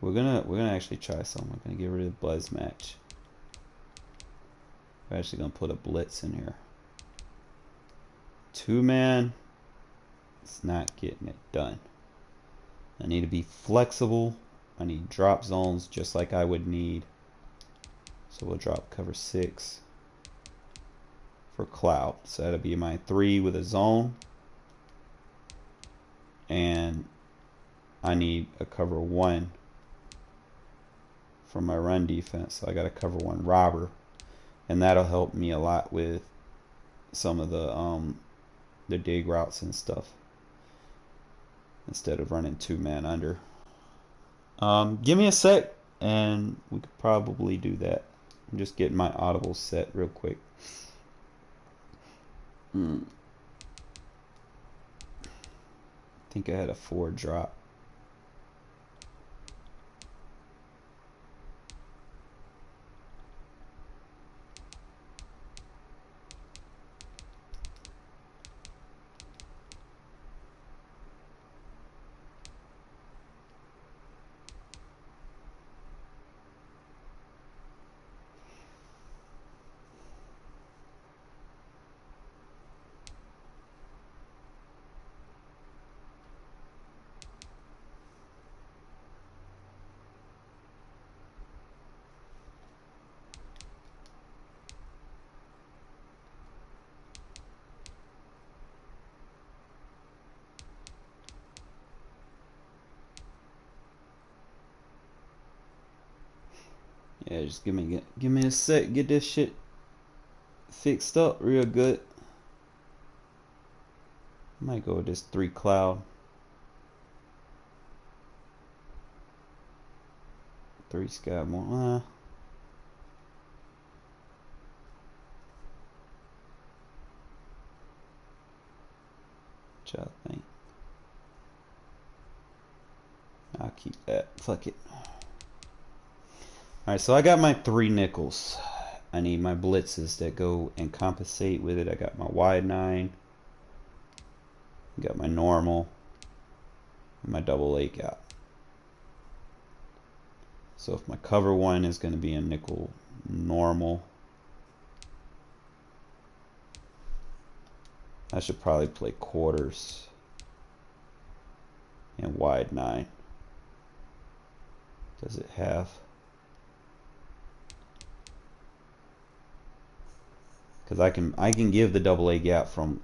We're gonna actually try something. We're gonna get rid of the Buzz match. We're actually gonna put a blitz in here. 2-man, it's not getting it done. I need to be flexible. I need drop zones just like I would need. So we'll drop cover 6 for cloud. So that'll be my 3 with a zone. And I need a cover 1 for my run defense. So I got a cover 1 robber. And that'll help me a lot with some of the dig routes and stuff, instead of running 2-man under. Give me a sec and we could probably do that. I'm just getting my audible set real quick. I think I had a 4 drop. Yeah, just give me a sec. Get this shit fixed up real good. Might go with this 3 cloud. 3 sky more. Which I think. I'll keep that. Fuck it. Alright, so I got my 3 nickels. I need my blitzes that go and compensate with it. I got my wide 9. Got my normal. And my double A gap. So if my cover 1 is going to be a nickel normal, I should probably play quarters and wide 9. Does it have? Because I can give the double A gap from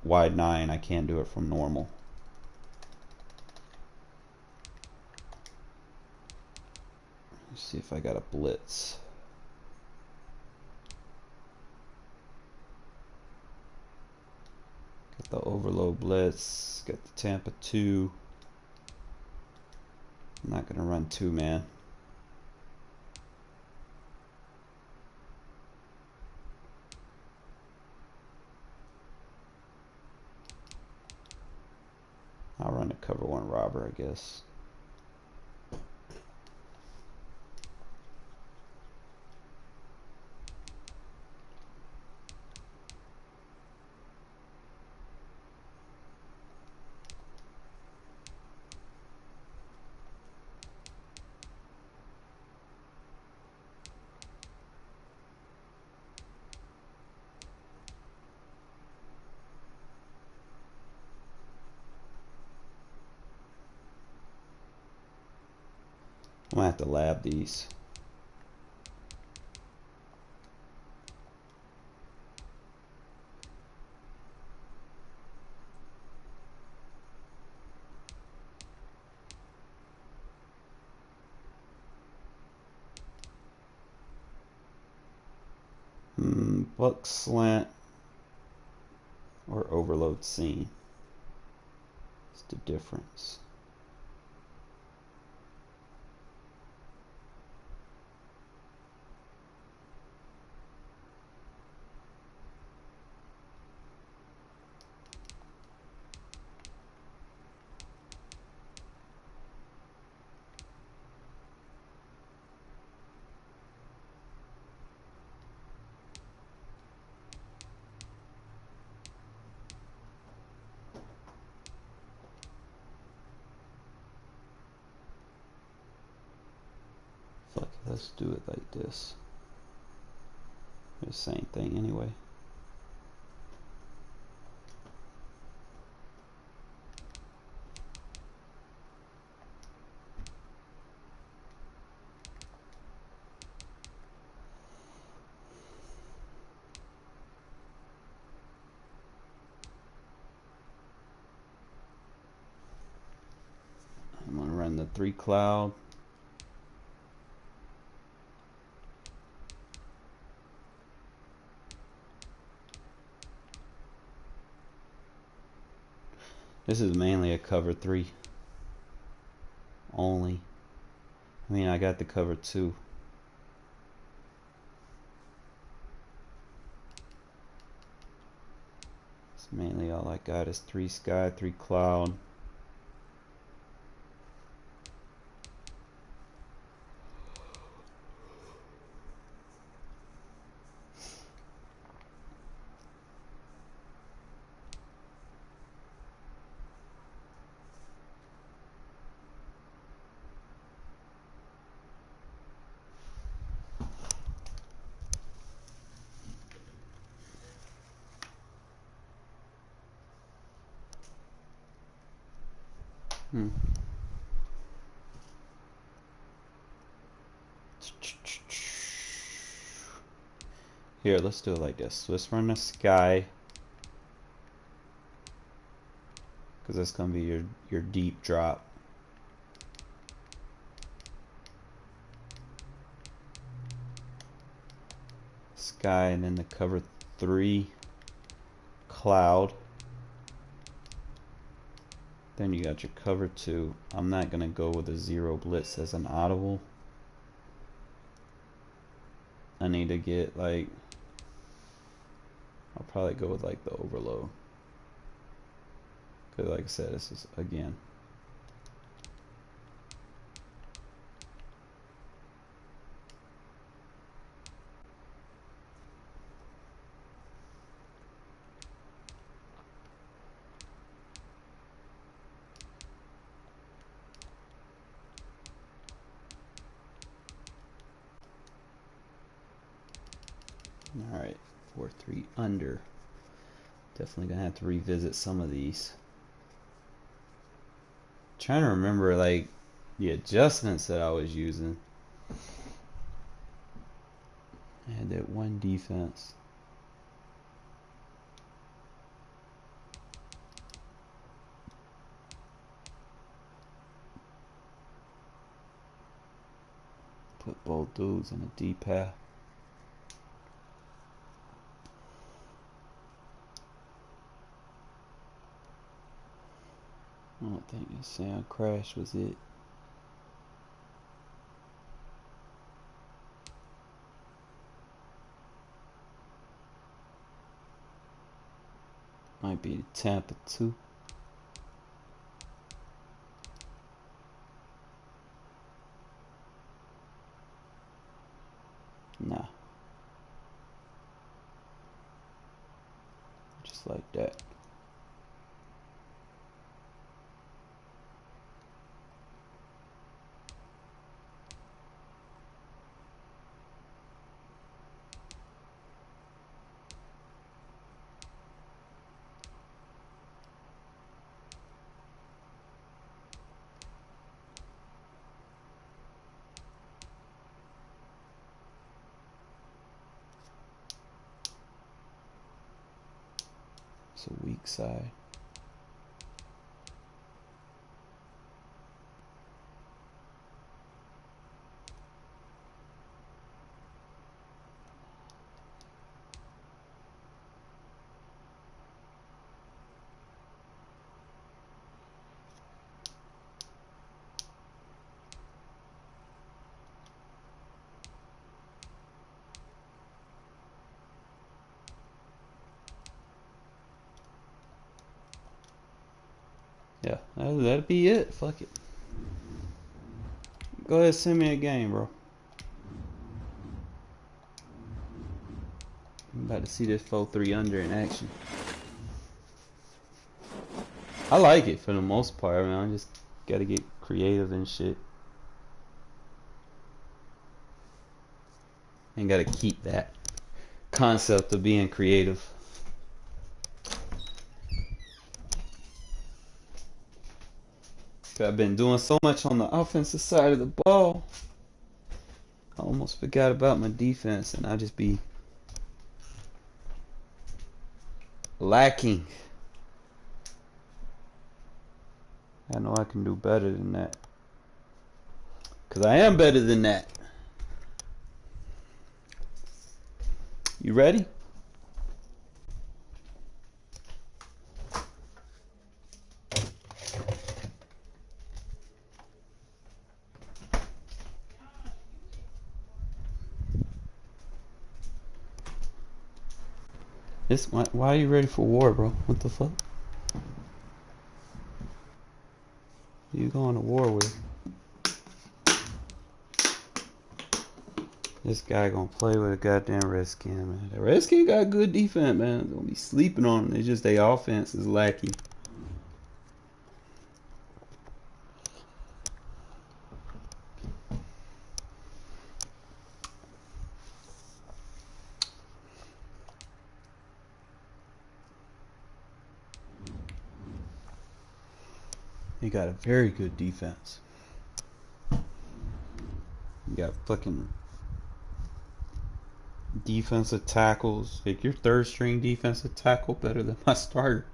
wide 9. I can't do it from normal. Let's see if I got a blitz. Got the overload blitz. Got the Tampa 2. I'm not gonna run 2 man. I'll run a cover 1 robber, I guess. I'm gonna have to lab these. Buck slant or overload seam. What's the difference? Fuck it, let's do it like this. The same thing anyway. I'm gonna run the 3 cloud. This is mainly a cover 3 only. I mean, I got the cover 2. It's mainly all I got is 3 sky, 3 cloud. Here, let's do it like this. Let's run a sky, because that's gonna be your deep drop. Sky, and then the cover 3 cloud. Then you got your cover 2. I'm not gonna go with a 0 blitz as an audible. I need to get like, I'll probably go with like the overload. Cause like I said, this is again. Alright, 4-3 under. Definitely gonna have to revisit some of these. Trying to remember like the adjustments that I was using. I had that one defense. Put both dudes in a deep path. I don't think the sound crash was it. Might be Tampa 2. Nah. Just like that. It's a weak side. Yeah, that'd be it. Fuck it. Go ahead, send me a game, bro. I'm about to see this 4-3 under in action. I like it for the most part. I mean, I just gotta get creative and shit. And gotta keep that concept of being creative. I've been doing so much on the offensive side of the ball. I almost forgot about my defense, and I just be lacking. I know I can do better than that. Because I am better than that. You ready? Why are you ready for war, bro? What the fuck? Who you going to war with? This guy gonna play with a goddamn Redskin, man. The Redskin got good defense, man. Gonna be sleeping on them. It's just their offense is lacking. He got a very good defense. You got fucking defensive tackles. Like your third string defensive tackle better than my starter.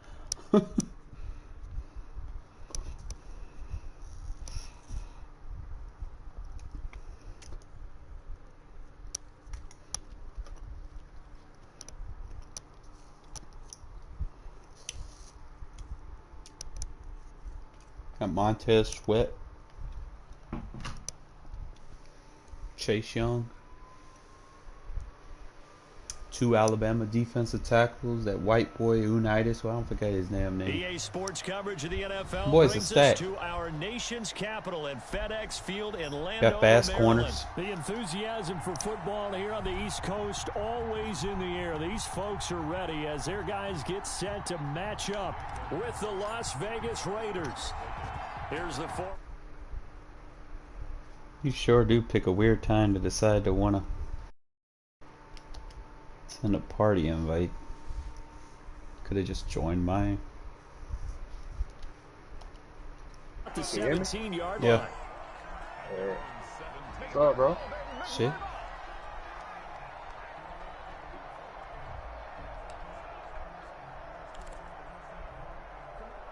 got Montez Sweat, Chase Young, 2 Alabama defensive tackles. That white boy Unitas, well, I don't forget his name. EA Sports coverage of the NFL Boy's a brings stack. us to our nation's capital at FedEx Field in Got Landover, fast Maryland. corners. The enthusiasm for football here on the East Coast always in the air. These folks are ready as their guys get set to match up with the Las Vegas Raiders. Here's the four. You sure do pick a weird time to decide to want to send a party invite. Could have just joined mine. The 17-yard Yeah. line. Hey. What's up, bro? Shit.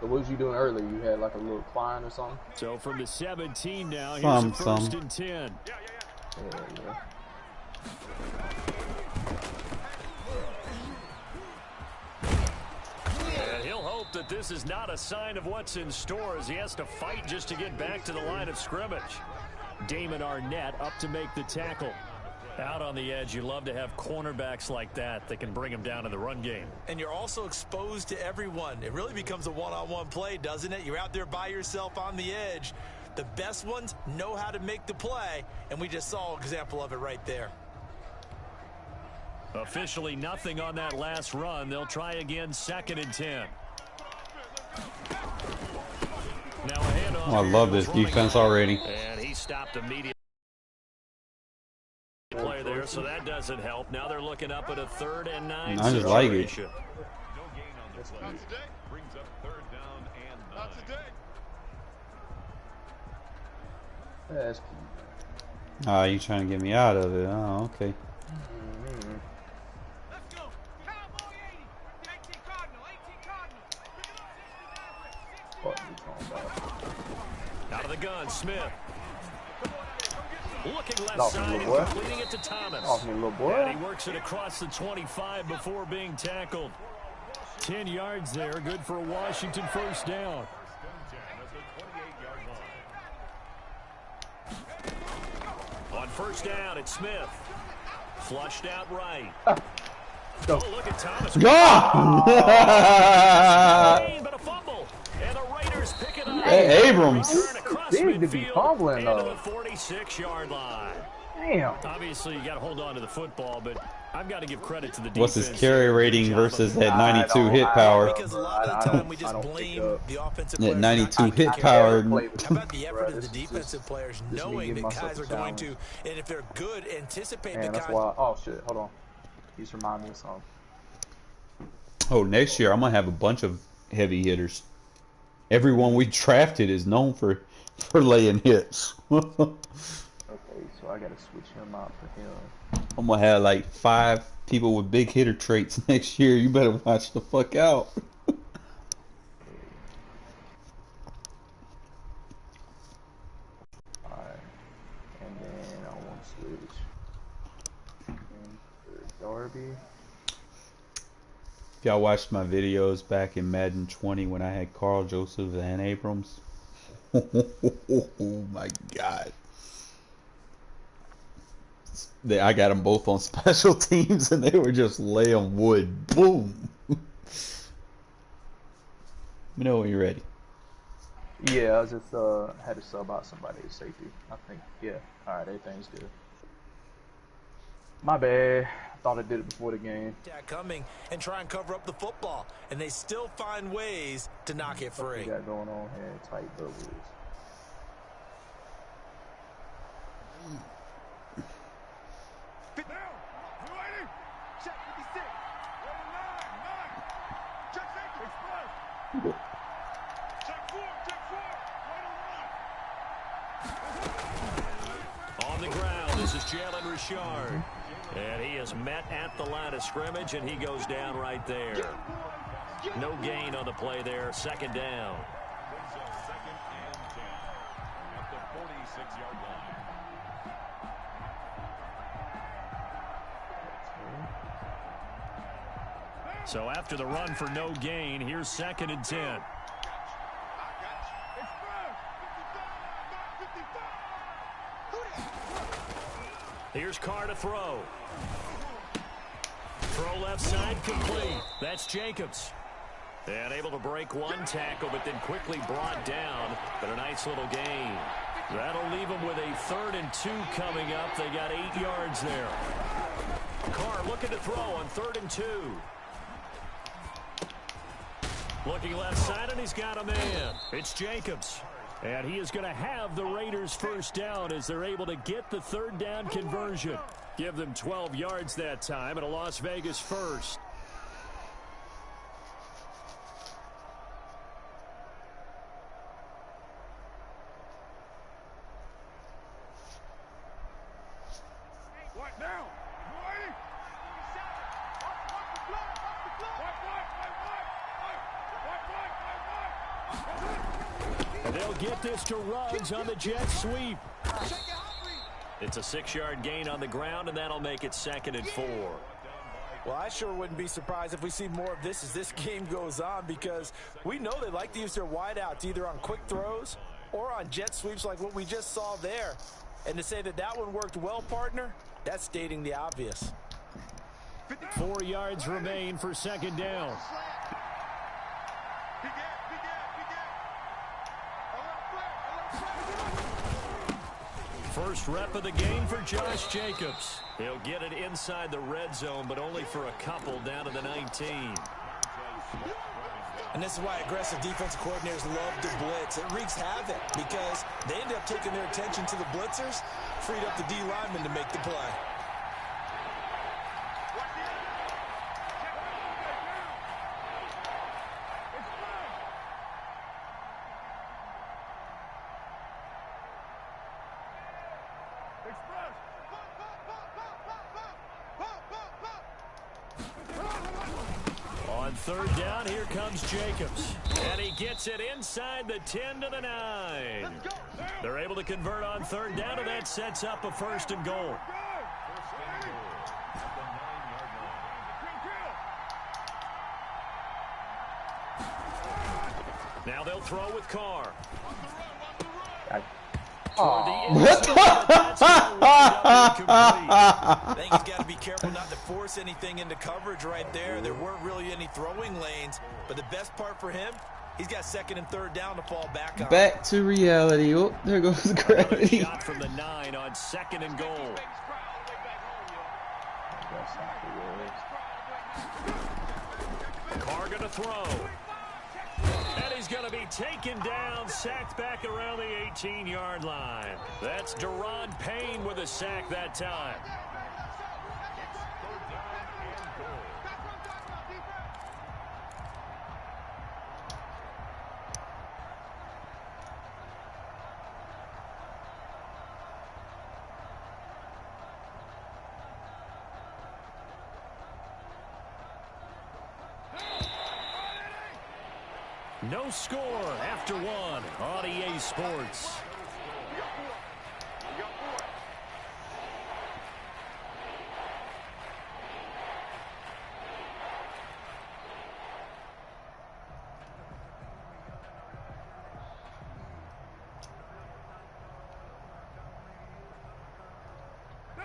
So what was you doing earlier? You had like a little climb or something? So from the 17 now, here's Some. a first and 10. Yeah. And he'll hope that this is not a sign of what's in store as he has to fight just to get back to the line of scrimmage. Damon Arnett up to make the tackle. Out on the edge, you love to have cornerbacks like that that can bring them down in the run game. And you're also exposed to everyone. It really becomes a one-on-one play, doesn't it? You're out there by yourself on the edge. The best ones know how to make the play, and we just saw an example of it right there. Officially nothing on that last run. They'll try again, 2nd and 10. Now a handoff. Oh, I love this defense already. And he stopped immediately. Play there, so that doesn't help. Now they're looking up at a 3rd and 9 I just like it. situation. No gain on the play. Brings up 3rd down and 9. That's Ah, you trying to get me out of it? Oh, okay. Let's go. Cowboy 80. 18 Cardinal. 18 Cardinal. what you talking about. Out of the gun, Smith. Looking left Off me, side and little boy. completing it to Thomas. Off me, little boy. And he works it across the 25 before being tackled. 10 yards there, good for a Washington first down. On first down, it's Smith. Flushed out right. Go. Oh, look at Thomas. Go! But a fumble. And the Raiders pick it up. Hey, Abrams. Return across Big to be midfield fumbling, into though. the 46-yard line. Damn. Obviously, you got to hold on to the football, but I've got to give credit to the defense. What's his carry rating versus that 92 hit I power? Because a lot of the time we just blame the offensive That players. 92 not hit taking power. care of it. How about the effort Bruh, of the this is defensive players this me knowing giving that myself guys a are going to, challenge. and if they're good, anticipate Man, the that's guys. why. Oh shit, hold on. You just remind me of something. Oh, next year I'm gonna have a bunch of heavy hitters. Everyone we drafted is known for laying hits. Okay, so I gotta switch him out for him. I'm gonna have like 5 people with big hitter traits next year. You better watch the fuck out. Alright. And then I want to switch. And for Darby. If y'all watched my videos back in Madden 20 when I had Carl Joseph and Abrams. Oh my god. I got them both on special teams and they were just laying wood. Boom. Let me know when you're ready. Yeah, I just had to sub out somebody at safety. I think, yeah. Alright, everything's good. My bad. I thought I did it before the game. Coming and try and cover up the football, and they still find ways to knock it What free. we got going on here? Tight doubles. Now. You ready? Check 56. Nine. Check safety. Express. Check 4. Right on. On the ground, this is Jalen Richard. And he is met at the line of scrimmage, and he goes down right there. No gain on the play there, 2nd down. So 2nd and 10 at the 46-yard line. So after the run for no gain, here's 2nd and 10. Express. Here's Carr to throw. Throw left side complete. That's Jacobs. And able to break one tackle, but then quickly brought down. But a nice little gain. That'll leave them with a 3rd and 2 coming up. They got 8 yards there. Carr looking to throw on 3rd and 2. Looking left side, and he's got a man. It's Jacobs. And he is going to have the Raiders first down as they're able to get the 3rd down conversion. Give them 12 yards that time and a Las Vegas first. What now? They'll get this to Ruggs on the jet sweep. It's a 6-yard gain on the ground, and that'll make it 2nd and 4. Well, I sure wouldn't be surprised if we see more of this as this game goes on, because we know they like to use their wideouts either on quick throws or on jet sweeps like what we just saw there. And to say that that one worked well, partner, that's stating the obvious. 4 yards remain for 2nd down. First rep of the game for Josh Jacobs. He'll get it inside the red zone, but only for a couple down to the 19. And this is why aggressive defensive coordinators love to blitz. It wreaks havoc because they end up taking their attention to the blitzers, freed up the D lineman to make the play. On 3rd down, here comes Jacobs. And he gets it inside the 10 to the 9. They're able to convert on 3rd down, and that sets up a 1st and goal. Now they'll throw with Carr. What the? I think he's got to be careful not to force anything into coverage right there. There weren't really any throwing lanes, but the best part for him, he's got 2nd and 3rd down to fall back on. Back to reality. Oh, there goes Another gravity. shot from the 9 on 2nd and goal. Carr going to throw. And he's going to be taken down, sacked back around the 18-yard line. That's Deron Payne with a sack that time. No score after 1 on EA Sports.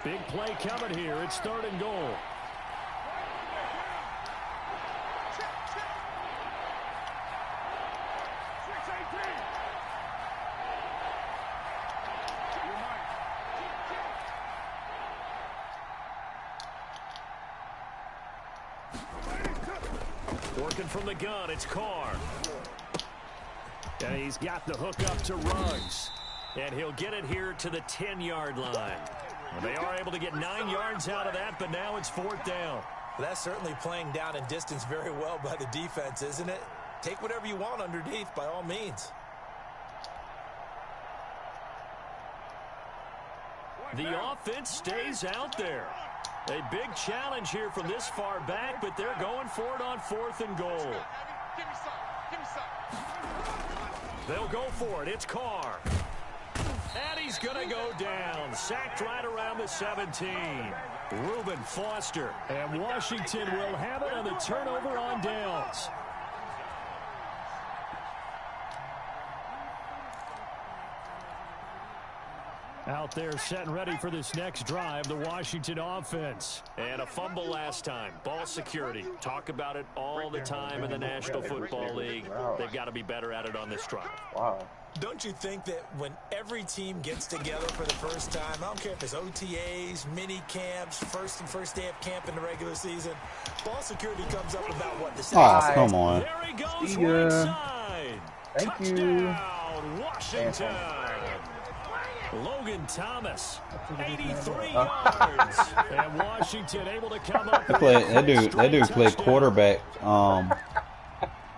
Big play coming here. It's 3rd and goal. Working from the gun, it's Carr. And he's got the hook up to Ruggs. And he'll get it here to the 10-yard line. Well, they are able to get 9 yards out of that, but now it's 4th down. Well, that's certainly playing down in distance very well by the defense, isn't it? Take whatever you want underneath by all means. The offense stays out there. A big challenge here from this far back, but they're going for it on 4th and goal. Give me some. They'll go for it. It's Carr. And he's going to go down. Sacked right around the 17. Reuben Foster. And Washington will have it on the turnover on downs. Out there set and ready for this next drive, the Washington offense. And a fumble last time. Ball security. Talk about it all the time in the National Football League. They've got to be better at it on this drive. Wow. Don't you think that when every team gets together for the first time, I don't care if it's OTAs, mini camps, first day of camp in the regular season, ball security comes up about what? The Oh, come on. There he goes, See ya. right side. Thank you. Touchdown, Washington. Logan Thomas, 83 yards. And Washington able to come up with That dude played quarterback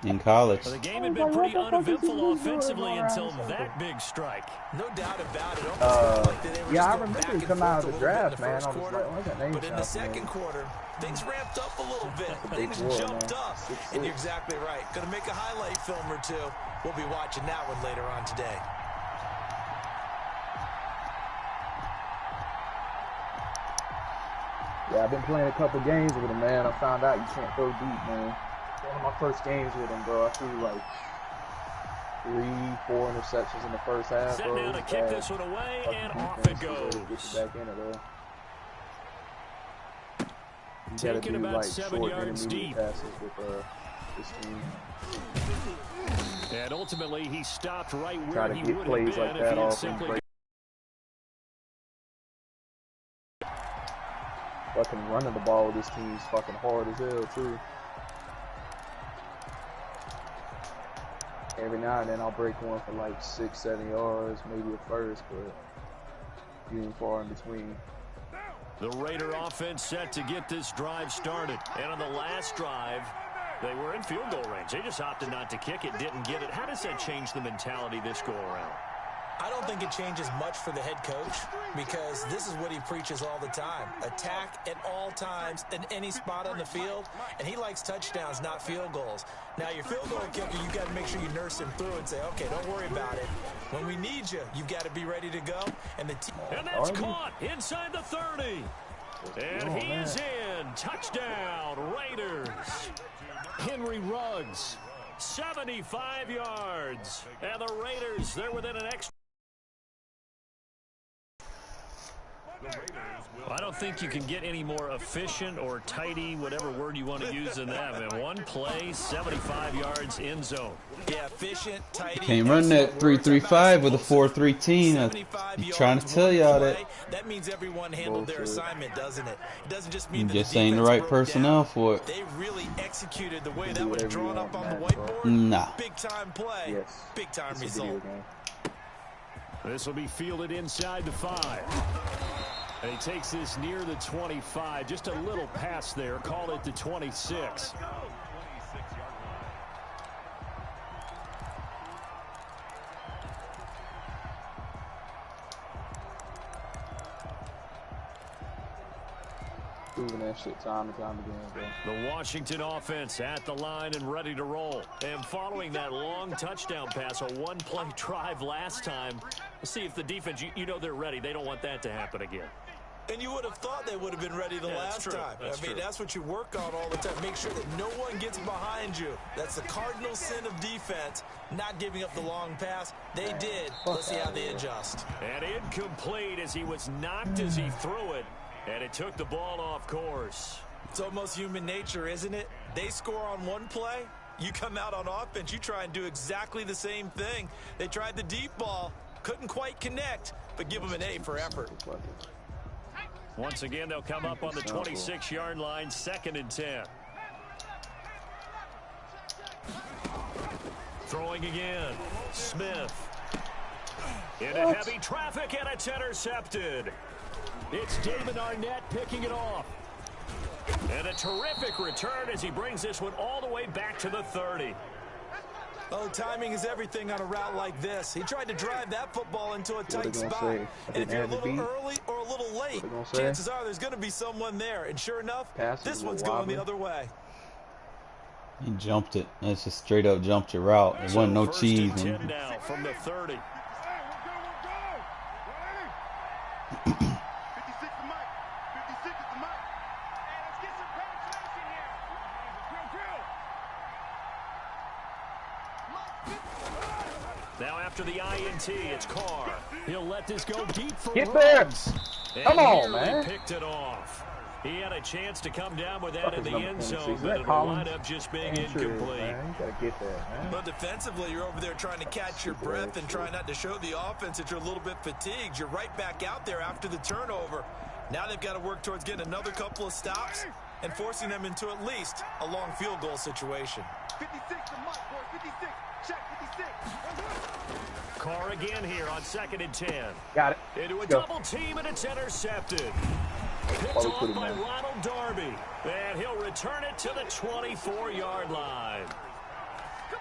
in college. The game had been pretty uneventful offensively until that big strike. No doubt about it. Almost like they were yeah, I just going remember back he and come forth out of a the little bit in draft, the man. first I was quarter. like, what's that name But in the shot, second man? quarter, things ramped up a little bit. Big Things boy, jumped man. up. 6'6". And you're exactly right. Going to make a highlight film or two. We'll be watching that one later on today. Yeah, I've been playing a couple games with him, man. I found out you can't throw deep, man. One of my first games with him, bro. I threw like 3-4 interceptions in the first half. Set Bro. now to kick this one away, and off it goes. Get you back in it, bro. You Taking gotta do about like 7 short yards intermediate deep. passes with this team. And ultimately, he stopped right Try where to he get would plays have been like if that he had off and simply break. Fucking running the ball with this team is fucking hard as hell too. Every now and then I'll break one for like 6-7 yards, maybe a first, but few and far in between. The Raider offense set to get this drive started. And on the last drive, they were in field goal range. They just opted not to kick it, didn't get it. How does that change the mentality this go around? I don't think it changes much for the head coach because this is what he preaches all the time. Attack at all times in any spot on the field, and he likes touchdowns, not field goals. Now, your field goal kicker, you've got to make sure you nurse him through and say, okay, don't worry about it. When we need you, you've got to be ready to go. And the team. And that's caught inside the 30. And he is in. Touchdown, Raiders. Henry Ruggs, 75 yards. And the Raiders, they're within an extra. I don't think you can get any more efficient or tidy, whatever word you want to use in that. And one play, 75 yards in zone. Yeah, efficient, tidy. Can't run that 3-3-5 with a 4-3 team. I'm trying to tell y'all that. That means everyone handled their assignment, doesn't it? It doesn't just mean that Just the ain't the defense right broke personnel down. for it. They really executed the way that was whatever drawn you up want, on the man, whiteboard. Nah. Big time play. Yes. Big time It's a result. video game. This will be fielded inside the 5. And he takes this near the 25. Just a little pass there. Call it the 26. Proving that shit time and time again, bro. The Washington offense at the line and ready to roll. And following that long touchdown pass, a one-play drive last time, we'll see if the defense, you know they're ready. They don't want that to happen again. And you would have thought they would have been ready the last time. That's what you work on all the time. Make sure that no one gets behind you. That's the cardinal sin of defense, not giving up the long pass. They did. Let's see how they adjust. And incomplete as he was knocked as he threw it. And it took the ball off course. It's almost human nature, isn't it? They score on one play. You come out on offense, you try and do exactly the same thing. They tried the deep ball. Couldn't quite connect, but give them an A for effort. Once again, they'll come up on the 26-yard line, 2nd and 10. Throwing again. Smith. Into heavy traffic, and it's intercepted. It's Damon Arnett picking it off. And a terrific return as he brings this one all the way back to the 30. Oh, timing is everything on a route like this. He tried to drive that football into a tight spot. And if you're a little early or a little late, chances are there's going to be someone there. And sure enough, this one's going the other way. He jumped it. That's just straight up jumped your route. There wasn't no cheese. First and 10 now from the 30. Now after the INT, it's Carr. He'll let this go deep for Get there. Ruggs. Come And on, nearly man. picked it off. He had a chance to come down with that Fuck in is the number end 26? zone, Is but that it'll Collins? wind up just being Damn sure is, incomplete. man. You gotta get that, man. But defensively, you're over there trying to catch your breath and trying not to show the offense that you're a little bit fatigued. You're right back out there after the turnover. Now they've got to work towards getting another couple of stops and forcing them into at least a long field goal situation. 56 to Mike, boy. 56. Check 56. Carr again here on 2nd and 10. Got it. Into a Let's go. double team, and it's intercepted. Picked Why we off put him by in? Ronald Darby. And he'll return it to the 24-yard line.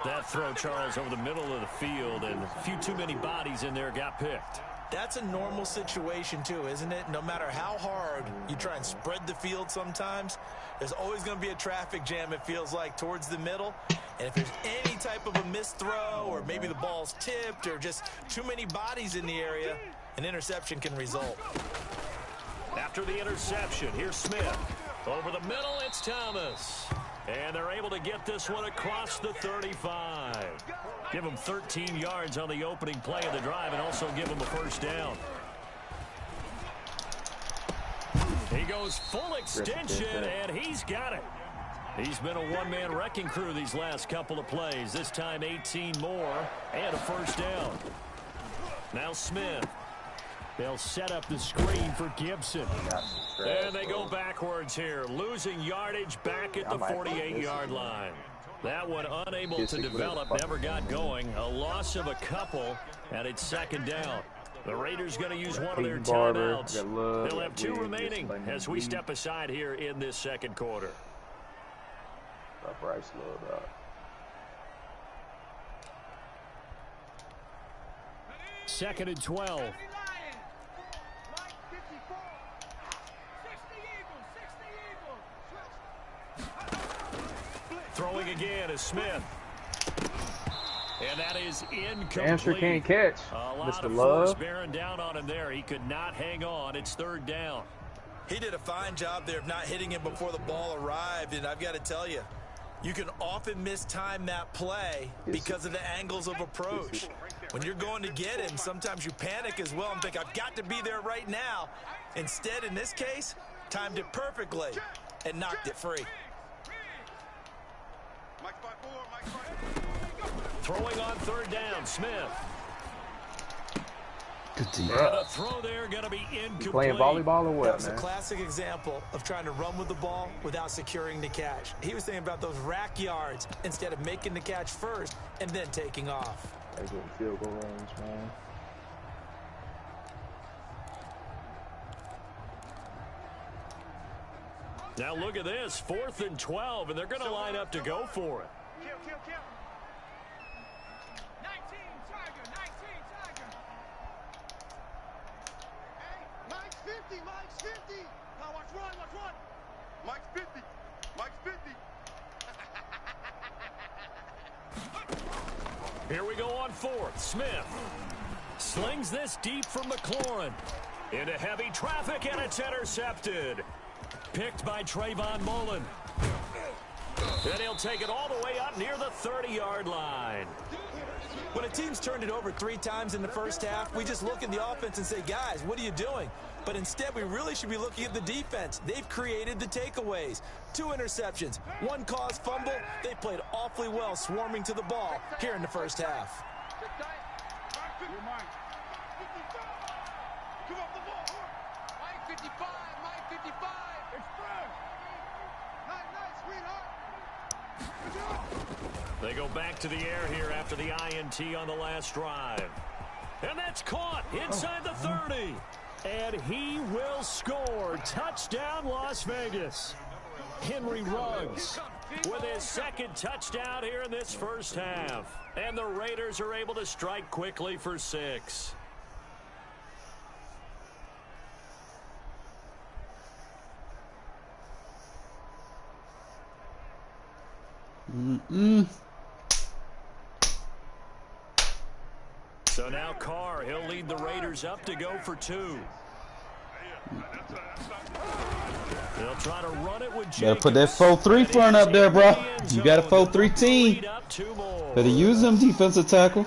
That throw, Charles, over the middle of the field, and a few too many bodies in there got picked. That's a normal situation, too, isn't it? No matter how hard you try and spread the field sometimes, there's always going to be a traffic jam, it feels like, towards the middle. And if there's any type of a missed throw or maybe the ball's tipped or just too many bodies in the area, an interception can result. After the interception, here's Smith. Over the middle, it's Thomas. And they're able to get this one across the 35. Give them 13 yards on the opening play of the drive and also give them a first down. He goes full extension, and he's got it. He's been a one-man wrecking crew these last couple of plays. This time 18 more and a first down. Now Smith. They'll set up the screen for Gibson. And they go backwards here, losing yardage back at the 48-yard line. That one unable to develop, never got going. A loss of a couple, and it's 2nd down. The Raiders going to use one of their timeouts. They'll have 2 remaining as we step aside here in this 2nd quarter. Bryce Love out. 2nd and 12. Throwing again is Smith. And that is incomplete. Answer can't catch. A lot Mr. of Love. force bearing down on him there. He could not hang on. It's 3rd down. He did a fine job there of not hitting him before the ball arrived, and I've got to tell you, you can often mistime that play because of the angles of approach. When you're going to get him, sometimes you panic as well and think, I've got to be there right now. Instead, in this case, timed it perfectly and knocked it free. Throwing on 3rd down, Smith. Good team. The throw there going to be incomplete. Playing volleyball or That what, was a man? classic example of trying to run with the ball without securing the catch. He was thinking about those rack yards instead of making the catch first and then taking off. That's what field goal range, man. Now look at this, 4th and 12, and they're going to line up to go for it. Kill, kill, kill. 19, Tiger, 19, Tiger. Hey, Mike's 50, Mike's 50. Now watch run. Mike's 50, Mike's 50. Here we go on 4th. Smith slings this deep from McLaurin. Into heavy traffic, and it's intercepted. Picked by Trayvon Mullen. And he'll take it all the way up near the 30-yard line. When a team's turned it over 3 times in the first half, we just look at the offense and say, guys, what are you doing? But instead, we really should be looking at the defense. They've created the takeaways. 2 interceptions, 1 caused fumble. They played awfully well swarming to the ball here in the first half. Come off the ball. Mike 55, Mike 55. Express. Nice, sweetheart. They go back to the air here after the INT on the last drive. And that's caught inside the 30. And he will score. Touchdown, Las Vegas. Henry Ruggs with his 2nd touchdown here in this first half. And the Raiders are able to strike quickly for 6. So now Carr, he'll lead the Raiders up to go for 2. They'll try to run it with Jacobs. Better put that 4-3 front up there, bro. You got a 4-3 team. Better use them defensive tackle.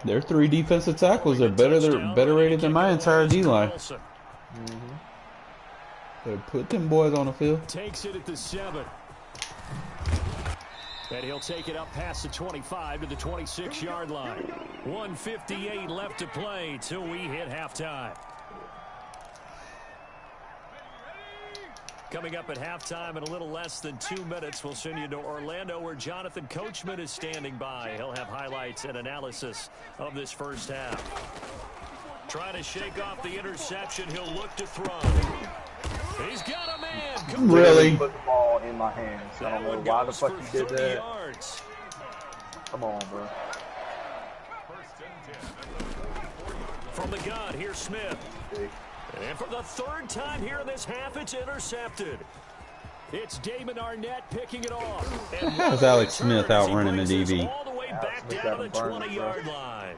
Their 3 defensive tackles are better rated than my entire D line. Better put them boys on the field. Takes it at the 7. And he'll take it up past the 25 to the 26-yard line. 1:58 left to play till we hit halftime. Coming up at halftime in a little less than 2 minutes, we'll send you to Orlando where Jonathan Coachman is standing by. He'll have highlights and analysis of this first half. Trying to shake off the interception. He'll look to throw. He's got a man. Really? Put the ball in my hands. I don't know why the fuck you did that. Yards. Come on, bro. From the gun, here's Smith. And for the 3rd time here in this half, it's intercepted. It's Damon Arnett picking it off. How's Alex Smith outrunning the DB? All the way back down to the 20-yard line.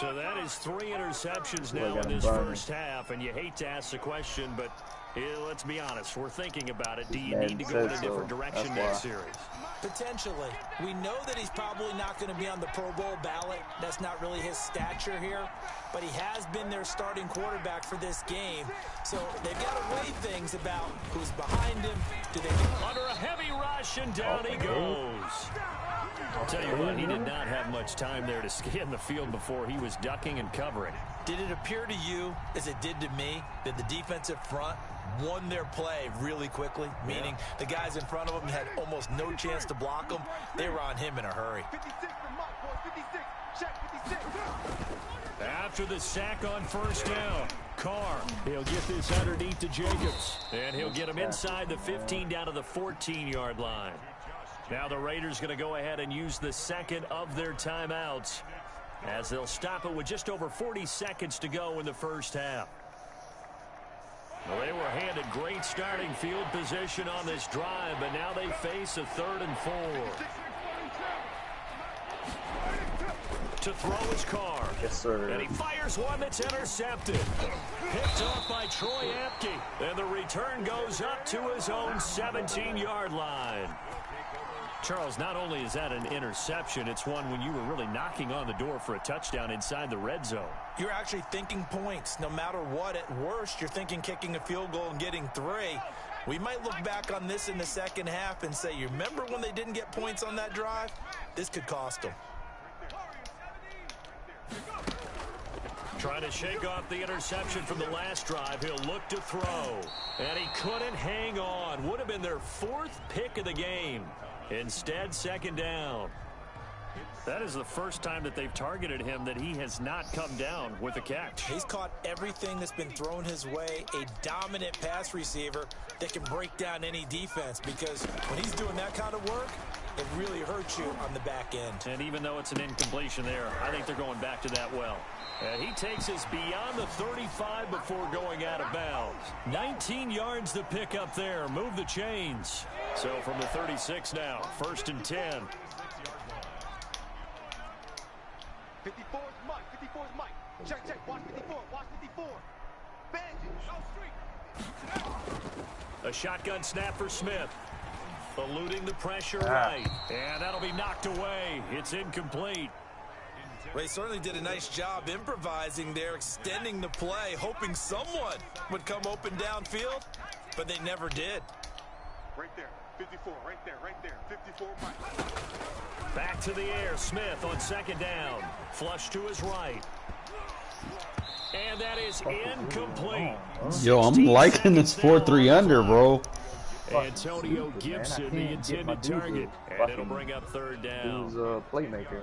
So that is 3 interceptions now in this first half, and you hate to ask the question, but let's be honest, we're thinking about it. Do you need to go in a different direction next series? Potentially. We know that he's probably not going to be on the Pro Bowl ballot. That's not really his stature here. But he has been their starting quarterback for this game. So they've got to weigh things about who's behind him. Do they under a heavy rush, and down he goes. I'll tell you what, he did not have much time there to scan the field before he was ducking and covering. Did it appear to you, as it did to me, that the defensive front won their play really quickly? Meaning the guys in front of them had almost no chance to block them. They were on him in a hurry. 56 for Mike, boys. 56. Check 56. After the sack on first down, Carr, he'll get this underneath to Jacobs. And he'll get him inside the 15 down to the 14-yard line. Now the Raiders going to go ahead and use the second of their timeouts as they'll stop it with just over 40 seconds to go in the first half. Well, they were handed great starting field position on this drive, but now they face a 3rd and 4. To throw his Carr. Yes, sir. And he fires one that's intercepted. Picked off by Troy Apke. And the return goes up to his own 17-yard line. Charles, not only is that an interception, it's one when you were really knocking on the door for a touchdown inside the red zone. You're actually thinking points. No matter what, at worst, you're thinking kicking a field goal and getting 3. We might look back on this in the second half and say, you remember when they didn't get points on that drive? This could cost them. Trying to shake off the interception from the last drive. He'll look to throw. And he couldn't hang on. Would have been their 4th pick of the game. Instead, 2nd down. That is the first time that they've targeted him that he has not come down with a catch. He's caught everything that's been thrown his way. A dominant pass receiver that can break down any defense, because when he's doing that kind of work, it really hurts you on the back end. And even though it's an incompletion there, I think they're going back to that well. And he takes us beyond the 35 before going out of bounds. 19 yards to pick up there. Move the chains. So from the 36 now, 1st and 10. 54 is Mike. 54 is Mike. Check, check. Watch 54. Watch 54. Bandage. No street. A shotgun snap for Smith. Eluding the pressure right. And that'll be knocked away. It's incomplete. Well, he certainly did a nice job improvising there, extending the play, hoping someone would come open downfield, but they never did. Right there. 54. Right there. Right there. 54 Mike. Back to the air. Smith on 2nd down. Flush to his right. And that is incomplete. Yo, I'm liking this 4-3 under, bro. Antonio Gibson, the intended target. And it'll bring up 3rd down. Who's a playmaker?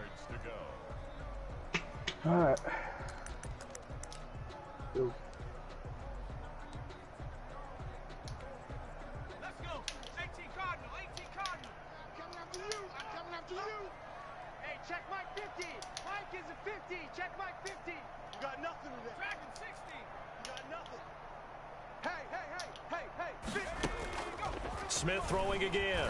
All right. Go. Let's go. 18 Cardinal. 18 Cardinal. Coming after you. I'm coming after you. Hey, check Mike 50. Mike is a 50. Check Mike 50. You got nothing with that. Dragon 60. You got nothing. Hey, hey, hey, hey, hey. 50. Go. Smith throwing again.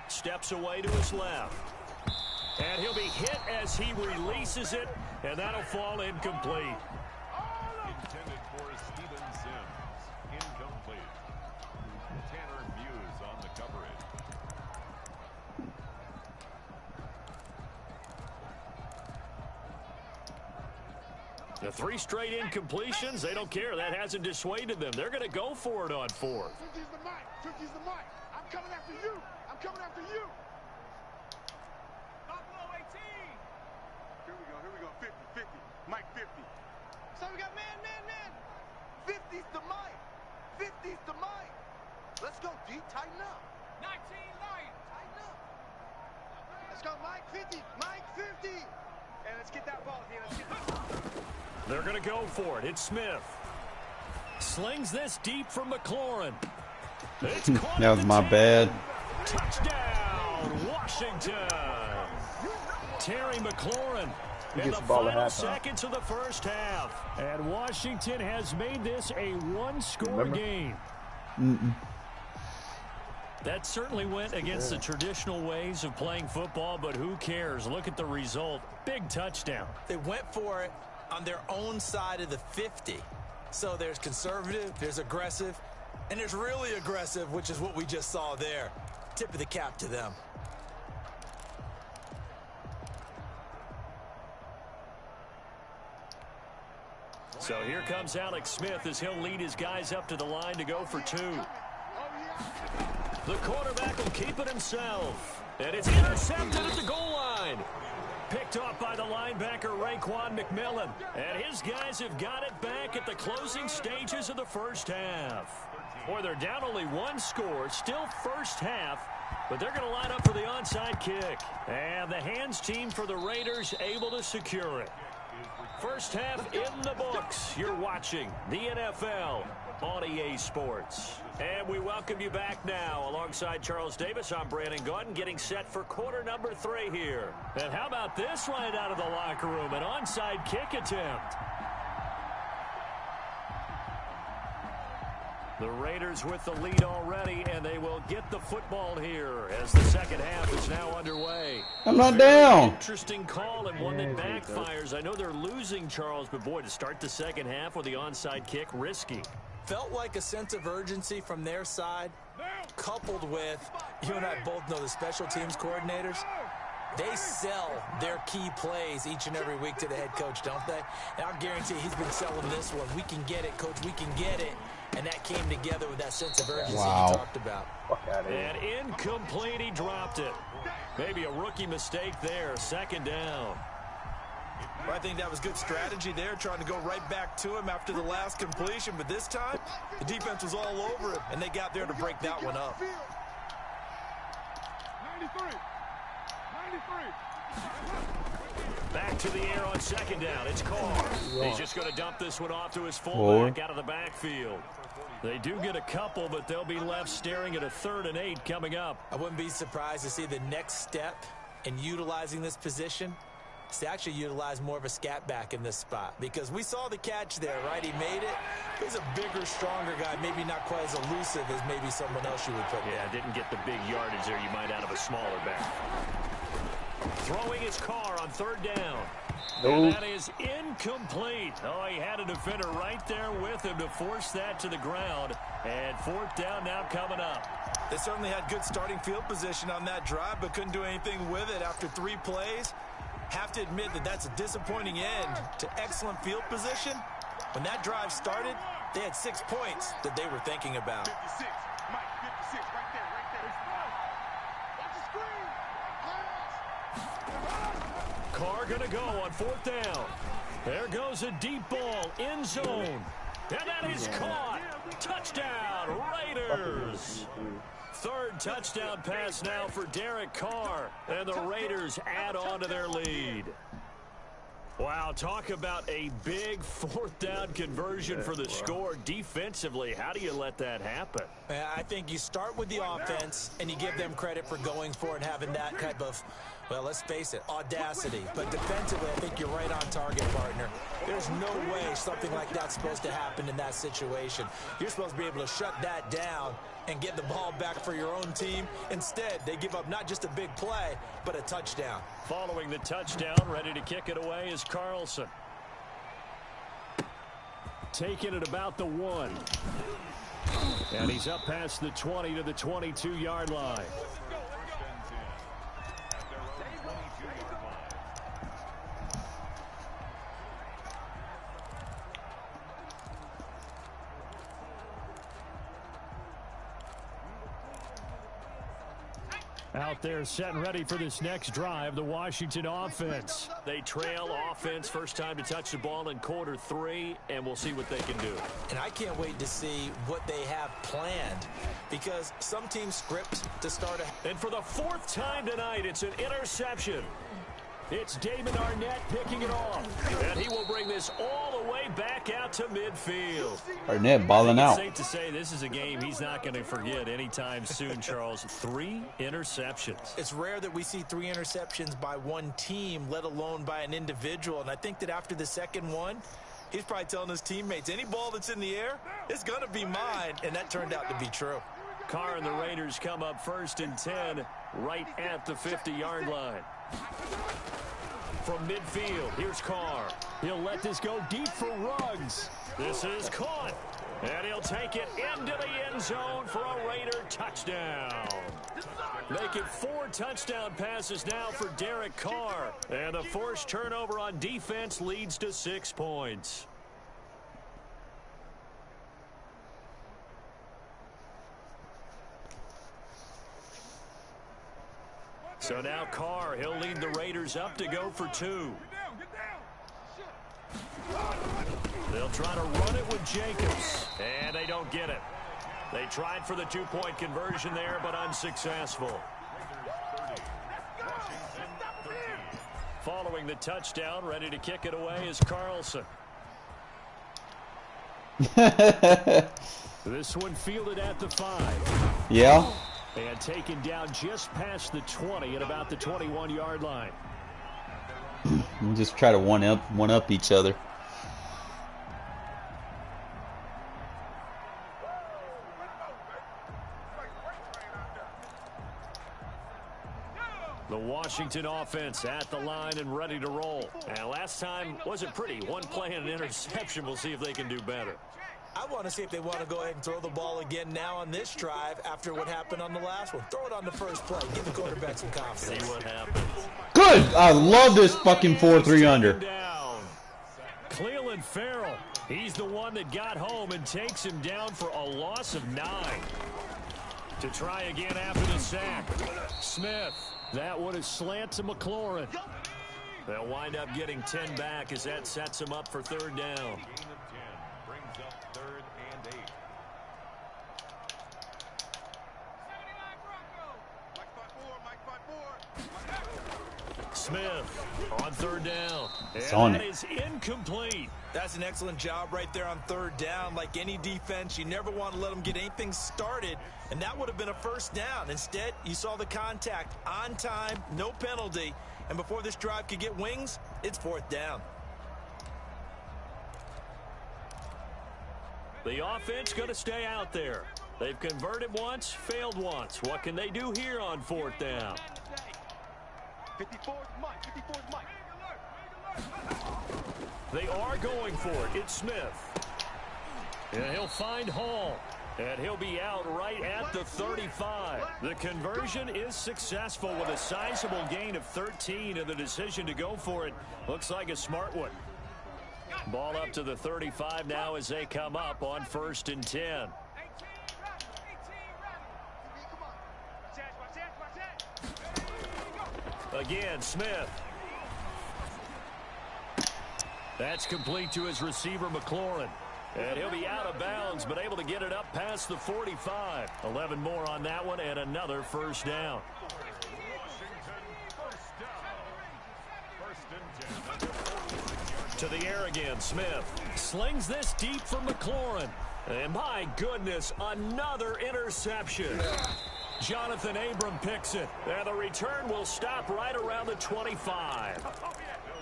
Steps away to his left. And he'll be hit as he releases it, and that'll fall incomplete. Intended for Steven Sims. Incomplete. Tanner Muse on the coverage. The 3 straight incompletions, they don't care. That hasn't dissuaded them. They're going to go for it on 4th. 50's the mic. 50's the mic. I'm coming after you. I'm coming after you. Not below 18. Here we go. 50, 50. Mike 50. So we got man. 50's the mic. 50's the mic. Let's go, D. Tighten up. 19 light. Tighten up. Let's go, Mike 50. Mike 50. And let's get that ball, D. Let's get that ball. They're going to go for it. It's Smith. Slings this deep from McLaurin. It's caught That was my bad. Touchdown, Washington. Terry McLaurin in gets the the ball at final halftime. seconds of the first half. And Washington has made this a one-score Remember? game. That certainly went against the traditional ways of playing football, but who cares? Look at the result. Big touchdown. They went for it on their own side of the 50. So there's conservative, there's aggressive, and there's really aggressive, which is what we just saw there. Tip of the cap to them. So here comes Alex Smith as he'll lead his guys up to the line to go for 2. The quarterback will keep it himself. And it's intercepted at the goal line. Picked off by the linebacker, Raekwon McMillan. And his guys have got it back at the closing stages of the first half. Boy, they're down only 1 score. Still first half. But they're going to line up for the onside kick. And the hands team for the Raiders able to secure it. First half in the books. You're watching the NFL on EA Sports. And we welcome you back now. Alongside Charles Davis, I'm Brandon Gaudin, getting set for quarter number 3 here. And how about this right out of the locker room? An onside kick attempt. The Raiders with the lead already, and they will get the football here as the second half is now underway. I'm not down. Interesting call and one that backfires. I know they're losing, Charles, but boy, to start the second half with the onside kick, risky. Felt like a sense of urgency from their side, coupled with, you and I both know the special teams coordinators, they sell their key plays each and every week to the head coach, don't they? And I guarantee he's been selling this one. We can get it, coach, we can get it. And that came together with that sense of urgency you talked about. Fuck out of here. And incomplete, he dropped it. Maybe a rookie mistake there, second down. Well, I think that was good strategy there, trying to go right back to him after the last completion. But this time, the defense was all over him, and they got there to break that one up. 93. Back to the air on second down. It's Carr. He's just going to dump this one off to his Four. fullback out of the backfield. They do get a couple, but they'll be left staring at a 3rd and 8 coming up. I wouldn't be surprised to see the next step in utilizing this position is to actually utilize more of a scat back in this spot. Because we saw the catch there, right? He made it. He's a bigger, stronger guy, maybe not quite as elusive as maybe someone else you would put there. Yeah, didn't get the big yardage there you might out of a smaller back. Throwing his Carr on 3rd down. And that is incomplete. Oh, he had a defender right there with him to force that to the ground. And 4th down now coming up. They certainly had good starting field position on that drive, but couldn't do anything with it after 3 plays. Have to admit that that's a disappointing end to excellent field position. When that drive started, they had 6 points that they were thinking about. 56. Mike, 56. Right there. Watch the screen. Carr going to go on 4th down. There goes a deep ball, end zone. And that is caught. Touchdown, Raiders. 3rd touchdown pass now for Derek Carr. And the Raiders add on to their lead. Wow, talk about a big 4th down conversion for the score. Defensively, how do you let that happen? I think you start with the offense and you give them credit for going for it and having that type of, well, let's face it, audacity. But defensively, I think you're right on target, partner. There's no way something like that's supposed to happen in that situation. You're supposed to be able to shut that down and get the ball back for your own team. Instead, they give up not just a big play, but a touchdown. Following the touchdown, ready to kick it away is Carlson. Taking it about the 1. And he's up past the 20 to the 22-yard line. Out there setting ready for this next drive, the Washington offense. They trail offense, first time to touch the ball in quarter 3, and we'll see what they can do. And I can't wait to see what they have planned, because some teams script to start a... And for the 4th time tonight, it's an interception. It's Damon Arnett picking it off. And he will bring this all the way back out to midfield. Arnett balling out. It's safe to say this is a game he's not going to forget anytime soon, Charles. 3 interceptions. It's rare that we see 3 interceptions by one team, let alone by an individual. And I think that after the second one, he's probably telling his teammates, any ball that's in the air, it's going to be mine. And that turned out to be true. Carr and the Raiders come up 1st and 10 right at the 50-yard line. From midfield, here's Carr. He'll let this go deep for Ruggs. This is caught. And he'll take it into the end zone for a Raider touchdown. Make it 4 touchdown passes now for Derek Carr. And the forced turnover on defense leads to 6 points. So now Carr, he'll lead the Raiders up to go for 2. They'll try to run it with Jacobs, and they don't get it. They tried for the 2-point conversion there, but unsuccessful. Following the touchdown, ready to kick it away is Carlson. This one fielded at the 5. Yeah. And taken down just past the 20 at about the 21-yard line. We'll just try to one up each other. The Washington offense at the line and ready to roll. And last time wasn't pretty. One play and an interception. We'll see if they can do better. I want to see if they want to go ahead and throw the ball again now on this drive after what happened on the last one. Throw it on the first play. Give the quarterback some confidence. See what happens. Good. I love this fucking 4-3 under. Down. Clelin Ferrell. He's the one that got home and takes him down for a loss of 9. To try again after the sack. Smith. That one is slant to McLaurin. They'll wind up getting 10 back as that sets them up for 3rd down. Smith on 3rd down. And that is incomplete. That's an excellent job right there on 3rd down. Like any defense, you never want to let them get anything started, and that would have been a 1st down. Instead, you saw the contact on time, no penalty, and before this drive could get wings, it's 4th down. The offense going to stay out there. They've converted once, failed once. What can they do here on 4th down? 54's Mike. 54's Mike. They are going for it. It's Smith. And he'll find Hall. And he'll be out right at the 35. The conversion is successful with a sizable gain of 13, and the decision to go for it looks like a smart one. Ball up to the 35 now as they come up on 1st and 10. Again, Smith. That's complete to his receiver, McLaurin. And he'll be out of bounds, but able to get it up past the 45. 11 more on that one, and another 1st down. To the air again, Smith. Slings this deep for McLaurin. And my goodness, another interception. Jonathan Abram picks it. And the return will stop right around the 25.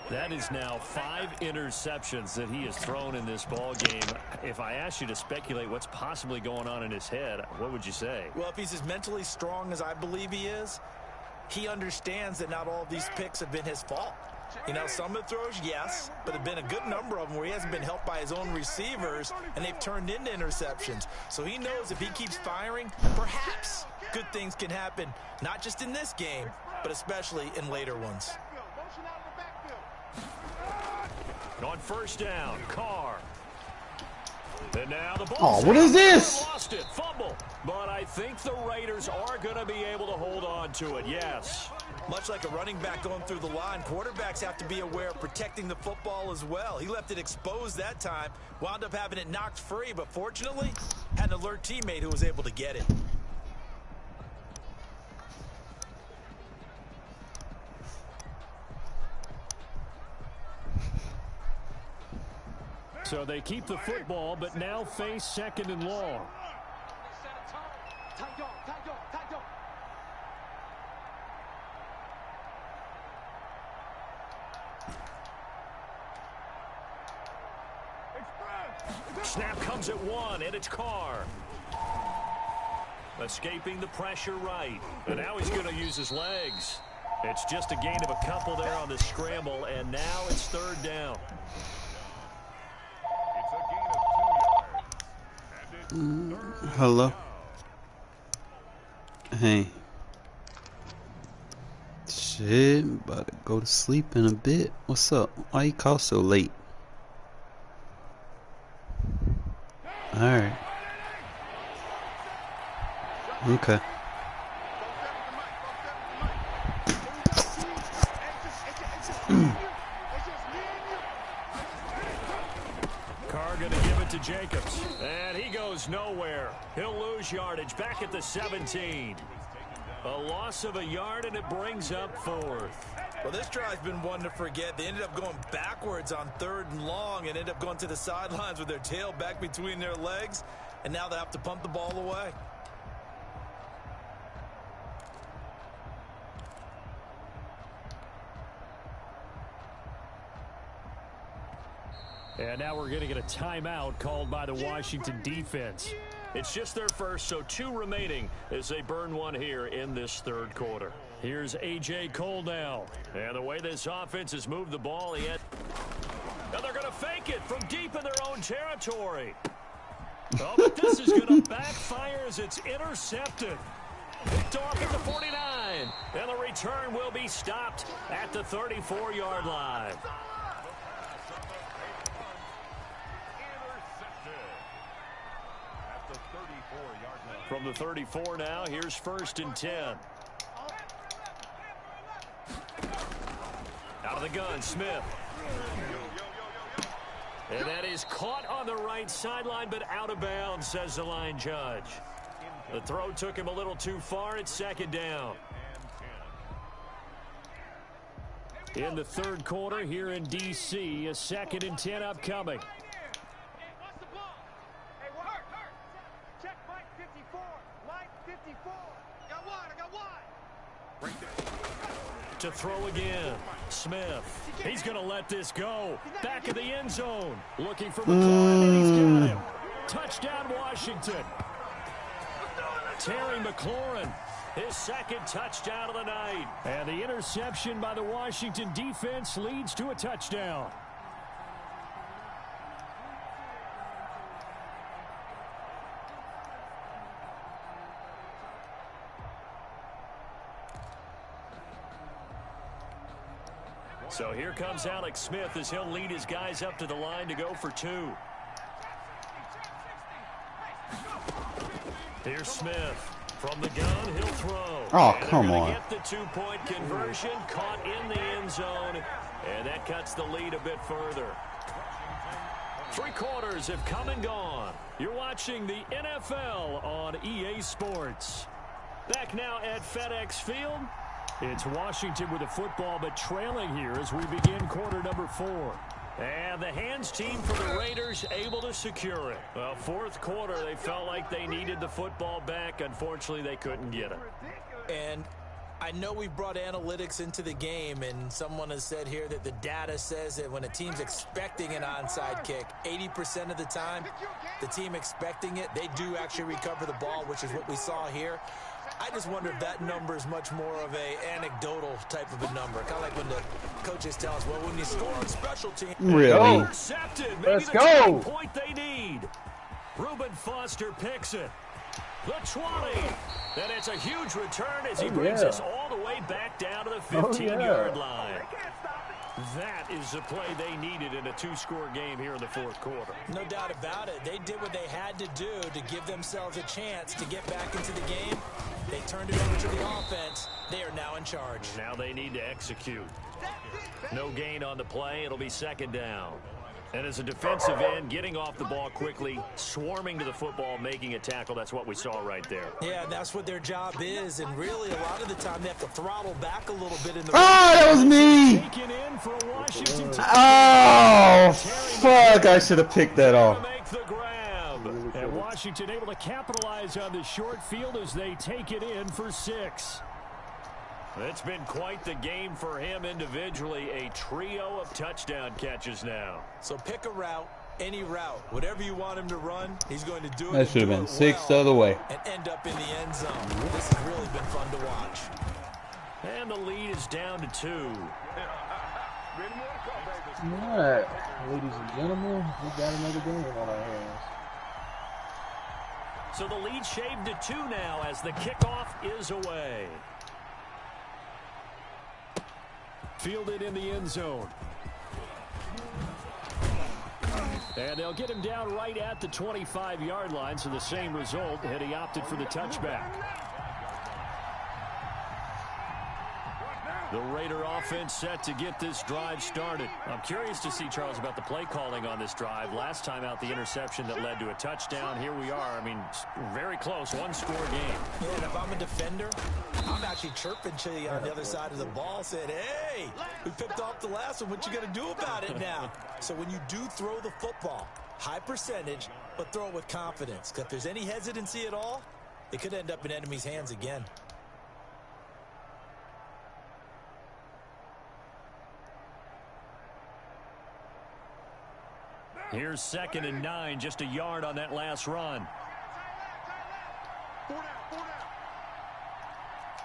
That is now 5 interceptions that he has thrown in this ball game. If I asked you to speculate what's possibly going on in his head, what would you say? Well, if he's as mentally strong as I believe he is, he understands that not all of these picks have been his fault. You know, some of the throws, yes, but there have been a good number of them where he hasn't been helped by his own receivers, and they've turned into interceptions. So he knows if he keeps firing, perhaps good things can happen, not just in this game, but especially in later ones. On 1st down, Carr. And now the ball. Oh, what is this? Lost it. Fumble. But I think the Raiders are going to be able to hold on to it, yes. Much like a running back going through the line, quarterbacks have to be aware of protecting the football as well. He left it exposed that time, wound up having it knocked free, but fortunately, had an alert teammate who was able to get it. So they keep the football, but now face 2nd and long. Snap comes at 1, and it's Carr. Escaping the pressure right. And now he's going to use his legs. It's just a gain of a couple there on the scramble, and now it's 3rd down. Hello. Hey. Shit, about to go to sleep in a bit. What's up? Why you call so late? Alright. Okay. Carr going to give it to Jacobs. And he goes nowhere. He'll lose yardage back at the 17. A loss of a yard, and it brings up 4th. Well, this drive's been one to forget. They ended up going backwards on 3rd and long and ended up going to the sidelines with their tail back between their legs. And now they have to pump the ball away. And now we're going to get a timeout called by the Washington defense. It's just their first, so 2 remaining as they burn 1 here in this 3rd quarter. Here's A.J. Cole now. And the way this offense has moved the ball, now they're going to fake it from deep in their own territory. Oh, but this is going to backfire as it's intercepted. Picked off at the 49. And the return will be stopped at the 34-yard line. From the 34 now, here's 1st and 10. Out of the gun, Smith. And that is caught on the right sideline, but out of bounds, says the line judge. The throw took him a little too far. It's 2nd down. In the 3rd quarter here in D.C., a 2nd and 10 upcoming. To throw again, Smith. He's going to let this go. Back of the end zone. Looking for McLaurin, and he's got him. Touchdown, Washington. Terry McLaurin, his 2nd touchdown of the night. And the interception by the Washington defense leads to a touchdown. So here comes Alex Smith as he'll lead his guys up to the line to go for 2. Here's Smith. From the gun, he'll throw. Oh, come on. Get the 2-point conversion, caught in the end zone, and that cuts the lead a bit further. 3 quarters have come and gone. You're watching the NFL on EA Sports. Back now at FedEx Field. It's Washington with the football, but trailing here as we begin quarter number 4. And the hands team for the Raiders able to secure it. Well, 4th quarter, they felt like they needed the football back. Unfortunately, they couldn't get it. And I know we've brought analytics into the game, and someone has said here that the data says that when a team's expecting an onside kick, 80% of the time, the team expecting it, they do actually recover the ball, which is what we saw here. I just wonder if that number is much more of a anecdotal type of a number. Kind of like when the coaches tell us, well, when you score on special teams. Really? Intercepted. Maybe Let's the go. point they need. Reuben Foster picks it. The 20. And it's a huge return as he brings us all the way back down to the 15-yard line. That is the play they needed in a two-score game here in the fourth quarter. No doubt about it. They did what they had to do to give themselves a chance to get back into the game. They turned it over to the offense. They are now in charge. Now they need to execute. No gain on the play. It'll be second down. And as a defensive end, getting off the ball quickly, swarming to the football, making a tackle, that's what we saw right there. Yeah, that's what their job is. And really, a lot of the time, they have to throttle back a little bit in the... Oh, that was me! Taken in for a Washington team. Oh, fuck. I should have picked that off. Make the grab. And Washington able to capitalize on the short field as they take it in for 6. It's been quite the game for him individually. A trio of touchdown catches now. So pick a route, any route. Whatever you want him to run, he's going to do it. That should have been 6 the other way. And end up in the end zone. This has really been fun to watch. And the lead is down to 2. All right, ladies and gentlemen, we got another game on our hands. So the lead shaved to 2 now as the kickoff is away. Fielded in the end zone. And they'll get him down right at the 25-yard line, so the same result had he opted for the touchback. The Raider offense set to get this drive started. I'm curious to see, Charles, about the play calling on this drive. Last time out, the interception that led to a touchdown. Here we are. I mean, very close, one-score game. Yeah, and if I'm a defender, I'm actually chirping to you on the other side of the ball, saying, hey, we picked off the last one. What you going to do about it now? So when you do throw the football, high percentage, but throw it with confidence. Because if there's any hesitancy at all, it could end up in enemy's hands again. Here's 2nd and 9, just a yard on that last run. Four down.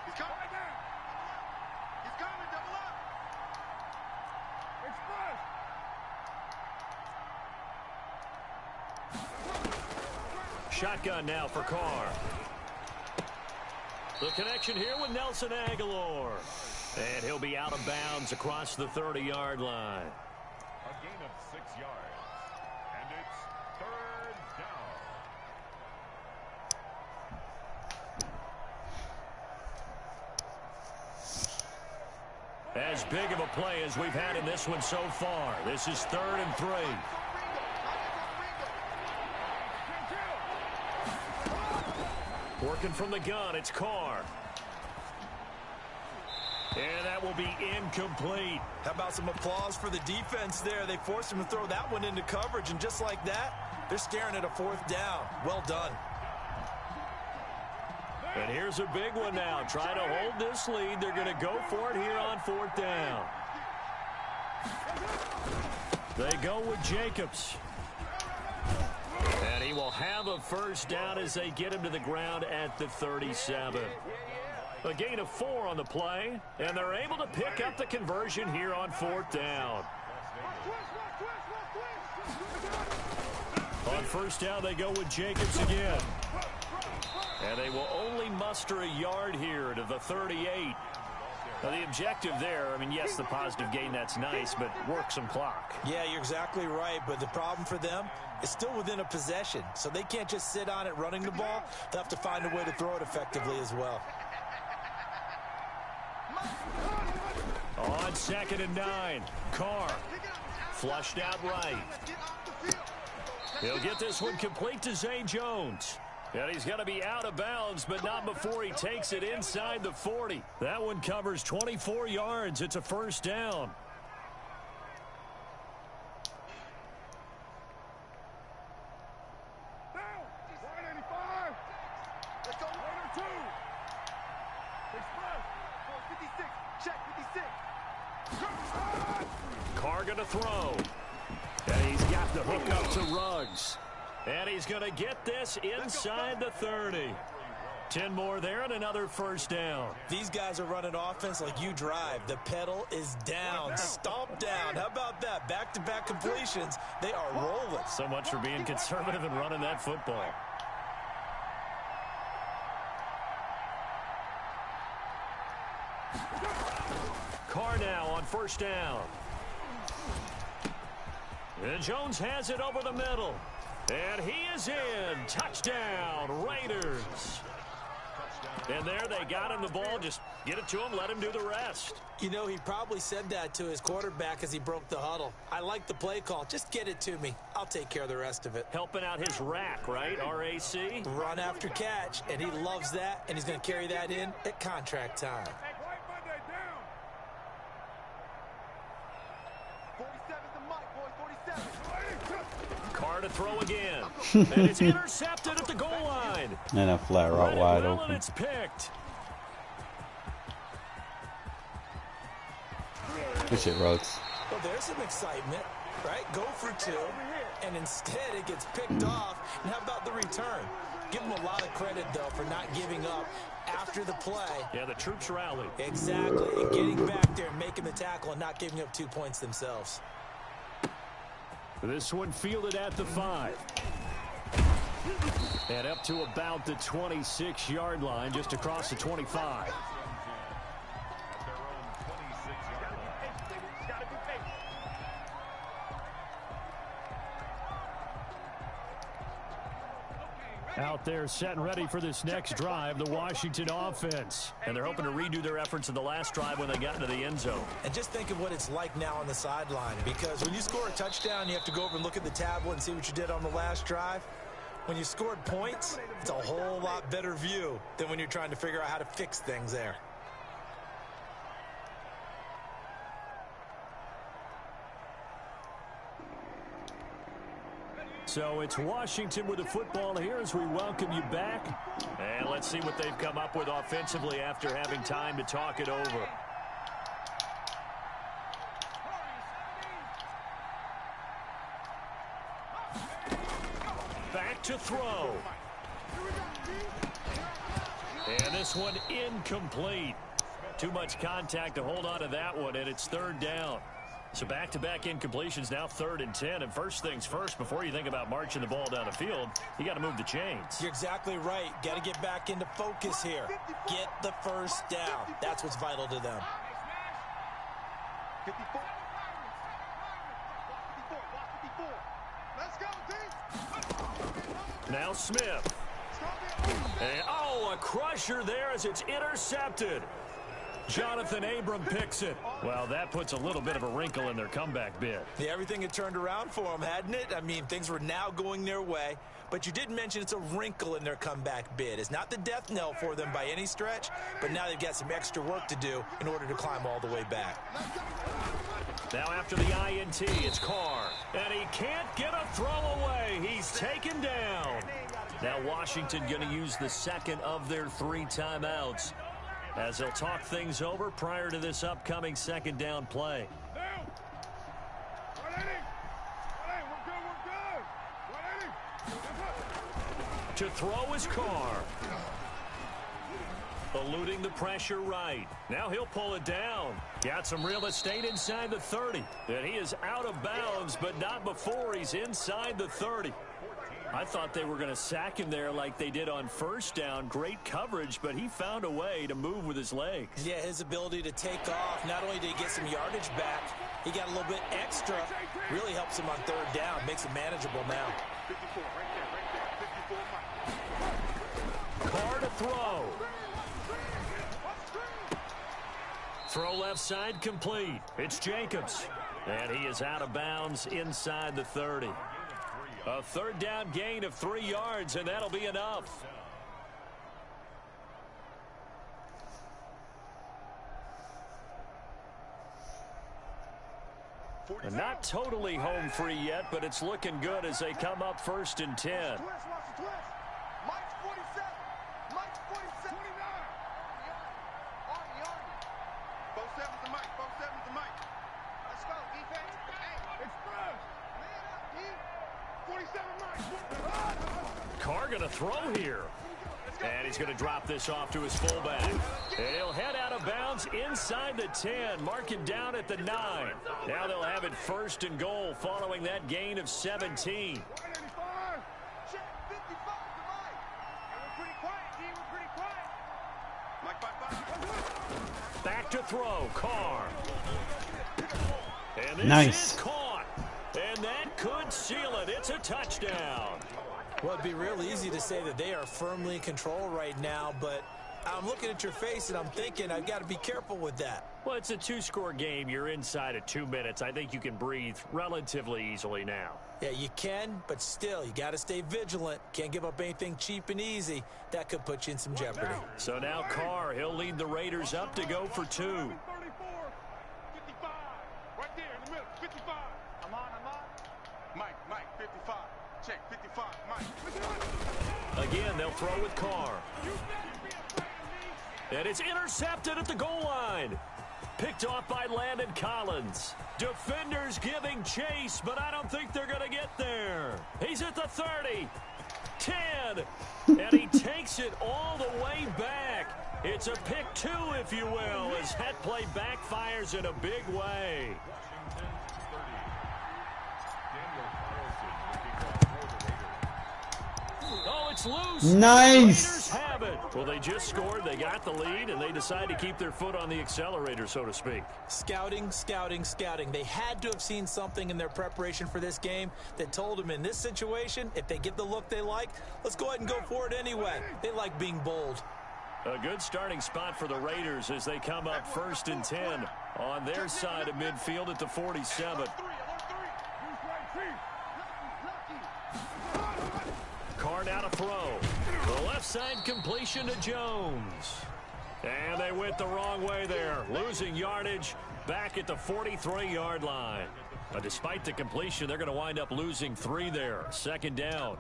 He's coming down. He's coming, double up. Express. Shotgun now for Carr. The connection here with Nelson Aguilar. And he'll be out of bounds across the 30-yard line. A gain of 6 yards. And it's 3rd down. As big of a play as we've had in this one so far. This is 3rd and 3. Working from the gun, it's Carr. And that will be incomplete. How about some applause for the defense there? They forced him to throw that one into coverage, and just like that, they're staring at a 4th down. Well done. And here's a big one now. Try to hold this lead. They're going to go for it here on 4th down. They go with Jacobs. And he will have a 1st down as they get him to the ground at the 37. A gain of 4 on the play, and they're able to pick up the conversion here on 4th down. On 1st down, they go with Jacobs again. And they will only muster a yard here to the 38. Now, the objective there, I mean, yes, the positive gain, that's nice, but work some clock. Yeah, you're exactly right, but the problem for them is still within a possession, so they can't just sit on it running the ball. They'll have to find a way to throw it effectively as well. On 2nd and 9, Carr flushed out right. He'll get this one complete to Zay Jones. And he's going to be out of bounds, but not before he takes it inside the 40. That one covers 24 yards. It's a 1st down. Carr going to throw. And he's got the hook up to Ruggs. And he's going to get this inside the 30. 10 more there and another 1st down. These guys are running offense like you drive. The pedal is down, stomp down. How about that? Back-to-back completions. They are rolling. So much for being conservative and running that football. Carr now on 1st down. And Jones has it over the middle. And he is in. Touchdown, Raiders. And there they got him the ball. Just get it to him, let him do the rest. You know, he probably said that to his quarterback as he broke the huddle. I like the play call. Just get it to me. I'll take care of the rest of it. Helping out his rack, right? RAC? Run after catch, and he loves that, and he's going to carry that in at contract time. Carr to throw again. And it's intercepted at the goal line. And a flat route wide And open. it's picked. Good shit, Rhodes. Well, there's some excitement, right? Go for two, and instead it gets picked off. And how about the return? Give him a lot of credit, though, for not giving up after the play. Yeah, the troops rallied. Exactly. And getting back there and making the tackle and not giving up 2 points themselves. This one fielded at the 5. And up to about the 26-yard line, just across the 25. Out there set and ready for this next drive, the Washington offense. And they're hoping to redo their efforts in the last drive when they got into the end zone. And just think of what it's like now on the sideline, because when you score a touchdown, you have to go over and look at the tablet and see what you did on the last drive. When you scored points, it's a whole lot better view than when you're trying to figure out how to fix things there. So it's Washington with the football here as we welcome you back. And let's see what they've come up with offensively after having time to talk it over. Back to throw. And this one incomplete. Too much contact to hold on to that one, and it's third down. So back-to-back incompletions, now 3rd and 10. And first things first, before you think about marching the ball down the field, you got to move the chains. You're exactly right. Got to get back into focus here. Get the first down. That's what's vital to them. 54. Let's go, team. Now Smith. And, a crusher there as it's intercepted. Jonathan Abram picks it. Well, that puts a little bit of a wrinkle in their comeback bid. Yeah, everything had turned around for them, hadn't it? I mean, things were now going their way. But you did mention it's a wrinkle in their comeback bid. It's not the death knell for them by any stretch, but now they've got some extra work to do in order to climb all the way back. Now after the INT, it's Carr. And he can't get a throw away. He's taken down. Now Washington going to use the second of their 3 timeouts, as they'll talk things over prior to this upcoming second down play. To throw is Carr. Eluding the pressure right. Now he'll pull it down. Got some real estate inside the 30. And he is out of bounds, but not before he's inside the 30. I thought they were going to sack him there like they did on first down. Great coverage, but he found a way to move with his legs. Yeah, his ability to take off, not only did he get some yardage back, he got a little bit extra. Really helps him on 3rd down, makes it manageable now. 54, right there, 54. Carr to throw. Throw left side complete. It's Jacobs. And he is out of bounds inside the 30. A 3rd down gain of 3 yards, and that'll be enough. And not totally home free yet, but it's looking good as they come up 1st and 10. Twist, watch the twist. Mike's 47. Mike's 47. 29. Arnie. 47's the Mike. 47's the Mike. Let's go, defense. Hey, express. Man up, D. 47 Mike. Carr going to throw here. And he's going to drop this off to his fullback. And he'll head out of bounds inside the 10, marking down at the 9. Now they'll have it 1st and goal following that gain of 17. Check 55 to Mike. We're pretty quiet, D. We're pretty quiet. Mike, 5-5. Back to throw, Carr. And this Nice. is caught. And that could seal it. It's a touchdown. Well, it'd be real easy to say that they are firmly in control right now, but I'm looking at your face and I'm thinking I've got to be careful with that. Well, it's a two-score game. You're inside of 2 minutes. I think you can breathe relatively easily now. Yeah, you can, but still, you got to stay vigilant. Can't give up anything cheap and easy. That could put you in some jeopardy. So now Carr, he'll lead the Raiders up to go for 2. 34, 55. Right there in the middle, 55. I'm on. Mike, 55. Check, 55, Mike. Again, they'll throw with Carr. And it's intercepted at the goal line. Picked off by Landon Collins. Defenders giving chase, but I don't think they're going to get there. He's at the 30, 10, and he takes it all the way back. It's a pick 2, if you will, as that play backfires in a big way. Oh, it's loose. Nice. Raiders have it. Well, they just scored. They got the lead, and they decide to keep their foot on the accelerator, so to speak. Scouting. They had to have seen something in their preparation for this game that told them in this situation, if they get the look they like, let's go ahead and go for it anyway. They like being bold. A good starting spot for the Raiders as they come up 1st and 10 on their side of midfield at the 47. Carr now to throw. The left side completion to Jones. And they went the wrong way there, losing yardage back at the 43-yard line. But despite the completion, they're going to wind up losing 3 there. 2nd down.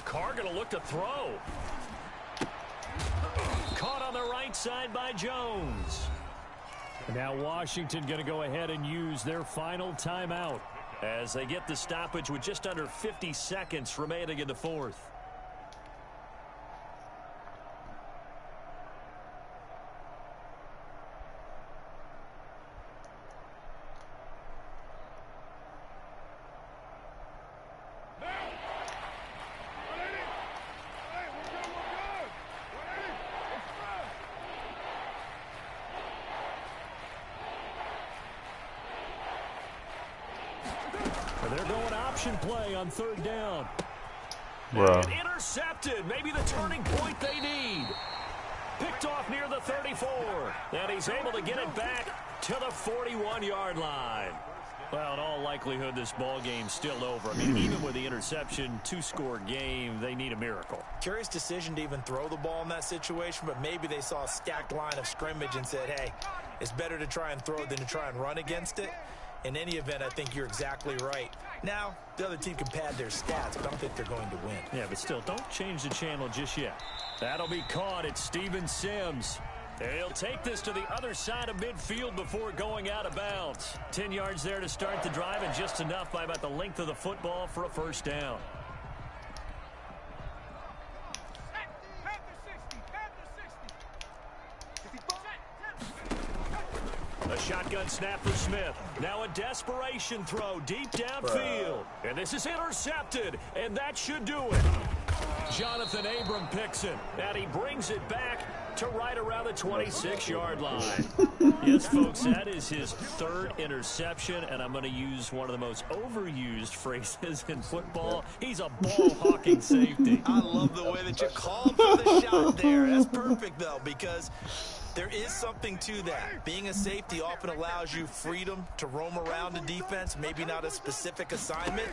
Carr going to look to throw. Caught on the right side by Jones. Now Washington going to go ahead and use their final timeout as they get the stoppage with just under 50 seconds remaining in the 4th. They're going option play on 3rd down. And intercepted. Maybe the turning point they need. Picked off near the 34. And he's able to get it back to the 41-yard line. Well, in all likelihood, this ball game's still over. I mean, even with the interception, 2-score game, they need a miracle. Curious decision to even throw the ball in that situation, but maybe they saw a stacked line of scrimmage and said, hey, it's better to try and throw than to try and run against it. In any event, I think you're exactly right. Now, the other team can pad their stats, but I don't think they're going to win. Yeah, but still, don't change the channel just yet. That'll be caught at Steven Sims. He'll take this to the other side of midfield before going out of bounds. 10 yards there to start the drive, and just enough by about the length of the football for a 1st down. A shotgun snap for Smith. Now a desperation throw deep downfield. And this is intercepted, and that should do it. Jonathan Abram picks it, and he brings it back to right around the 26-yard line. Yes, folks, that is his 3rd interception, and I'm going to use one of the most overused phrases in football. He's a ball-hawking safety. I love the way that you called for the shot there. That's perfect, though, because there is something to that. Being a safety often allows you freedom to roam around the defense, maybe not a specific assignment.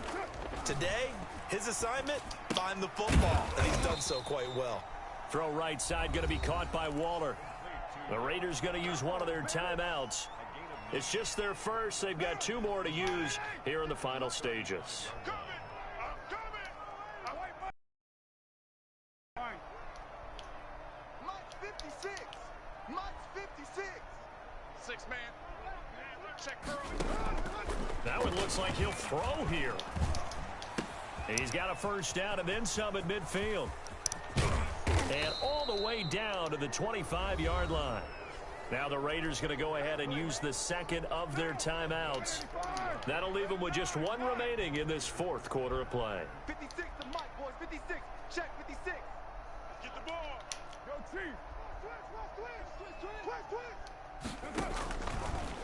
Today, his assignment, find the football, and he's done so quite well. Throw right side going to be caught by Waller. The Raiders going to use one of their timeouts. It's just their first. They've got 2 more to use here in the final stages. Mike's 56. Mike's 56. 6-man. Check Now it looks like he'll throw here. He's got a 1st down and then some at midfield. And all the way down to the 25-yard line. Now the Raiders going to go ahead and use the second of their timeouts. That'll leave them with just one remaining in this fourth quarter of play. 56 to Mike, boys. 56. Check 56. Get the ball. Yo, Chief.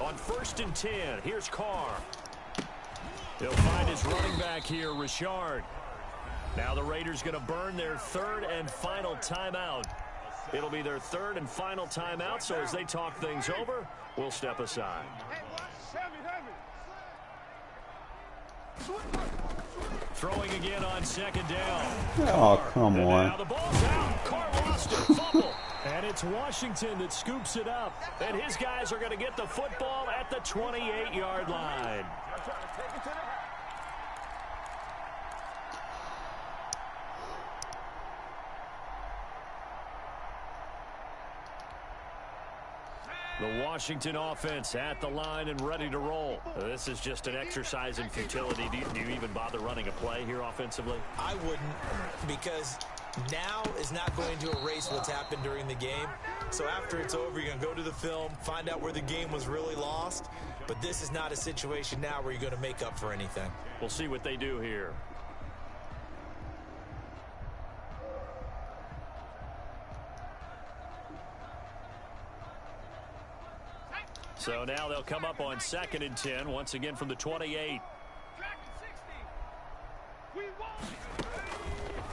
On 1st and 10, here's Carr. He'll find his running back here, Richard. Now the Raiders going to burn their third and final timeout. It'll be their third and final timeout, so as they talk things over, we'll step aside. Throwing again on 2nd down. Oh, come And on. now the ball's out. Carr lost it. Fumble. And it's Washington that scoops it up. And his guys are going to get the football at the 28-yard line. The Washington offense at the line and ready to roll. This is just an exercise in futility. Do you even bother running a play here offensively? I wouldn't, because now is not going to erase what's happened during the game. So after it's over, you're going to go to the film, find out where the game was really lost. But this is not a situation now where you're going to make up for anything. We'll see what they do here. So now they'll come up on 2nd and 10, once again from the 28.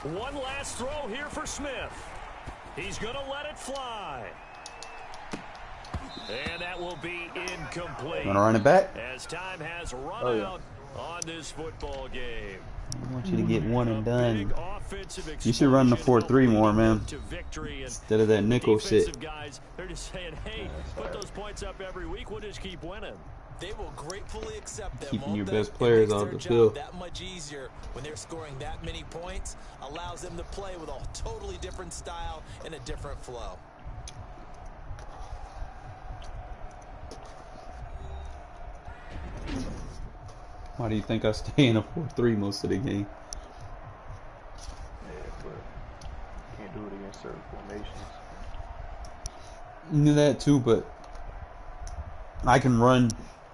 One last throw here for Smith. He's going to let it fly. And that will be incomplete. Want to run it back? As time has run out on this football game. I want you to get one and done. Big offensive You should run the explosion 4-3 more, man. to victory. And Instead of that nickel shit. defensive guys, they're just saying, hey, put those points up every week. We'll just keep winning. They will gratefully accept them. Keeping won't your they? best players It makes off their the job field. that much easier when they're scoring that many points. Allows them to play with a totally different style and a different flow. Why do you think I stay in a 4-3 most of the game? Yeah, but can't do it against certain formations. You knew that too, but I can run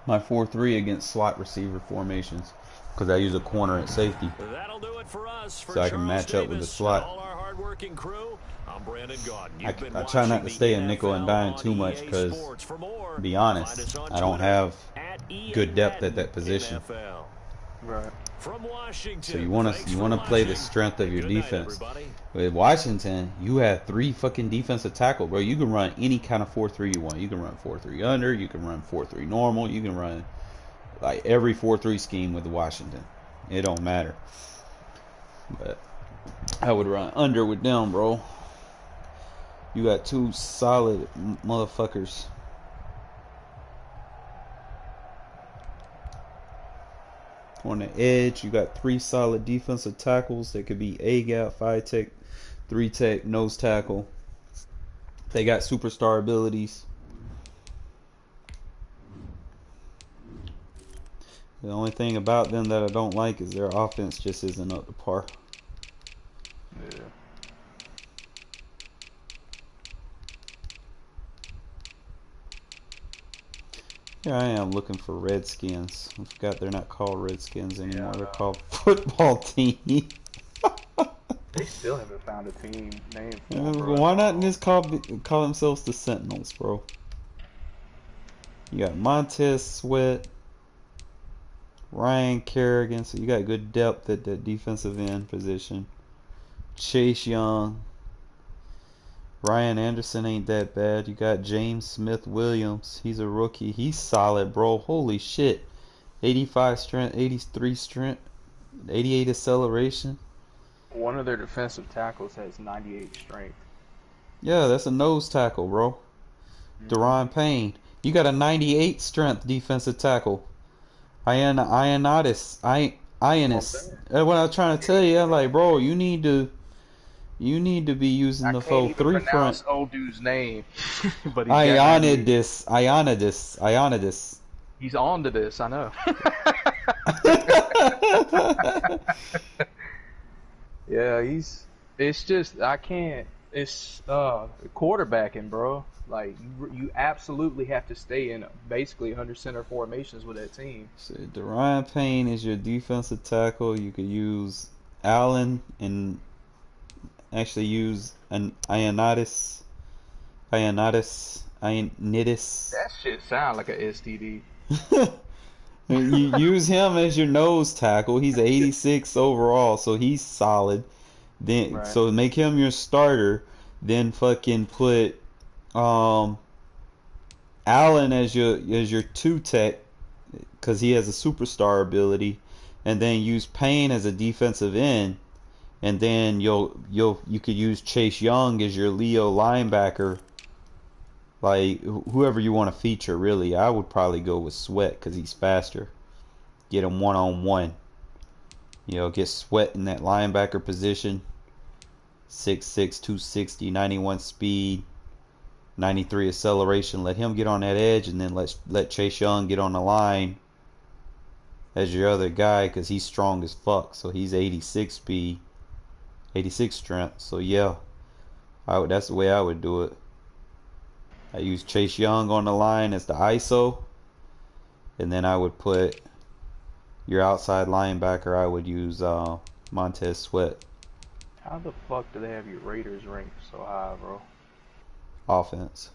my 4-3 against slot receiver formations because I use a corner at safety. That'll do it for us. For So I can Charles match up with the Davis slot. and all our hardworking crew, I'm Brandon Gaudin. I try not to stay in nickel and dime too much because, to be honest, I don't have good depth at that position. NFL. Right. From Washington. So you want to play the strength of your Good night, defense. everybody. With Washington, you have 3 fucking defensive tackle, bro. You can run any kind of 4-3 you want. You can run 4-3 under. You can run 4-3 normal. You can run like every 4-3 scheme with Washington. It don't matter. But I would run under with them, bro. You got 2 solid motherfuckers. On the edge, you got 3 solid defensive tackles that could be A-gap, 5-tech, 3-tech, nose tackle. They got superstar abilities. The only thing about them that I don't like is their offense just isn't up to par. Yeah. Here I am looking for Redskins. I forgot they're not called Redskins anymore. They're called Football Team. They still haven't found a team name for them, bro. Why not just call themselves the Sentinels, bro? You got Montez Sweat, Ryan Kerrigan, so you got good depth at that defensive end position. Chase Young. Ryan Anderson ain't that bad. You got James Smith-Williams. He's a rookie. He's solid, bro. Holy shit. 85 strength, 83 strength, 88 acceleration. One of their defensive tackles has 98 strength. Yeah, that's a nose tackle, bro. Deron Payne. You got a 98 strength defensive tackle. Ioannidis. That's what I was trying to tell you. I'm like, bro, you need to be using the full 3 front. Old dude's name. But Ioannidis. He's on to this, I know. Yeah, it's just, I can't It's quarterbacking, bro. Like you absolutely have to stay in basically 100 center formations with that team. So Darian Payne is your defensive tackle. You could use Allen and actually use an Ioannidis. That shit sound like a STD. You use him as your nose tackle. He's 86 overall, so he's solid. Then Right. so make him your starter. Then fucking put Allen as your two tech because he has a superstar ability, and then use Payne as a defensive end, and then you could use Chase Young as your Leo linebacker. Like whoever you want to feature, really. I would probably go with Sweat because he's faster. Get him one-on-one. Get Sweat in that linebacker position. 6'6", 260, 91 speed, 93 acceleration. Let him get on that edge, and then let Chase Young get on the line as your other guy because he's strong as fuck. So he's 86 speed, 86 strength. So yeah, that's the way I would do it. I use Chase Young on the line as the ISO, and then I would put your outside linebacker. I would use Montez Sweat. How the fuck do they have your Raiders ranked so high, bro? Offense.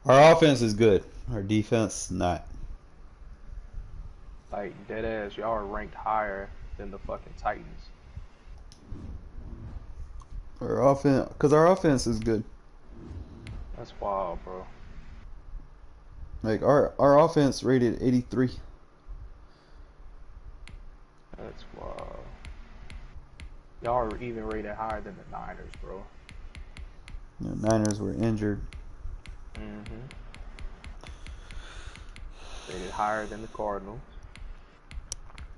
Our offense is good. Our defense not. Like dead ass, y'all are ranked higher than the fucking Titans. Our offense is good. That's wild, bro. Like our offense rated 83. That's wild. Y'all are even rated higher than the Niners, bro. The Niners were injured. Rated higher than the Cardinals.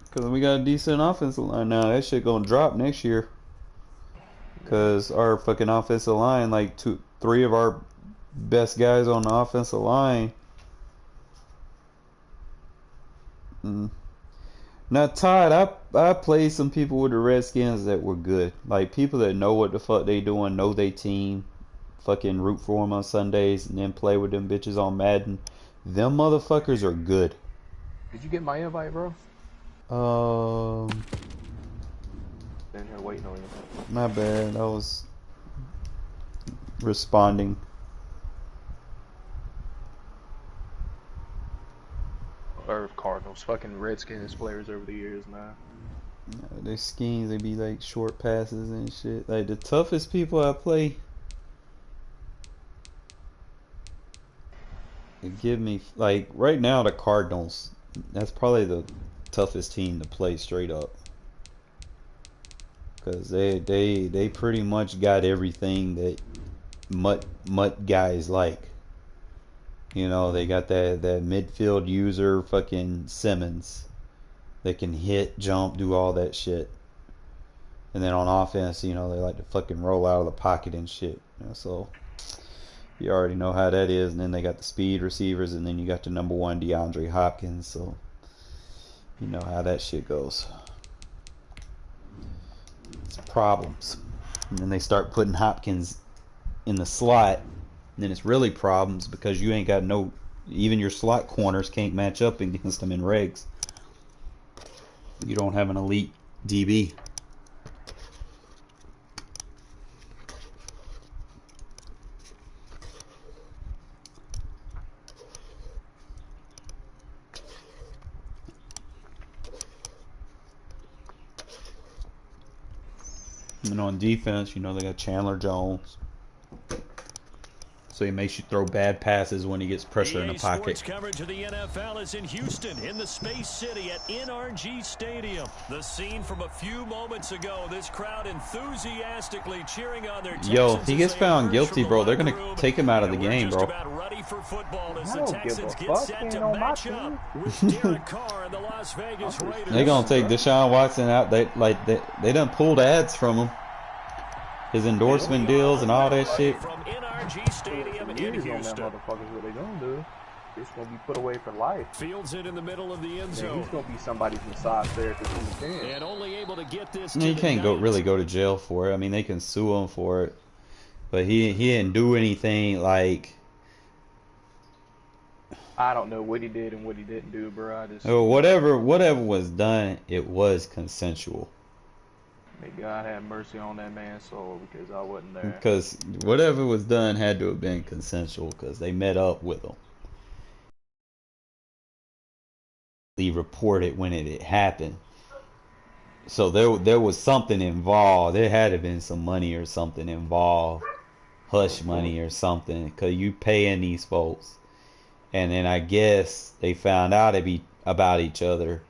Because we got a decent offensive line now. That shit gonna drop next year. Because our fucking offensive line, like 3 of our best guys on the offensive line. Now, Todd, I played some people with the Redskins that were good. Like, people that know what the fuck they doing, know they team, fucking root for them on Sundays, and then play with them bitches on Madden. Them motherfuckers are good. Did you get my invite, bro? Been here waiting on you. My bad. I was responding. Or Cardinals. Fucking Redskins players over the years, man. Their schemes, they be like short passes and shit. Like the toughest people I play, it give me like right now the Cardinals. That's probably the toughest team to play straight up. Cause they pretty much got everything that mutt guys like. They got that midfield user, fucking Simmons, that can hit, jump, do all that shit. And then on offense, they like to fucking roll out of the pocket and shit. So you already know how that is. And then they got the speed receivers, and then you got the number 1 DeAndre Hopkins. So you know how that shit goes. It's problems. And then they start putting Hopkins in the slot. And then it's really problems because you ain't got even your slot corners can't match up against them in regs. You don't have an elite DB. And on defense, they got Chandler Jones. So he makes you throw bad passes when he gets pressure in the pocket. Sports coverage of the NFL is in Houston, in the Space City at NRG Stadium. The scene from a few moments ago. This crowd enthusiastically cheering on their Texans. Yo, if he gets found guilty, bro, they're gonna take him out of the game, bro. About ready for football as I the don't Texans give a get fuck. set Ain't to on my match team. up with Derek Carr and the Las Vegas Raiders. They're gonna take Deshaun Watson out. They done pulled ads from him. His endorsement deals and all that shit. From NRG Stadium in Years on that Houston. motherfuckers, what they gonna do? it's gonna be put away for life. Fields it in the middle of the end Man, zone. he's gonna be somebody's massage therapist in the team. And only able to get this. You can't really go to jail for it. I mean, they can sue him for it, but he didn't do anything like. I don't know what he did and what he didn't do, bro. I just Whatever was done, it was consensual. may God have mercy on that man's soul because I wasn't there. Because whatever was done had to have been consensual because they met up with him. He reported when it had happened. So there was something involved. There had to have been some money or something involved. Hush money or something. Because you paying these folks. And then I guess they found out about each other.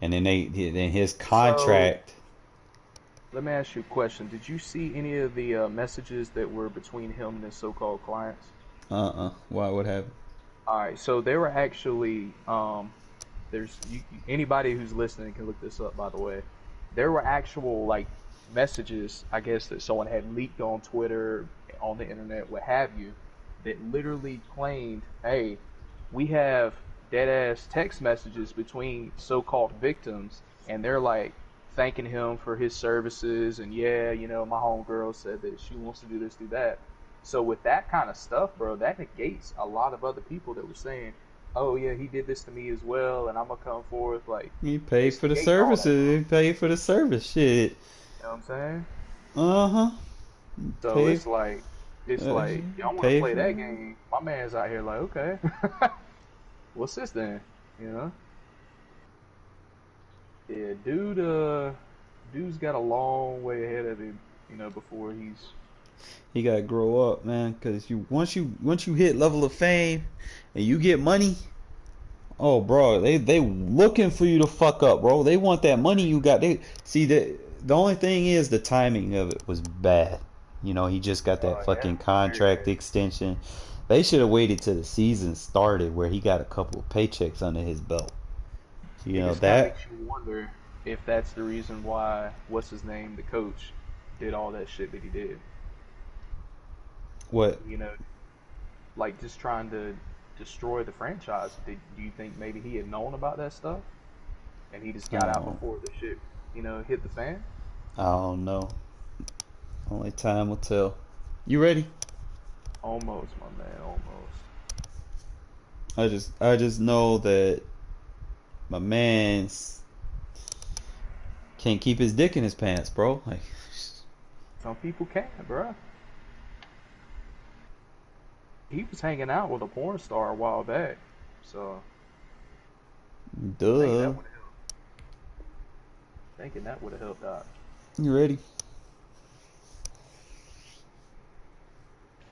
And then his contract. So, let me ask you a question. Did you see any of the messages that were between him and his so-called clients? Why would happen? All right. So they were actually anybody who's listening can look this up, by the way. There were actual like messages, I guess, that someone had leaked on Twitter, on the internet, what have you, that literally claimed, hey, we have dead-ass text messages between so-called victims, and they're like thanking him for his services, and yeah, you know, my homegirl said that she wants to do this, do that. So with that kind of stuff, bro, that negates a lot of other people that were saying, oh yeah, he did this to me as well, and I'm gonna come forth. Like, he paid for the services. He paid for the service. Shit. You know what I'm saying? So paid. it's like y'all want to play that game. My man's out here like, okay, what's this then? You know? Yeah, dude's got a long way ahead of him. You know, before he gotta grow up, man. Cause once you hit level of fame and you get money, oh bro, they looking for you to fuck up, bro. They want that money you got. They see the only thing is the timing of it was bad. You know, he just got that fucking contract extension. They should have waited till the season started where he got a couple of paychecks under his belt. You know, that makes you wonder if that's the reason why what's his name, the coach, did all that shit that he did. What? You know, like just trying to destroy the franchise. Do you think maybe he had known about that stuff and he just got out before the shit, you know, hit the fan? I don't know. Only time will tell. You ready? Almost, my man, almost. I just know that my man's can't keep his dick in his pants, bro. Like, some people can't, bro. He was hanging out with a porn star a while back, so. Duh. Thinking that would have helped out. You ready?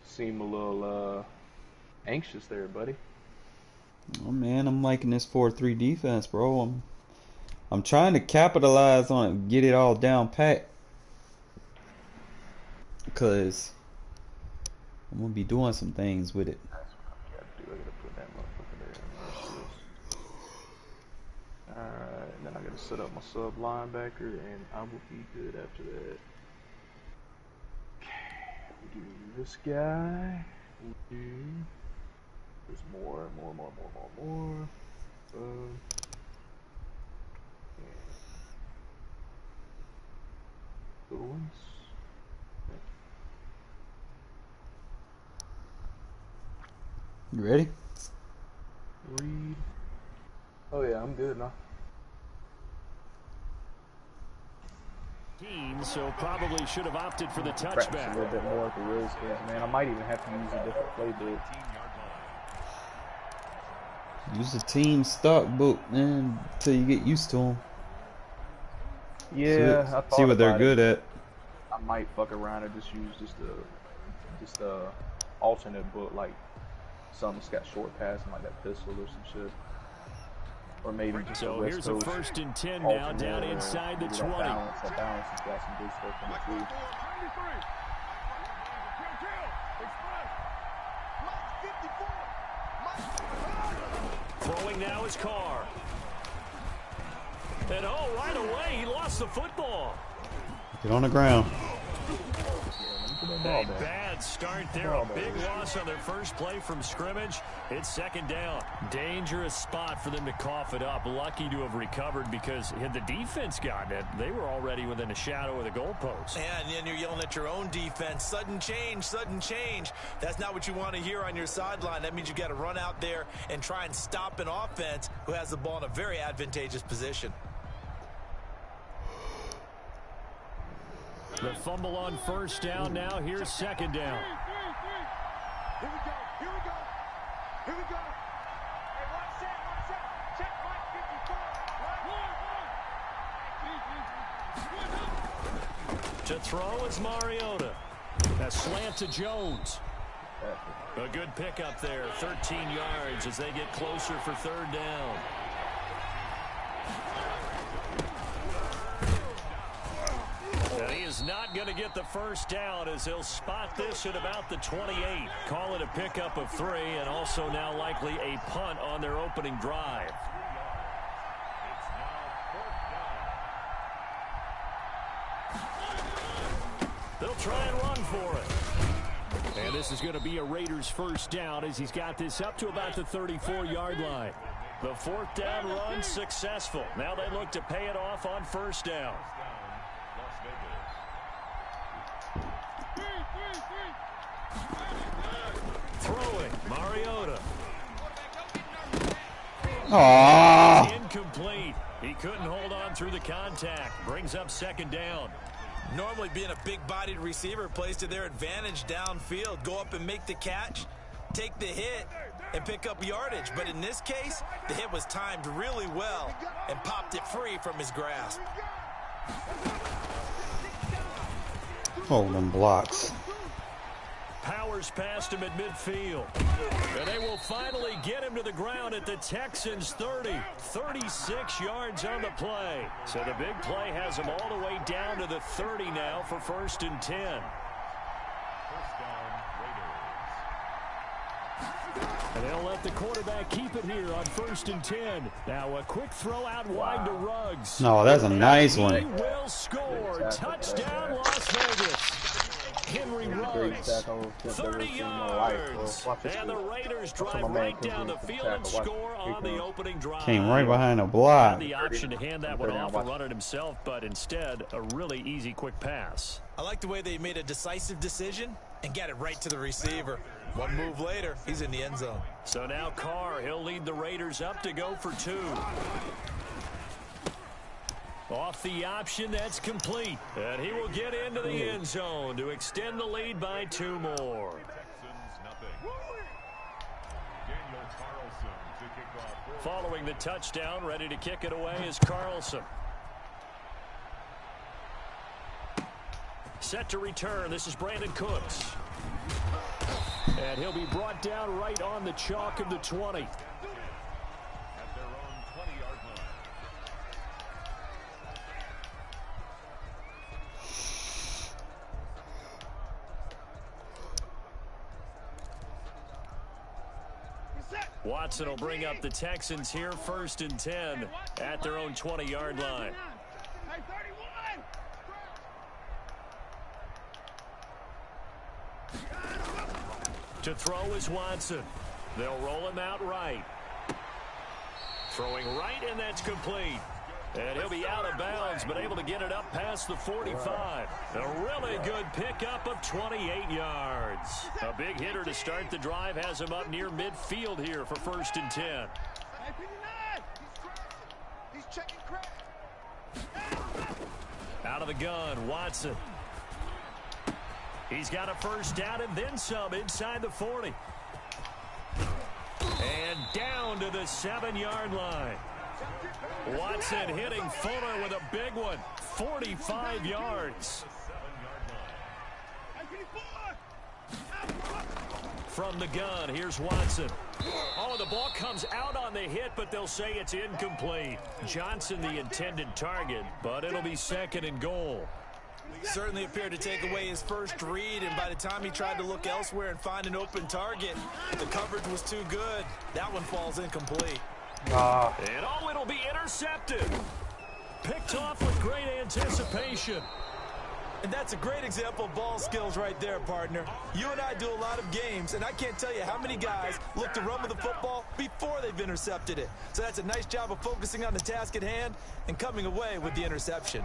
Seem a little anxious there, buddy. Oh man, I'm liking this 4-3 defense, bro. I'm trying to capitalize on it, get it all down pat, because I'm gonna be doing some things with it. That's what I gotta do. I gotta put that motherfucker there. Alright, and then I gotta set up my sub linebacker, and I will be good after that. Do this guy. There's more. Good ones. You ready? Read. Oh yeah, I'm good now. So probably should have opted for the Practice touchback. a little bit more at the real skills, man. I might even have to use a different playbook. Use the team stock book, man, until you get used to them. Yeah, I thought see what they're about good it. at. I might fuck around and just use just a alternate book, like something that's got short passing, like that pistol or some shit. Or maybe just so a here's a 1st and 10 now, down inside the 20. That balance has got some good stuff in it too. Throwing now is Carr. And right away, he lost the football. Get on the ground. Yeah, ball A back. bad start there. Ball A big back. loss on their first play from scrimmage. It's second down. Dangerous spot for them to cough it up. Lucky to have recovered because had the defense gotten it, they were already within a shadow of the goalpost. And then you're yelling at your own defense. Sudden change, sudden change. That's not what you want to hear on your sideline. That means you got to run out there and try and stop an offense who has the ball in a very advantageous position. The fumble on first down now. Here's second down. Here we go. Here we go. Here we go. Hey, one set. Check Mike 54. To throw is Mariota. A slant to Jones. A good pickup there. 13 yards as they get closer for third down. And he is not going to get the first down as he'll spot this at about the 28. Call it a pickup of 3 and also now likely a punt on their opening drive. They'll try and run for it. And this is going to be a Raiders first down as he's got this up to about the 34-yard line. The fourth down run successful. Now they look to pay it off on first down. Throwing, Mariota. Aww. Incomplete. He couldn't hold on through the contact. Brings up second down. Normally being a big-bodied receiver plays to their advantage downfield. Go up and make the catch, take the hit, and pick up yardage. But in this case, the hit was timed really well and popped it free from his grasp. Hold them blocks. Powers past him at midfield. And they will finally get him to the ground at the Texans' 30. 36 yards on the play. So the big play has him all the way down to the 30 now for first and 10. And they'll let the quarterback keep it here on first and 10. Now a quick throw out wide to Ruggs. No, that's a nice He one. will score. Touchdown, Las Vegas. Henry Ruggs, 30 yards. And the Raiders drive right down the field and score on the opening drive. Came right behind the Had block. the option to hand that one off and run it himself, but instead a really easy quick pass. I like the way they made a decisive decision and got it right to the receiver. One move later, he's in the end zone. So now Carr, he'll lead the Raiders up to go for 2. Off the option, that's complete. And he will get into the end zone to extend the lead by 2 more. Following the touchdown, ready to kick it away is Carlson. Set to return. This is Brandon Cooks. And he'll be brought down right on the chalk of the 20. Watson will bring up the Texans here first and 10 at their own 20-yard line. To throw is Watson. They'll roll him out right. Throwing right, and that's complete. And he'll be out of bounds, but able to get it up past the 45. A really good pickup of 28 yards. A big hitter to start the drive has him up near midfield here for first and 10. He's checking crack. Out of the gun, Watson. He's got a first down and then some inside the 40. And down to the 7-yard line. Watson hitting Fuller with a big one. 45 yards. From the gun, here's Watson. Oh, the ball comes out on the hit, but they'll say it's incomplete. Johnson the intended target, but it'll be second and goal. Certainly appeared to take away his first read, and by the time he tried to look elsewhere and find an open target, the coverage was too good. That one falls incomplete. And oh, it'll be intercepted. Picked off with great anticipation. And that's a great example of ball skills right there, partner. You and I do a lot of games, and I can't tell you how many guys look to run with the football before they've intercepted it. So that's a nice job of focusing on the task at hand and coming away with the interception.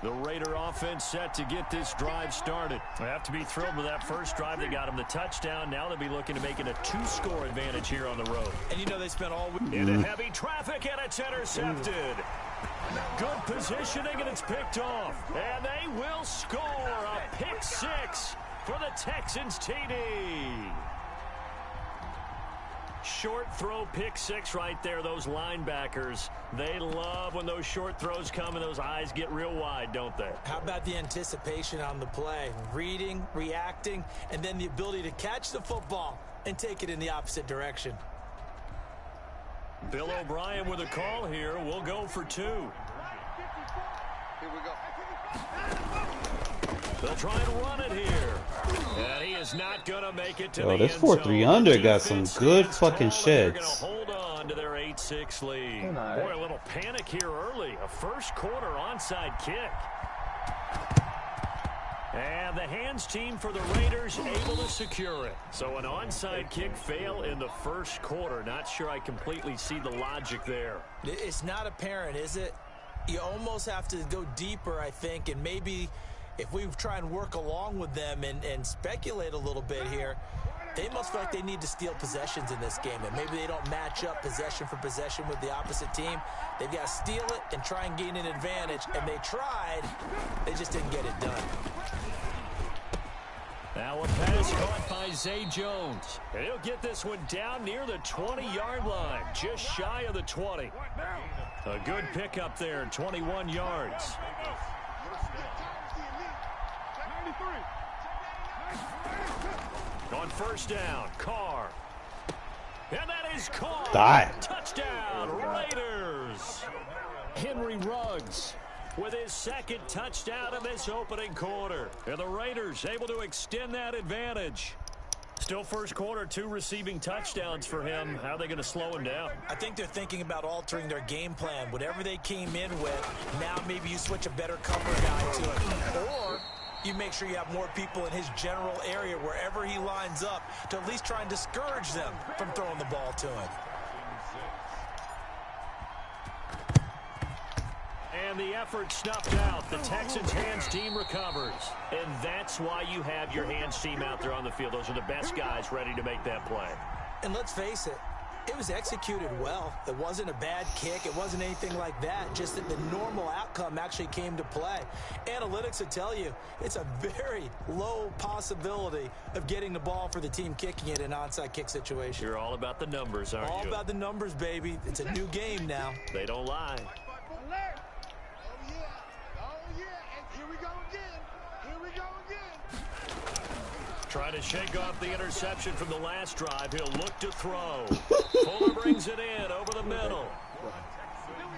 The Raider offense set to get this drive started. They have to be thrilled with that first drive. They got them the touchdown. Now they'll be looking to make it a 2-score advantage here on the road. And you know they spent all week into heavy traffic, and it's intercepted. Good positioning, and it's picked off. And they will score a pick six for the Texans TD. Short throw pick six right there. Those linebackers, they love when those short throws come and those eyes get real wide, don't they? How about the anticipation on the play? Reading, reacting, and then the ability to catch the football and take it in the opposite direction. Bill O'Brien with a call here. We'll go for 2. Here we go. They'll try and run it here. And he is not going to make it to Yo, the this end 4-3 zone. under got some good Defense fucking stands tall, and they're sheds. gonna hold on to their 8-6 lead. Nice. Boy, a little panic here early. A first quarter onside kick. And the hands team for the Raiders able to secure it. So an onside kick fail in the first quarter. Not sure I completely see the logic there. It's not apparent, is it? You almost have to go deeper, I think, and maybe if we try and work along with them and speculate a little bit here, they must feel like they need to steal possessions in this game, and maybe they don't match up possession for possession with the opposite team. They've got to steal it and try and gain an advantage, and they tried. They just didn't get it done. Now a pass caught by Zay Jones. And he'll get this one down near the 20-yard line, just shy of the 20. A good pickup there, 21 yards. On first down, Carr. And that is caught. Touchdown, Raiders. Henry Ruggs with his second touchdown in this opening quarter. And the Raiders able to extend that advantage. Still first quarter, 2 receiving touchdowns for him. How are they going to slow him down? I think they're thinking about altering their game plan. Whatever they came in with, now maybe you switch a better cover guy to it. Or you make sure you have more people in his general area wherever he lines up to at least try and discourage them from throwing the ball to him. And the effort snuffed out. The Texans hands team recovers. And that's why you have your hands team out there on the field. Those are the best guys ready to make that play. And let's face it, it was executed well. It wasn't a bad kick. It wasn't anything like that. Just that the normal outcome actually came to play. Analytics will tell you it's a very low possibility of getting the ball for the team kicking it in an onside kick situation. You're all about the numbers, aren't you? All about the numbers, baby. It's a new game now. They don't lie. Alert! Oh, yeah. Oh, yeah. And here we go again. Here we go again. Trying to shake off the interception from the last drive. He'll look to throw. Fuller brings it in over the middle.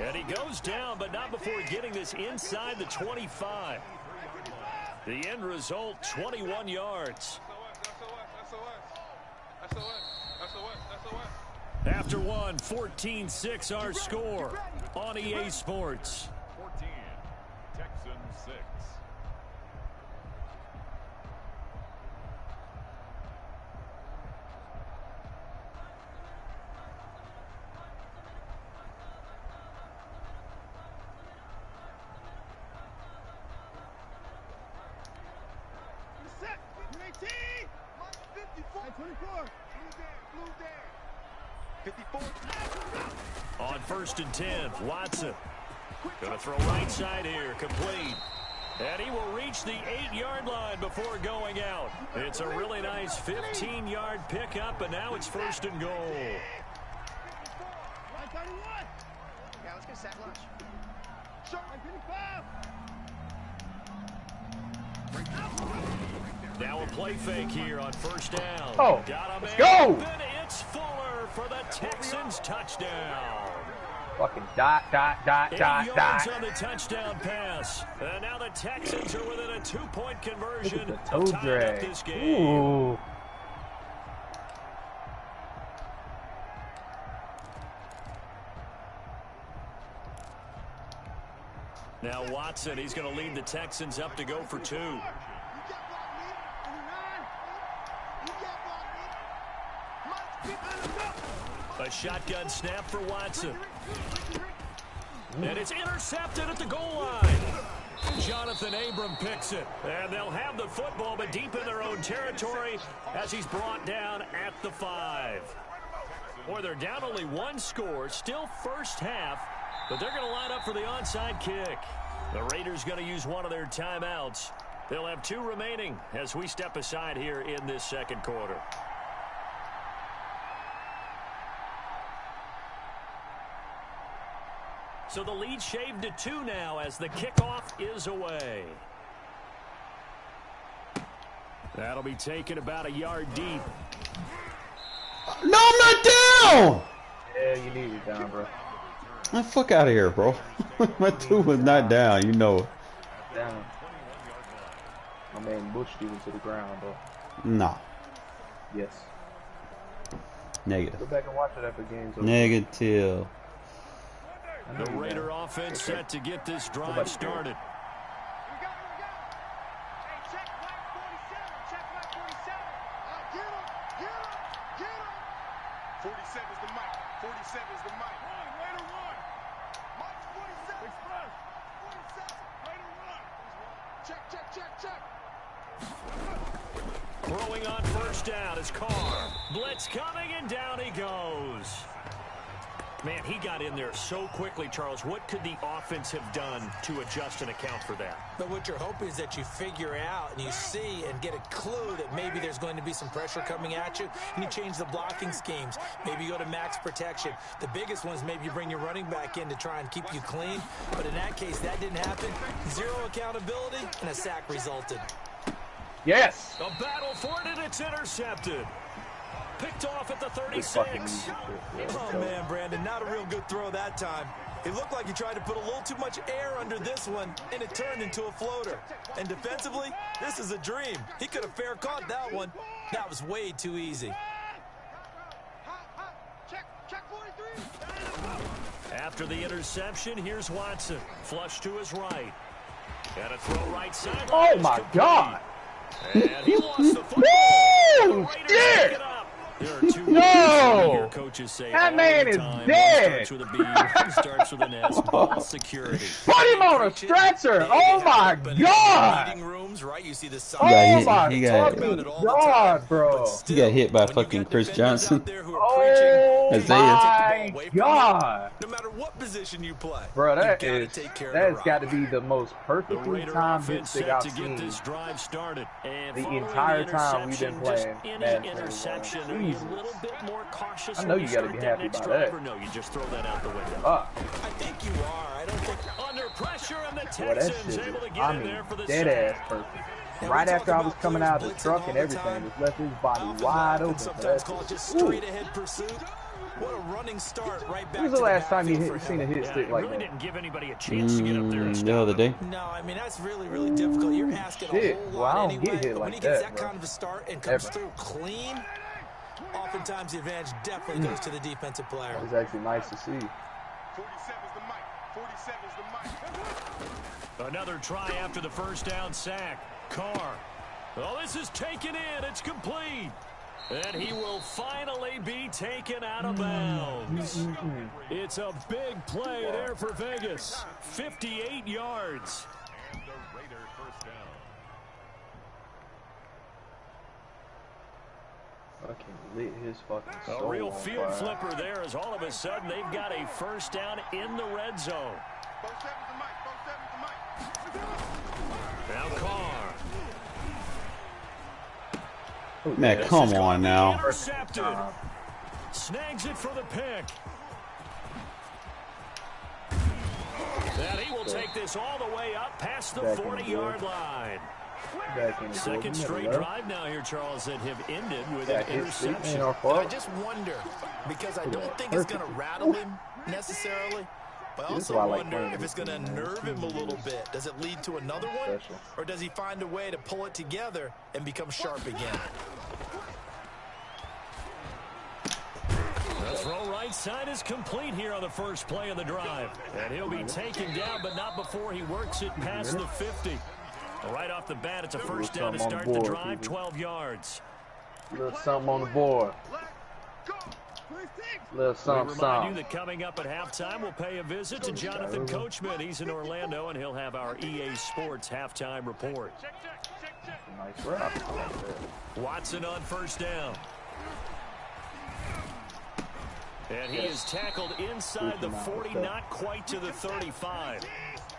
And he goes down, but not before getting this inside the 25. The end result, 21 yards. After one, 14-6 our score on EA Sports. 14, Texans 6. Set. 18. 54. 24. Blue there. 54. On first and 10, Watson. Going to throw right side here, complete. And he will reach the 8-yard line before going out. It's a really nice 15-yard pickup, and now it's first and goal. 131. Yeah, let's get a sack lunch. Short 155. Now a play fake here on first down. Oh, Got a let's man go. open. It's Fuller for the Texans touchdown. Fucking dot, 8 dot. yards on the touchdown pass. And now the Texans are within a 2-point conversion The to toe tie up drag. this game. Ooh. Now Watson, he's going to lead the Texans up to go for 2. A shotgun snap for Watson. And it's intercepted at the goal line. Jonathan Abram picks it. And they'll have the football, but deep in their own territory as he's brought down at the 5. Boy, they're down only 1 score. Still first half, but they're going to line up for the onside kick. The Raiders going to use one of their timeouts. They'll have 2 remaining as we step aside here in this second quarter. So the lead shaved to 2 now as the kickoff is away. That'll be taken about a yard deep. No, I'm not down! Yeah, you need it down, bro. The fuck out of here, bro. My 2 was not down, you know it. Down. My man Bush threw it to the ground, bro. Nah. Yes. Negative. Go back and watch it after games over. Negative. The Raider offense set to get this drive started. Here we go. Hey, check Mike 47. Check Mike 47. Get him. Get him. Get him. 47 is the mic. 47 is the mic. Run, Raider, run. Mike 47. Express. 47. Raider, run. Check, check, check, check. Throwing on first down is Carr. Blitz coming, and down he goes. Man, he got in there so quickly, Charles. What could the offense have done to adjust and account for that? But what you're hoping is that you figure out and you see and get a clue that maybe there's going to be some pressure coming at you, and you change the blocking schemes. Maybe you go to max protection. The biggest one is maybe you bring your running back in to try and keep you clean. But in that case, that didn't happen. 0 accountability, and a sack resulted. Yes! A battle for it, and it's intercepted. Picked off at the We fucking 36. need it. Oh, man, Brandon, not a real good throw that time. It looked like he tried to put a little too much air under this one, and it turned into a floater. And defensively, this is a dream. He could have fair caught that one. That was way too easy. Check 43. After the interception, here's Watson. Flush to his right. And a throw right side. Oh my God! And he lost the football. The Raiders pick it up. There are 2 No! your coaches say That all man the is time. dead. One starts with a B, one starts with an S. Ball security. Put him on a stretcher! Oh my God! Meeting rooms, right? You see the sign. Oh hit- my he got- fucking God, bro! He got hit by fucking Chris Johnson. Oh Isaiah. my God! No matter what position you play, Bro, that you gotta is take care of that's the got rock. to be the most The perfectly Raider timed hit offense stick set I've to get seen this drive started. And the following entire time we've been interception, playing. just Madden any 21. interception, are you Jesus. a little bit more cautious I know when you you gotta start be that happy next about drive, that. or no, you just throw that out the window? Ah, I think you are. I don't think. Under pressure, and the boy, that Texans shit able to is, get I in mean, there for the dead sack. ass perfect. Yeah, Right we after talk I was about coming players out of the blitzing truck all and the everything, time. just left his body Alvin wide Morgan open. for sometimes that call it shit. just Ooh. straight ahead pursuit. What a running start right back When was to the last time you backfield for seen a him. hit Yeah, stick it like really that? didn't give anybody a chance to get up there and The stop other him. day. No, I mean, that's really, really difficult. You're asking Shit. a whole Well, lot I don't get anyway. hit But when like he gets that, that bro. kind of a start and comes Ever. through clean, oftentimes the advantage definitely goes to the defensive player. It's actually nice to see. 47 is the mic. 47 is the mic. Another try after the first down sack. Carr. Oh, this is taken in. It's complete. And he will finally be taken out of bounds. It's a big play there for Vegas. 58 yards. And the Raider first down. Fucking lit his fucking A soul real on field fire. flipper there as all of a sudden they've got a first down in the red zone. 47 is the mic. 47 is the mic. Now Carr. Man, come on now. Intercepted. Snags it for the pick. And he will take this all the way up past the Back in the 40-yard line. Back in the Second building, straight never drive now here, Charles, that have ended with That an hit stick interception. ain't our I fault. just wonder, because I Look at don't that. think it's going to Perfect. rattle him necessarily, but I This is also why I like wonder playing if it's this going to game, man. nerve him a little bit. Does it lead to another one, Special. or does he find a way to pull it together and become sharp again? That's Throw right side is complete here on the first play of the drive. And he'll be taken down, but not before he works it past the 50. Right off the bat, it's a first down to start the drive, 12 yards. Little something on the board. Little something, We remind you that coming up at halftime, we'll pay a visit to Jonathan Coachman. He's in Orlando, and he'll have our EA Sports halftime report. Nice route. Watson on first down. And he is tackled inside the 40, not quite to the 35.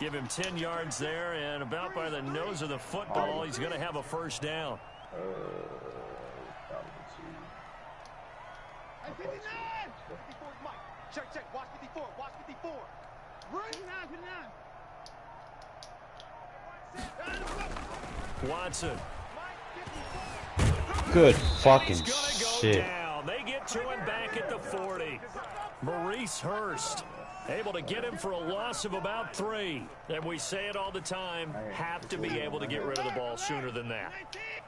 Give him 10 yards there, and about by the nose of the football, he's going to have a first down. Hey, 59! 54 is Mike. Check. Watch 54. Watch 54. Run! 59. Watson. Good fucking He's gonna go shit. down. They get to him back at the 40. Maurice Hurst able to get him for a loss of about 3. And we say it all the time, have to be able to get rid of the ball sooner than that.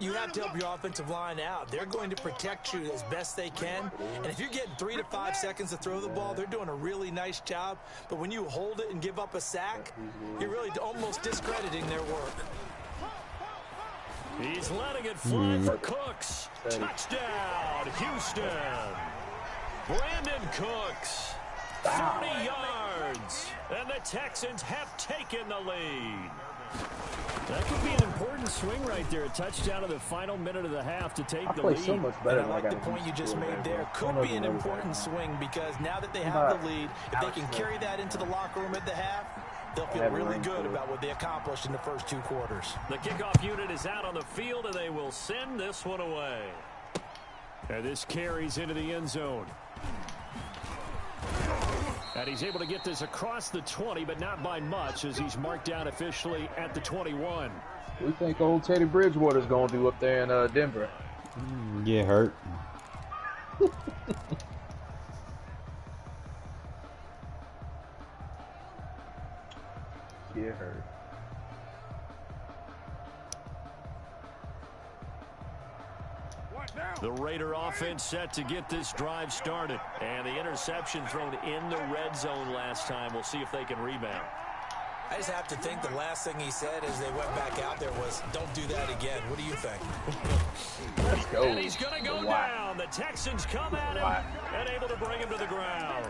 You have to help your offensive line out. They're going to protect you as best they can. And if you're getting 3 to 5 seconds to throw the ball, they're doing a really nice job. But when you hold it and give up a sack, you're really almost discrediting their work. He's letting it fly for Cooks. Touchdown, Houston. Brandon Cooks, 30 yards. And the Texans have taken the lead. That could be an important swing right there. A touchdown in the final minute of the half to take the lead. So much better And I like the point you just made there. Could be an important swing because now that they have the lead, if they can carry that into the locker room at the half, they'll feel really good about what they accomplished in the first 2 quarters. The kickoff unit is out on the field, and they will send this one away. And this carries into the end zone. And he's able to get this across the 20, but not by much, as he's marked down officially at the 21. What do you think old Teddy Bridgewater's going to do up there in Denver? Get hurt. Get hurt. The Raider offense set to get this drive started. And the interception thrown in the red zone last time. We'll see if they can rebound. I just have to think the last thing he said as they went back out there was, don't do that again. What do you think? Let's go. And he's going to go down. The Texans come at him and able to bring him to the ground.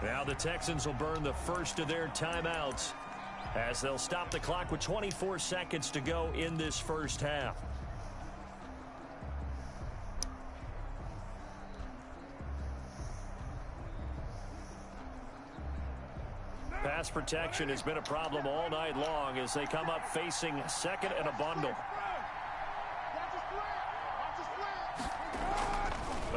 Now the Texans will burn the first of their timeouts as they'll stop the clock with 24 seconds to go in this first half. Pass protection has been a problem all night long as they come up facing second and a bundle.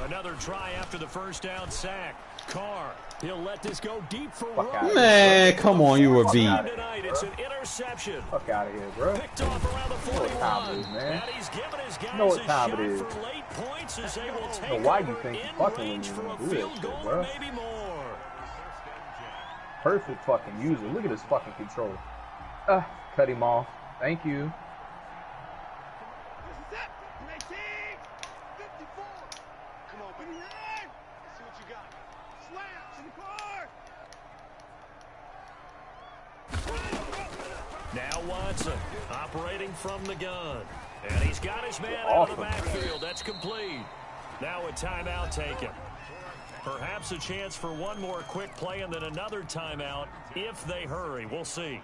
Another try after the first down sack. Carr, he'll let this go deep for one. Man, come on, you were beat. Tonight, it's an interception. Fuck out of here, bro. Picked off around the 41. Is, man. And he's given his guys know what a time shot it is. for late points as they will take why you over think you in fucking range with for me a when you do field that goal shit, or bro? maybe more. Perfect fucking user. Look at this fucking control. Cut him off. Thank you. This is it. 19. 54. Come on, baby. Let's see what you got. Slaps in the car. Now Watson operating from the gun. And he's got his man out of the backfield. That's complete. Now a timeout taken. Perhaps a chance for one more quick play and then another timeout if they hurry. We'll see.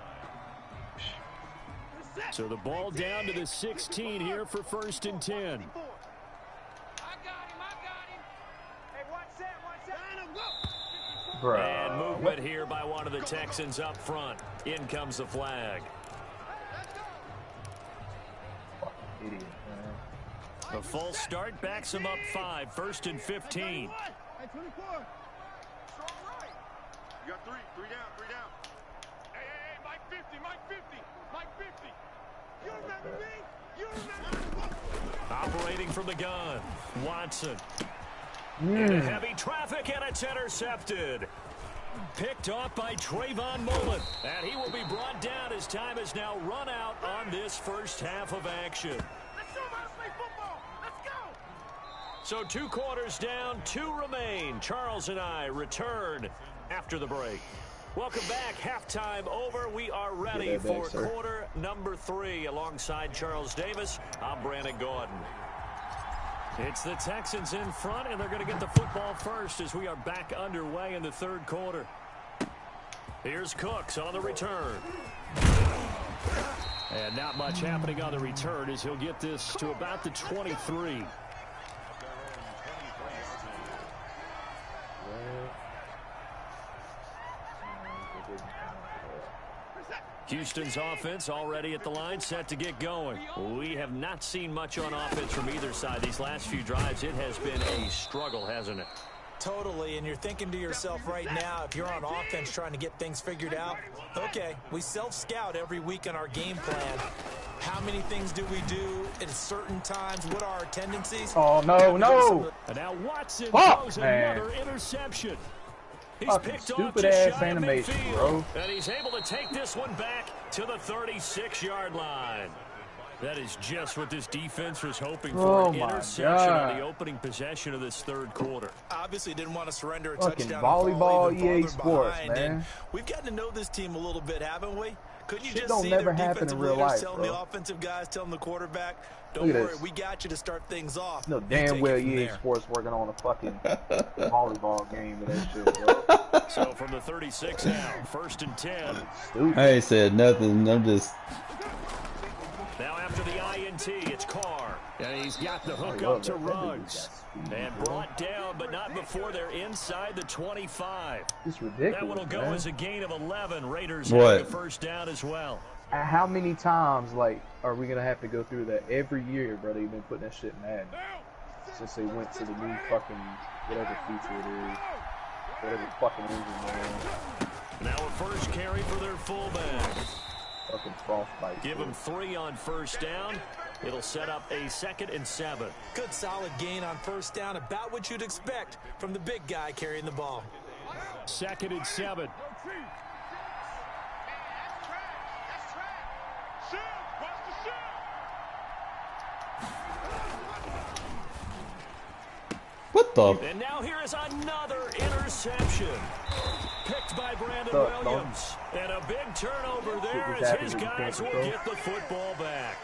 So the ball down to the 16 here for 1st and 10. I got him. Hey, one set. Bro. And movement here by one of the Texans up front. In comes the flag. Idiot, man. The false start backs him up 5. 1st and 15. Hey, 24. Strong right. You got 3 down. Hey, Mike 50. Mike 50. You remember me? You remember me? Operating from the gun. Watson. Into heavy traffic, and it's intercepted. Picked off by Trayvon Mullen. And he will be brought down as time has now run out on this first half of action. Let's go, man. Let's play football. Let's go. So 2 quarters down, 2 remain. Charles and I return after the break. Welcome back. Halftime over. We are ready for quarter number 3. Alongside Charles Davis, I'm Brandon Gordon. It's the Texans in front, and they're going to get the football first as we are back underway in the 3rd quarter. Here's Cooks on the return. And not much happening on the return as he'll get this to about the 23. Houston's offense already at the line, set to get going. We have not seen much on offense from either side. These last few drives, it has been a struggle, hasn't it? Totally, and you're thinking to yourself right now, if you're on offense trying to get things figured out, okay, we self-scout every week on our game plan. How many things do we do at certain times? What are our tendencies? Oh, no. And now Watson throws another interception. He's picked stupid ass animation, bro. And he's able to take this one back to the 36-yard line. That is just what this defense was hoping for. An interception on the opening possession of this 3rd quarter. Obviously didn't want to surrender a Fucking touchdown. volleyball, EA Sports, man. And we've gotten to know this team a little bit, haven't we? Couldn't you just don't see never their happen in defensive real leaders life, telling bro. the offensive guys, telling the quarterback, don't worry, we got you to start things off. No damn well EA Sports working on a fucking volleyball game with that shit, bro. So from the 36 now, 1st and 10. Stupid. I ain't said nothing. I'm just. Now after the INT, it's Carr. And he's got the hook up to Ruggs. And brought down, but not before they're inside the 25. It's ridiculous, That one will go man. as a gain of 11. Raiders What? have the 1st down as well. How many times, like, are we going to have to go through that every year, bro? They've been putting that shit in Madden. Since they went to the new fucking, whatever feature it is. Whatever fucking engine they're in. Now a 1st carry for their fullback. Fucking frostbite. Give him 3 on 1st down. It'll set up a 2nd and 7. Good solid gain on 1st down, about what you'd expect from the big guy carrying the ball. 2nd and 7. What the? And now here is another interception. Picked by Brandon Williams. And a big turnover there as his guys will get the football back.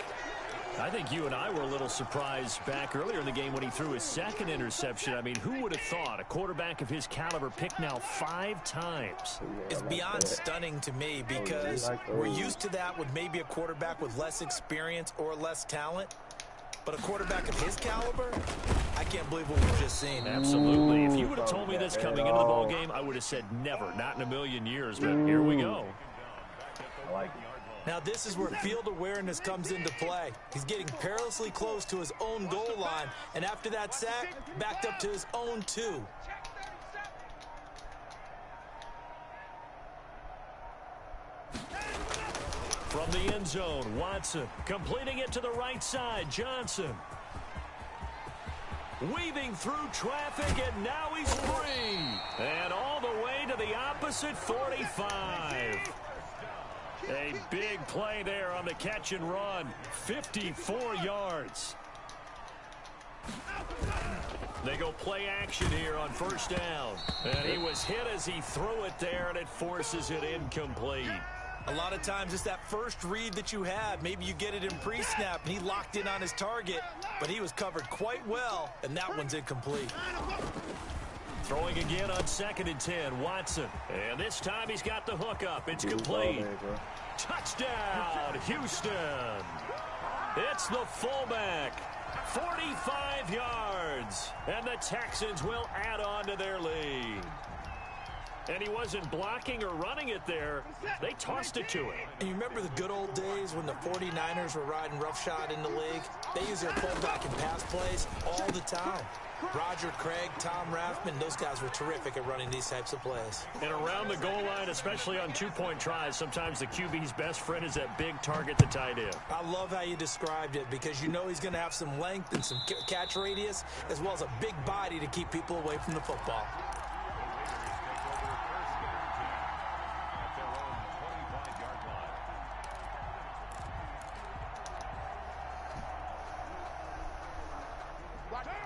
I think you and I were a little surprised back earlier in the game when he threw his 2nd interception. I mean, who would have thought a quarterback of his caliber picked now 5 times? It's beyond stunning to me because we're used to that with maybe a quarterback with less experience or less talent. But a quarterback of his caliber, I can't believe what we've just seen. Absolutely. If you would have told me this coming into the ball game, I would have said never, not in a million years. But here we go. I like it. Now this is where field awareness comes into play. He's getting perilously close to his own goal line, and after that sack, backed up to his own 2. From the end zone, Watson completing it to the right side. Johnson weaving through traffic, and now he's free. And all the way to the opposite 45. A big play there on the catch and run. 54 yards. They go play action here on 1st down. And he was hit as he threw it there, and it forces it incomplete. A lot of times it's that first read that you have. Maybe you get it in pre-snap, and he locked in on his target, but he was covered quite well, and that one's incomplete. Throwing again on 2nd and 10, Watson. And this time he's got the hook up. It's complete. Touchdown, Houston. It's the fullback. 45 yards. And the Texans will add on to their lead. And he wasn't blocking or running it there. They tossed it to him. And you remember the good old days when the 49ers were riding roughshod in the league? They used their fullback and pass plays all the time. Roger Craig, Tom Rathman, those guys were terrific at running these types of plays. And around the goal line, especially on 2-point tries, sometimes the QB's best friend is that big target, the tight end. I love how you described it because you know he's going to have some length and some catch radius as well as a big body to keep people away from the football.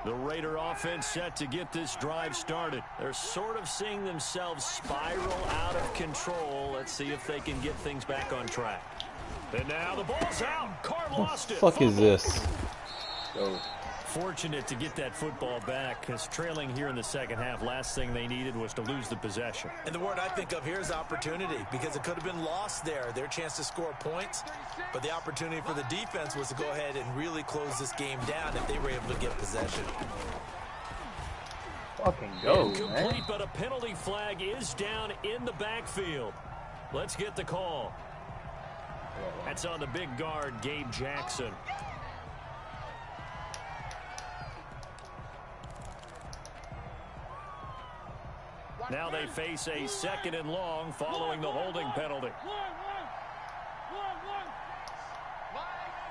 The Raider offense set to get this drive started. They're sort of seeing themselves spiral out of control. Let's see if they can get things back on track. And now the ball's out. Carr lost it. What the fuck is this? Go. Fortunate to get that football back, because trailing here in the second half, last thing they needed was to lose the possession. And the word I think of here is opportunity, because it could have been lost there. Their chance to score points, but the opportunity for the defense was to go ahead and really close this game down if they were able to get possession. Fucking go, Incomplete, man. but a penalty flag is down in the backfield. Let's get the call. That's on the big guard, Gabe Jackson. Now they face a 2nd and long following the holding penalty. Line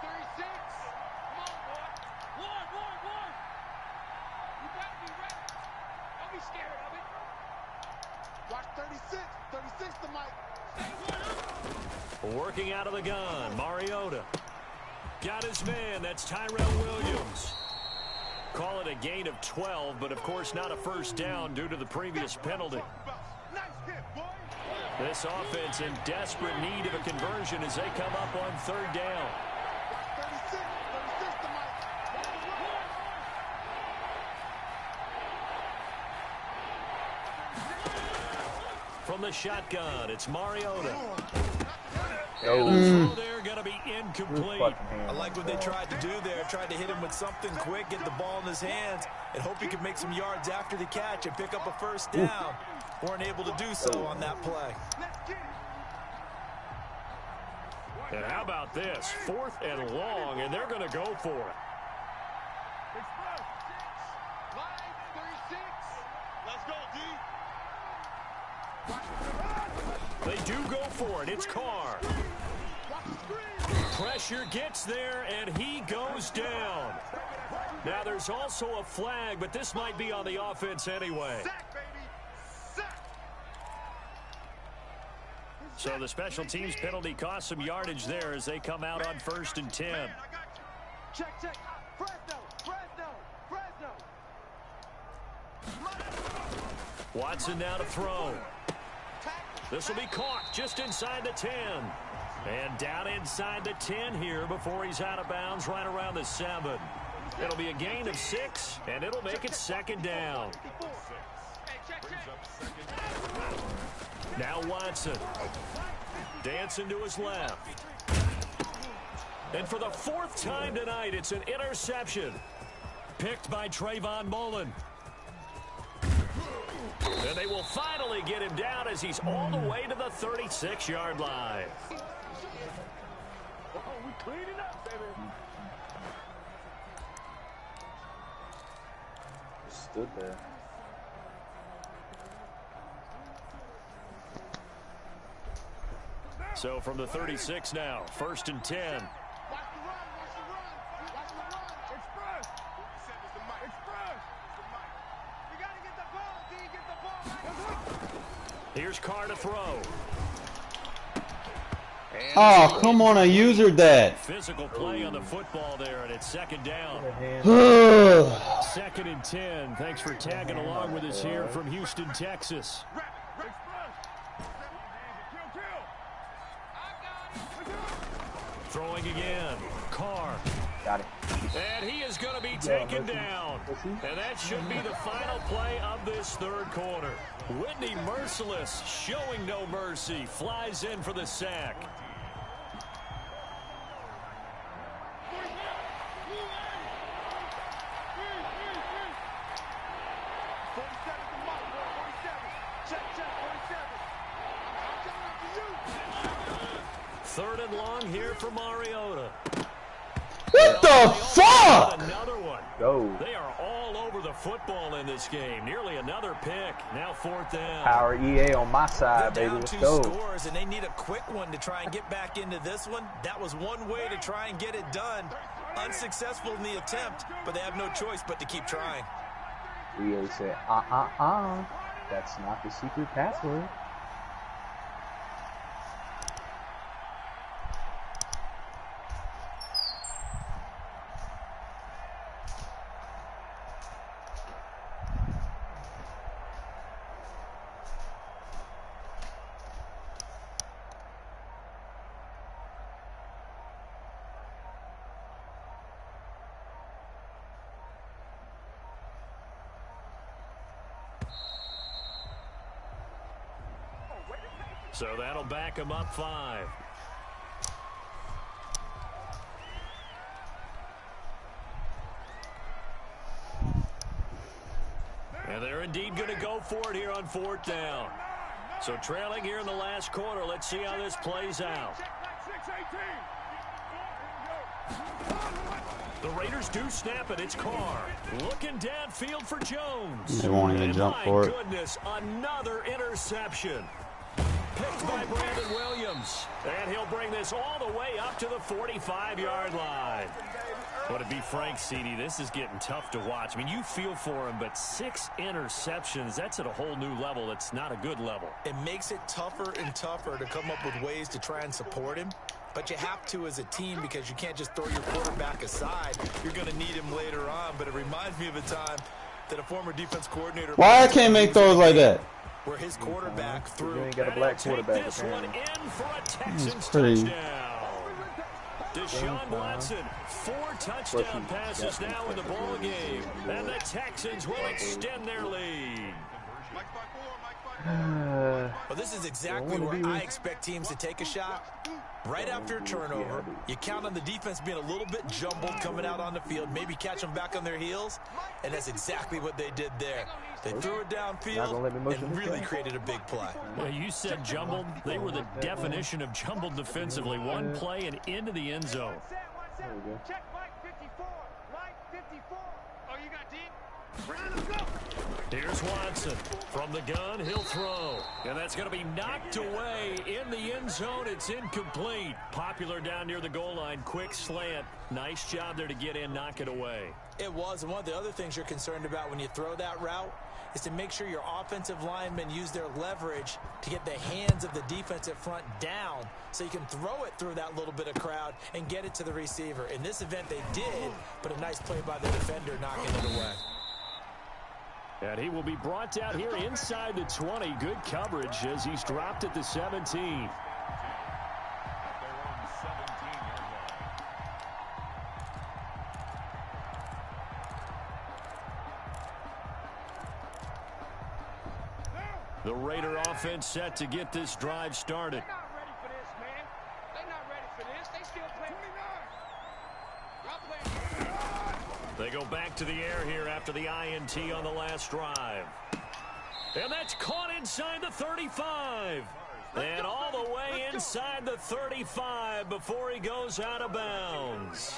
36. Come on, boy. Line. You better be ready. Don't be scared of it. Watch 36. 36 to Mike. Working out of the gun, Mariota. Got his man, that's Tyrell Williams. Call it a gain of 12, but of course not a first down due to the previous penalty. Nice hit, boy. This offense in desperate need of a conversion as they come up on 3rd down. 36 to Mike. From the shotgun, it's Mariota. Go. And the throw there going to be incomplete. I like what they tried to do there, tried to hit him with something quick, get the ball in his hands, and hope he could make some yards after the catch and pick up a first down. Weren't able to do so on that play. And how about this? 4th and long, and they're going to go for it. Line 36. Let's go, D. They do go for it. It's Carr. Pressure gets there, and he goes down. Now, there's also a flag, but this might be on the offense anyway. Sack, baby. Sack. So the special teams penalty cost some yardage there as they come out on 1st and 10. I got you. Check. Fresno. Watson now to throw. This will be caught just inside the 10. And down inside the 10 here before he's out of bounds right around the 7. It'll be a gain of 6, and it'll make it 2nd down. Hey, check. Now Watson. Dancing to his left. And for the 4th time tonight, it's an interception. Picked by Trayvon Mullen. And they will finally get him down as he's all the way to the 36-yard line. Oh, we cleaning up, baby. Stood there. So from the 36 now, 1st and 10. Watch the run. Express. We got to get the ball, D. Get the ball. Here's Carr to throw. And Oh, come on, I usered that. physical play on the football there, and it's 2nd down. 2nd and 10. Thanks for tagging along with us here from Houston, Texas. Throwing again. Carr. Got it. And he is going to be taken down. And that should be the final play of this 3rd quarter. Whitney Merciless, showing no mercy, flies in for the sack. Third and long here for Mariota. What the fuck? Another one. Go. They are all over the football in this game. Nearly another pick. Now 4th down. Power EA on my side, They're baby. down Let's 2 go. scores, and they need a quick one to try and get back into this one. That was one way to try and get it done. Unsuccessful in the attempt, but they have no choice but to keep trying. EA said, that's not the secret password. So that'll back him up 5. And they're indeed going to go for it here on 4th down. So trailing here in the last quarter. Let's see how this plays out. The Raiders do snap it. It's Carr looking downfield for Jones. They won't even jump for it. My goodness, another interception. Picked by Brandon Williams. And he'll bring this all the way up to the 45-yard line. But to be frank, CD, this is getting tough to watch. I mean, you feel for him, but 6 interceptions, that's at a whole new level. It's not a good level. It makes it tougher and tougher to come up with ways to try and support him. But you have to as a team because you can't just throw your quarterback aside. You're going to need him later on. But it reminds me of a time that a former defense coordinator... Why I can't make throws like that? Where his quarterback threw... You ain't got a black quarterback, this one apparently. in for a Texans pretty. touchdown. Deshaun Watson, 4 touchdown passes now in the ball game. And the Texans will extend their lead. Well, this is exactly where I expect teams to take a shot. Right after a turnover, you count on the defense being a little bit jumbled coming out on the field, maybe catch them back on their heels, and that's exactly what they did there. They threw it downfield and really created a big play. Well, you said jumbled. They were the definition of jumbled defensively. One play and into the end zone. There we go. Check Mike 54. Mike 54. Oh, you got deep? Here's Watson. From the gun, he'll throw. And that's going to be knocked away in the end zone. It's incomplete. Popular down near the goal line. Quick slant. Nice job there to get in, knock it away. It was, and one of the other things you're concerned about when you throw that route is to make sure your offensive linemen use their leverage to get the hands of the defensive front down so you can throw it through that little bit of crowd and get it to the receiver. In this event, they did, but a nice play by the defender knocking it away. And he will be brought down here inside the 20. Good coverage as he's dropped at the 17. The Raider offense set to get this drive started. They're not ready for this, man. They're not ready for this. They still playing 29. Y'all playing. They go back to the air here after the INT on the last drive. And that's caught inside the 35. And all the way inside the 35 before he goes out of bounds.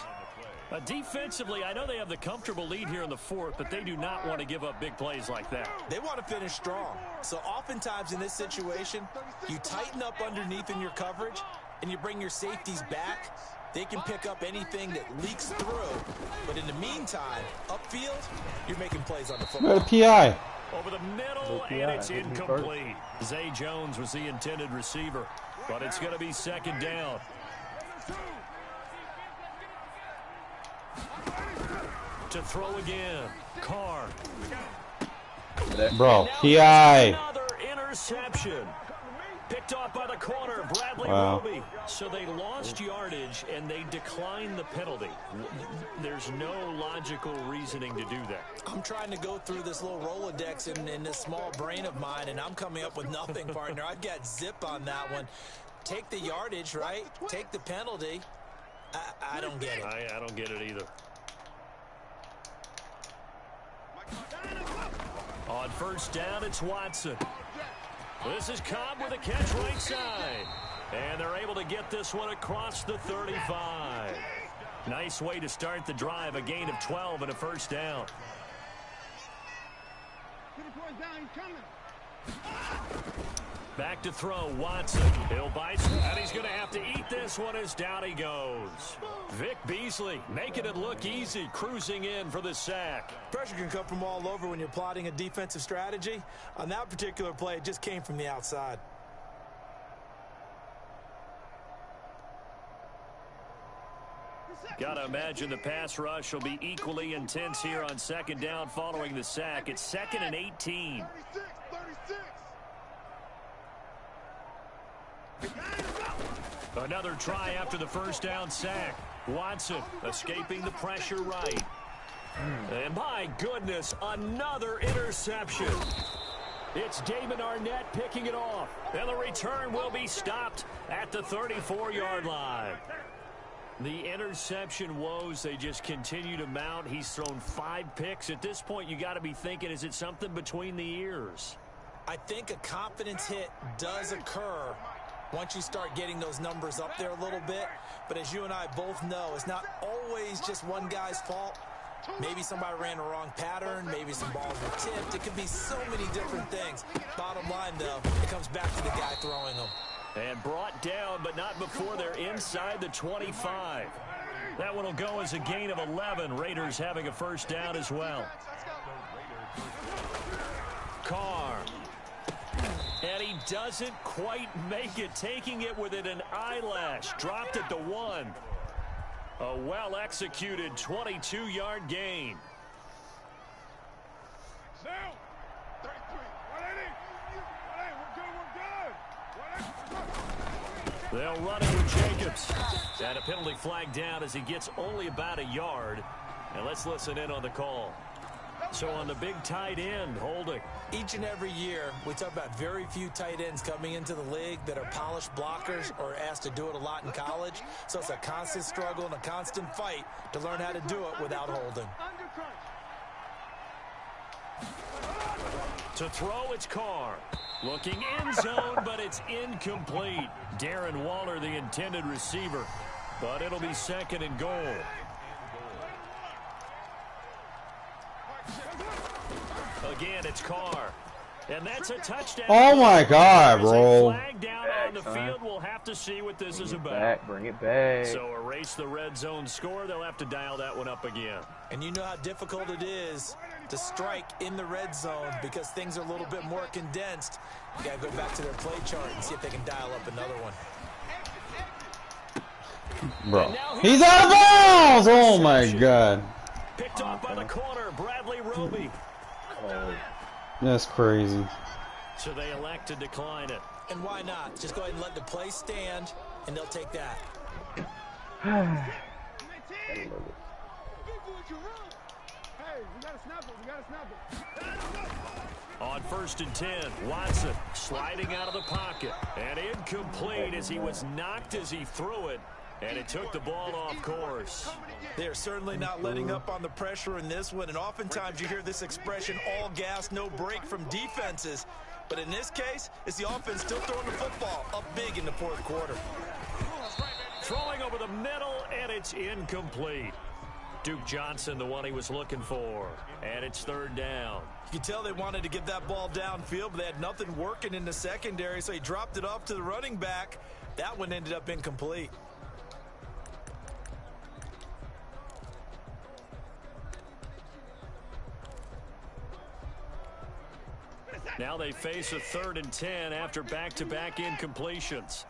Defensively, I know they have the comfortable lead here in the 4th, but they do not want to give up big plays like that. They want to finish strong. So oftentimes in this situation, you tighten up underneath in your coverage and you bring your safeties back. They can pick up anything that leaks through. But in the meantime, upfield, you're making plays on the football. Got a PI. Over the middle, and it's incomplete. Zay Jones was the intended receiver, but it's going to be 2nd down. To throw again, Carr. Bro, PI. Another interception. Picked off by the corner, Bradley Wow. Roby. So they lost yardage, and they declined the penalty. There's no logical reasoning to do that. I'm trying to go through this little Rolodex in this small brain of mine, and I'm coming up with nothing, partner. I've got zip on that one. Take the yardage, right? Take the penalty. I don't get it. I don't get it either. On 1st down, it's Watson. This is Cobb with a catch right side. And they're able to get this one across the 35. Nice way to start the drive, a gain of 12 and a 1st down. Back to throw, Watson. He'll bite, and he's going to have to eat this one as down he goes. Vic Beasley making it look easy, cruising in for the sack. Pressure can come from all over when you're plotting a defensive strategy. On that particular play, it just came from the outside. Got to imagine the pass rush will be equally intense here on 2nd down following the sack. It's 2nd and 18. 36. Another try after the 1st down sack. Watson escaping the pressure right. And my goodness, another interception. It's Damon Arnett picking it off. And the return will be stopped at the 34-yard line. The interception woes, they just continue to mount. He's thrown 5 picks. At this point, you got to be thinking, is it something between the ears? I think a confidence hit does occur once you start getting those numbers up there a little bit. But as you and I both know, it's not always just one guy's fault. Maybe somebody ran the wrong pattern. Maybe some balls were tipped. It could be so many different things. Bottom line, though, it comes back to the guy throwing them. And brought down, but not before they're inside the 25. That one will go as a gain of 11. Raiders having a first down as well. Carr. And he doesn't quite make it, taking it within an eyelash. Dropped at the 1. A well-executed 22-yard gain. They'll run it with Jacobs. And a penalty flag down as he gets only about a yard. And let's listen in on the call. So on the big tight end, holding. Each and every year, we talk about very few tight ends coming into the league that are polished blockers or asked to do it a lot in college. So it's a constant struggle and a constant fight to learn how to do it without holding. To throw, it's Carr. Looking end zone, but it's incomplete. Darren Waller, the intended receiver. But it'll be 2nd and goal. Again, it's Carr. And that's a touchdown. Oh my God, bro. Flag down on the field. We'll have to see what this is about. Bring it back. So erase the red zone score. They'll have to dial that one up again. And you know how difficult it is to strike in the red zone because things are a little bit more condensed. You got to go back to their play chart and see if they can dial up another one. Bro, he's out of bounds! Oh my God. Picked off by the corner, Bradley Roby. That's crazy. So they elect to decline it. And why not? Just go ahead and let the play stand, and they'll take that. On 1st and 10, Watson sliding out of the pocket. And incomplete as he was knocked as he threw it. And it took the ball off course. They're certainly not letting up on the pressure in this one. And oftentimes you hear this expression, all gas, no break from defenses. But in this case, it's the offense still throwing the football up big in the 4th quarter. Throwing over the middle, and it's incomplete. Duke Johnson, the one he was looking for. And it's 3rd down. You can tell they wanted to get that ball downfield, but they had nothing working in the secondary, so he dropped it off to the running back. That one ended up incomplete. Now they face a 3rd and 10 after back-to-back incompletions.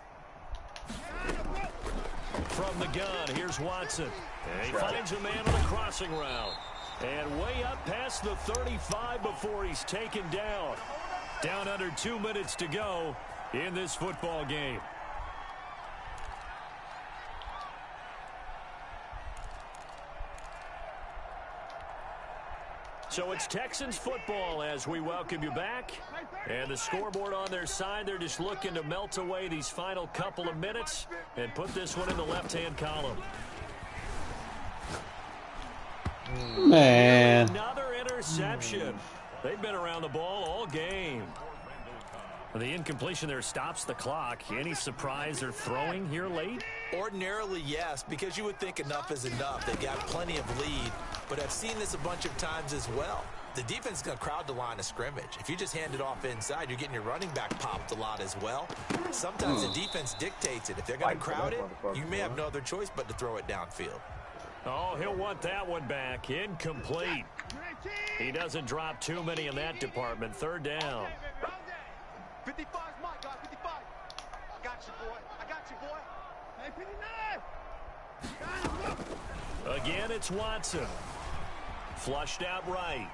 From the gun, here's Watson. And he finds a man on a crossing route. And way up past the 35 before he's taken down. Down under 2 minutes to go in this football game. So it's Texans football as we welcome you back. And the scoreboard on their side, they're just looking to melt away these final couple of minutes and put this one in the left-hand column. Man. Another interception. They've been around the ball all game. The incompletion there stops the clock. Any surprise they're throwing here late? Ordinarily, yes, because you would think enough is enough. They've got plenty of lead, but I've seen this a bunch of times as well. The defense is going to crowd the line of scrimmage. If you just hand it off inside, you're getting your running back popped a lot as well. Sometimes the defense dictates it. If they're going to crowd it, you may have no other choice but to throw it downfield. Oh, he'll want that one back. Incomplete. He doesn't drop too many in that department. 3rd down. 55's my guy, 55. I got you, boy. I got you, boy. Hey, 59. Again, it's Watson. Flushed out right.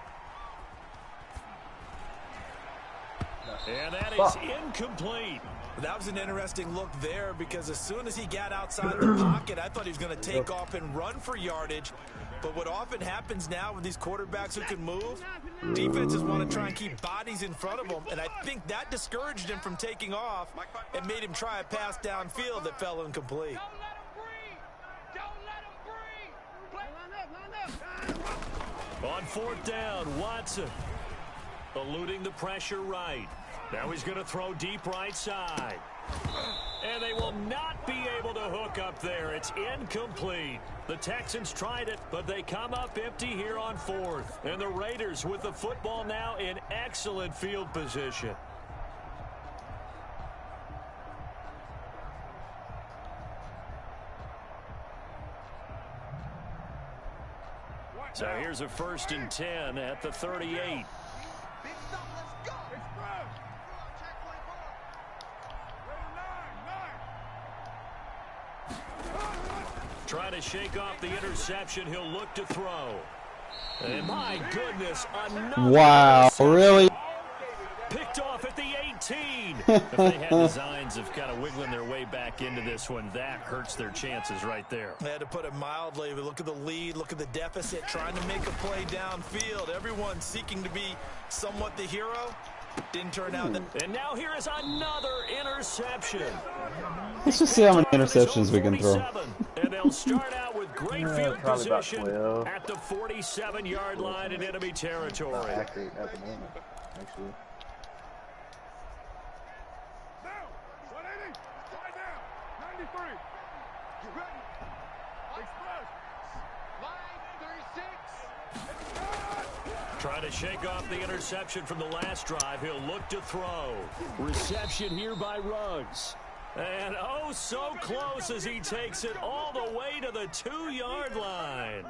And that is incomplete. That was an interesting look there because as soon as he got outside the pocket, I thought he was going to take off and run for yardage. But what often happens now with these quarterbacks who can move, defenses want to try and keep bodies in front of them, and I think that discouraged him from taking off and made him try a pass downfield that fell incomplete. On 4th down, Watson eluding the pressure right. Now he's going to throw deep right side. And they will not be able to hook up there. It's incomplete. The Texans tried it, but they come up empty here on 4th. And the Raiders with the football now in excellent field position. So here's a 1st and 10 at the 38. Trying to shake off the interception. He'll look to throw. And my goodness, another Wow, really? picked off at the 18. If they had designs of kind of wiggling their way back into this one, that hurts their chances right there. They had to put it mildly. Look at the lead, look at the deficit, trying to make a play downfield. Everyone seeking to be somewhat the hero. Didn't turn out. And now here is another interception. Let's just see how many interceptions we can throw. And they'll start out with great field probably about position 12. at the 47-yard line in enemy Not territory. accurate at the moment, actually. Now, 180. Slide down. 93. You ready? Express. Line 36. Trying to shake off the interception from the last drive. He'll look to throw. Reception here by Ruggs. And oh, so close as he takes it all the way to the 2-yard line.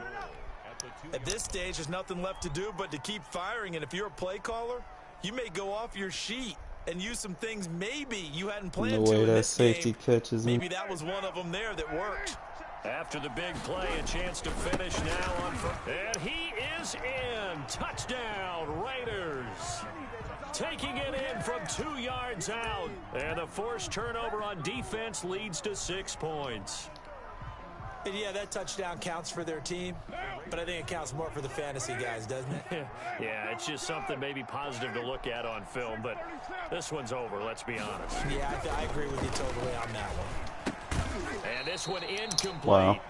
At this stage, there's nothing left to do but to keep firing. And if you're a play caller, you may go off your sheet and use some things maybe you hadn't planned The to way in that this safety game. catches me. Maybe that was one of them there that worked. After the big play, a chance to finish now on first. And he is in. Touchdown, Raiders. Taking it in from 2 yards out. And a forced turnover on defense leads to 6 points. And yeah, that touchdown counts for their team, but I think it counts more for the fantasy guys, doesn't it? Yeah, it's just something maybe positive to look at on film, but this one's over, let's be honest. Yeah, I agree with you totally on that one. And this one incomplete. Wow.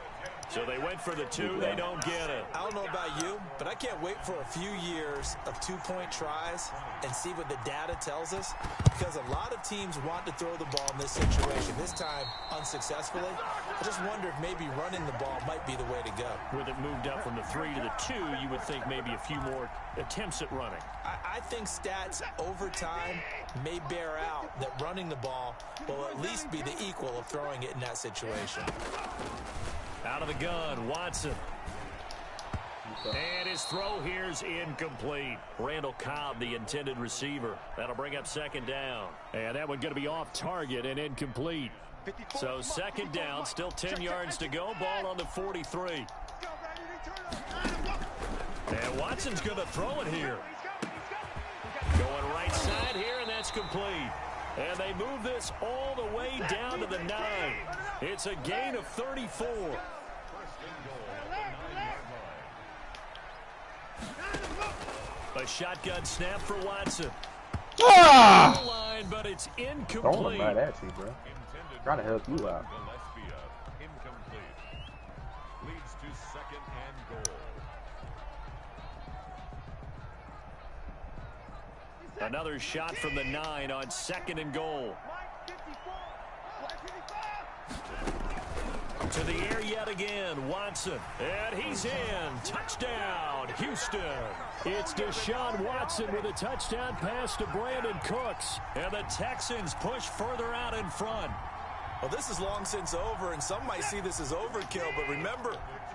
So they went for the 2, they don't get it. I don't know about you, but I can't wait for a few years of 2-point tries and see what the data tells us, because a lot of teams want to throw the ball in this situation, this time unsuccessfully. I just wonder if maybe running the ball might be the way to go. With it moved up from the 3 to the 2, you would think maybe a few more attempts at running. I think stats over time may bear out that running the ball will at least be the equal of throwing it in that situation. Out of the gun, Watson. And his throw here's incomplete. Randall Cobb, the intended receiver. That'll bring up 2nd down. And that one going to be off target and incomplete. So 2nd down, still 10 yards to go. Ball on the 43. And Watson's going to throw it here. Going right side here, and that's complete. And they move this all the way down to the 9. It's a gain of 34. A shotgun snap for Watson. Ah! Line, but it's Throwing incomplete. them right at you, bro. Trying to help you out. Gillespie incomplete. Leads to 2nd and goal. Another shot from the 9 on 2nd and goal. To the air yet again, Watson. And he's in. Touchdown, Houston. It's Deshaun Watson with a touchdown pass to Brandon Cooks. And the Texans push further out in front. Well, this is long since over, and some might see this as overkill, but remember,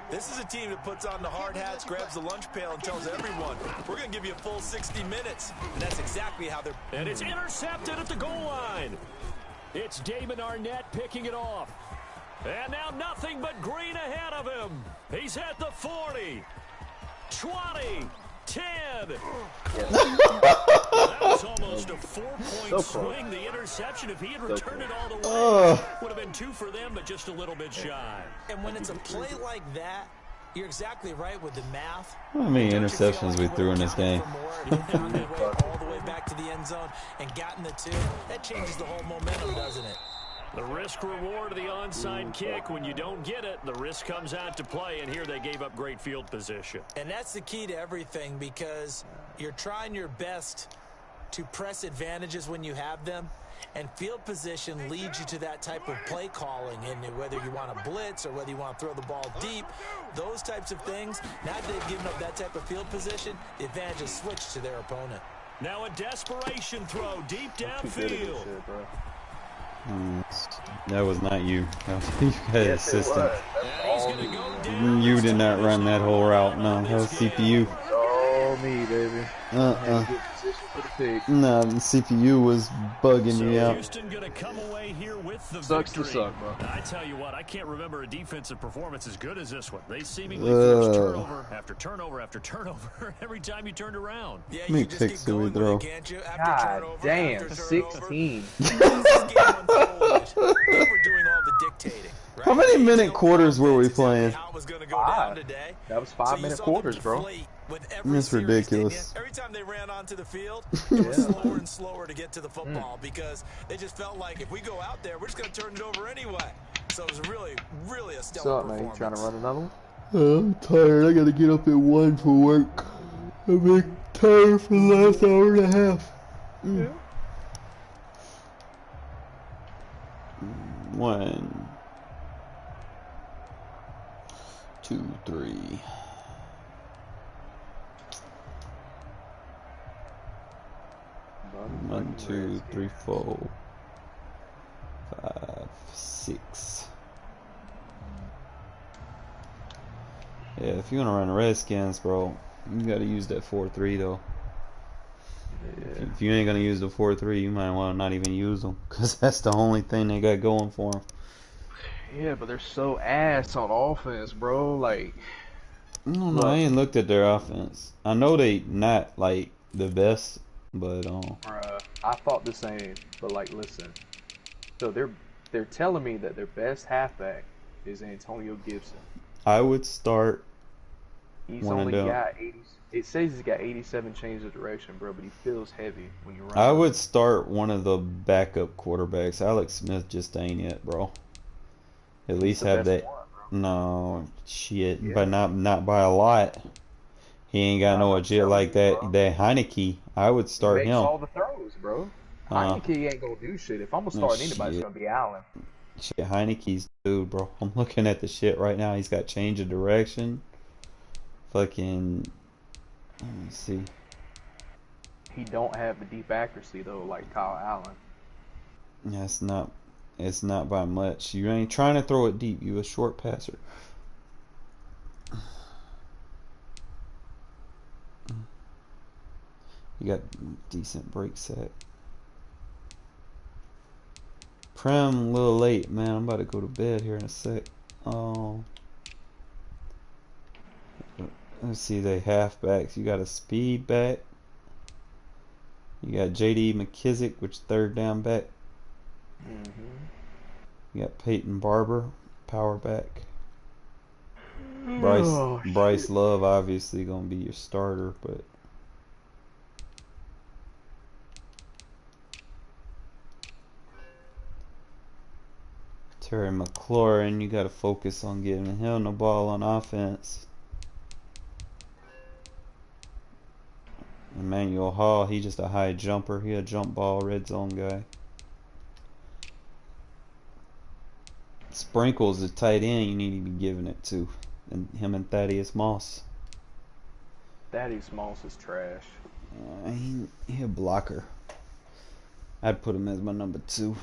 this is a team that puts on the hard hats, grabs the lunch pail, and tells everyone, we're going to give you a full 60 minutes. And that's exactly how they're... And it's intercepted at the goal line. It's Damon Arnett picking it off. And now nothing but green ahead of him. He's at the 40, 20, 10. That was almost a 4-point swing. The interception, if he had returned it all the way, would have been 2 for them, but just a little bit shy. And when it's a play like that, You're exactly right with the math. How many Don't you feel interceptions like we he threw in would've this game? counted for more if he'd found his way all the way back to the end zone and gotten the 2? That changes the whole momentum, doesn't it? The risk reward of the onside kick. When you don't get it, the risk comes out to play, and here they gave up great field position. And that's the key to everything, because you're trying your best to press advantages when you have them, and field position leads you to that type of play calling. And whether you want to blitz or whether you want to throw the ball deep, those types of things, now that they've given up that type of field position, the advantage is switched to their opponent. Now a desperation throw deep downfield. That was not you. You had an assistant. He's going to go down. You did not run that whole route. No, that was CPU. Oh, me, baby. Good position for the pick. No, the CPU was bugging me out. Houston going to come away here with the Sucks victory. to suck, bro. I tell you what, I can't remember a defensive performance as good as this one. They seemingly forced turnover after turnover after turnover every time you turned around. Yeah, Many you just picks keep do we going throw? with it, can't you? After God turnover, damn, after turnover. 16. As this game unfolded, they were doing all the dictating. Right? How many They minute knew quarters were we exactly playing? how it was gonna go 5. down today. That was So 5-minute you saw quarters, them bro. deflate with every That's series, ridiculous. didn't you? Every time they ran onto the field, it was slower and slower to get to the football because they just felt like if we go out there, we're just going to turn it over anyway. So it was really, really a stellar What's up, man? You performance. trying to run another one? I'm tired. I gotta get up at 1 for work. I've been tired for the last hour and a half. Yeah. 1, 2, 3. One, 2, 3, 4, 5, 6. Yeah, if you want to run Redskins, bro, you gotta use that 4-3 though. Yeah. If you ain't gonna use the 4-3, you might want to not even use them, cause that's the only thing they got going for them. Yeah, but they're so ass on offense, bro. Like, I don't know. I ain't looked at their offense. I know they not like the best, but bruh, I thought the same. But like, listen. So they're telling me that their best halfback is Antonio Gibson. I would start. He's When I only don't. got 80. It says he's got 87 change of direction, bro. But he feels heavy when you run. I would start one of the backup quarterbacks. Alex Smith just ain't it, bro. At least the have best that. one, bro. No shit, Yeah. but not by a lot. He ain't got no I'm agility telling like you, that. bro. That Heineke, I would He start makes him. all the throws, bro. Heineke ain't gonna do shit. If I'm gonna start anybody, it's shit. gonna be Allen. Shit, Heineke's dude, bro. I'm looking at the shit right now. He's got change of direction. Fucking. Let me see. He don't have the deep accuracy though, like Kyle Allen. Yeah, it's not by much. You ain't trying to throw it deep. You a short passer. You got decent break set. Prem, a little late, man. I'm about to go to bed here in a sec. Oh. Let's see, they halfbacks. You got a speed back. You got J.D. McKissick, which third down back. You got Peyton Barber, power back. Bryce Love, obviously gonna be your starter, but Terry McLaurin, you gotta focus on giving him the ball on offense. Emmanuel Hall, he just a high jumper. He a jump ball red zone guy. Sprinkles, the tight end, you need to be giving it to, and him and Thaddeus Moss. Thaddeus Moss is trash. He a blocker. I'd put him as my number 2.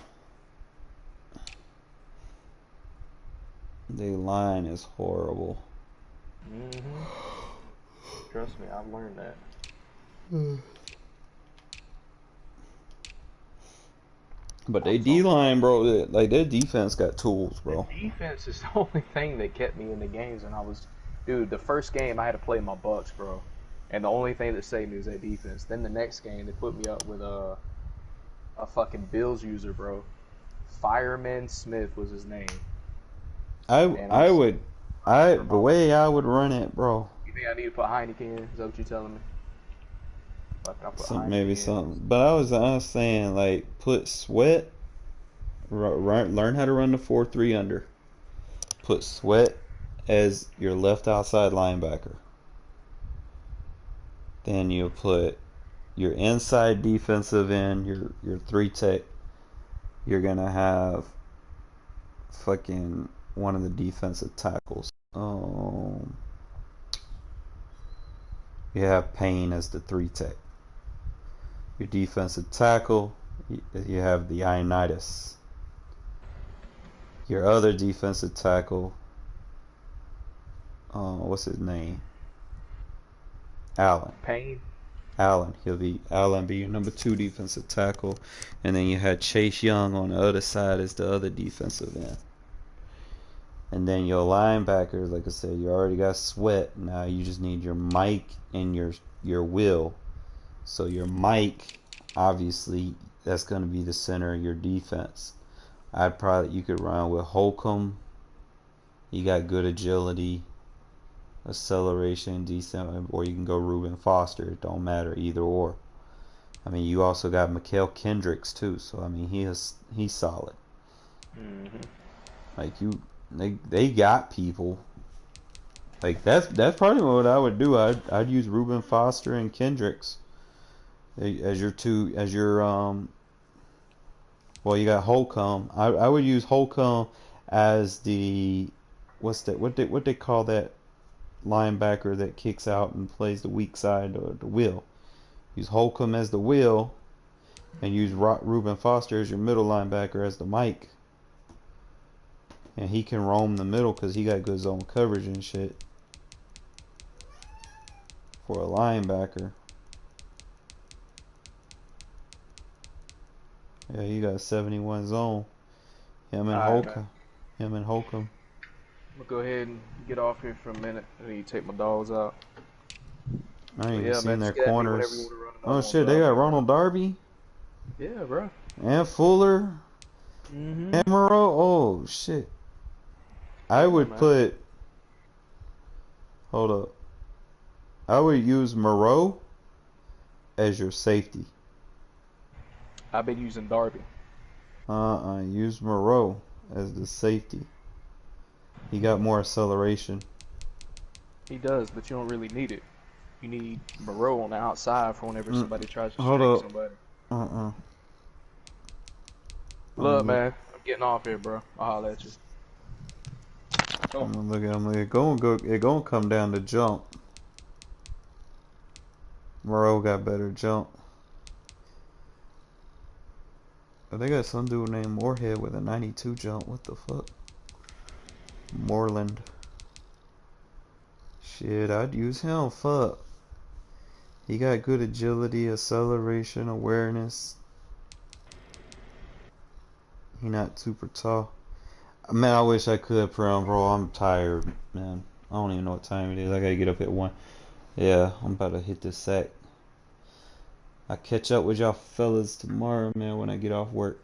The line is horrible. Trust me, I've learned that. But they D-line, bro, like their defense got tools, bro. Defense is the only thing that kept me in the games, and dude, the first game I had to play my Bucks, bro, and the only thing that saved me was that defense. Then the next game they put me up with a fucking Bills user, bro. Fireman Smith was his name. I would The way I would run it, bro. You think I need to put Heineken in? Is that what you're telling me? Like I put Maybe Heineken in. something. But I was saying like put Sweat. Learn how to run the 4-3 under. Put Sweat as your left outside linebacker. Then you put your inside defensive end, your 3 tech. You're gonna have fucking one of the defensive tackles. You have Payne as the 3 tech. Your defensive tackle, you have the Ioannidis. Your other defensive tackle, what's his name? Allen. Payne. Allen. Allen be your number 2 defensive tackle. And then you had Chase Young on the other side as the other defensive end. And then your linebackers, like I said, you already got Sweat. Now you just need your Mike and your Will. So your Mike, obviously, that's going to be the center of your defense. You could run with Holcomb. He got good agility, acceleration, decent, or you can go Reuben Foster. It don't matter, either or. I mean, you also got Mikael Kendricks too, so I mean he's solid. Like they got people. Like that's probably what I would do. I'd use Reuben Foster and Kendricks as your well, you got Holcomb. I would use Holcomb as the what they call that linebacker that kicks out and plays the weak side or the Will. Use Holcomb as the Will, and use Reuben Foster as your middle linebacker as the Mike. And he can roam the middle because he got good zone coverage and shit for a linebacker. Yeah, you got 71 zone. Him and Holcomb. I'm gonna go ahead and get off here for a minute. I need to take my dogs out. I ain't even seen their corners. Oh shit, bro. they got Ronald Darby Yeah, bro. and Fuller and Moreau. Oh shit. I would put. Hold up. I would use Moreau as your safety. I've been using Darby. Use Moreau as the safety. He got more acceleration. He does, but you don't really need it. You need Moreau on the outside for whenever somebody tries to Hold string up. somebody. Look, man, I'm getting off here, bro. I'll holler at you. I'm gonna look at him. It gonna come down to jump. Moreau got better jump. But they got some dude named Moorhead with a 92 jump. What the fuck? Moreland. Shit, I'd use him. Fuck. He got good agility, acceleration, awareness. He not super tall. Man, I wish I could put him, bro. I'm tired, man. I don't even know what time it is. I gotta get up at 1. Yeah, I'm about to hit this sack. I'll catch up with y'all fellas tomorrow, man, when I get off work.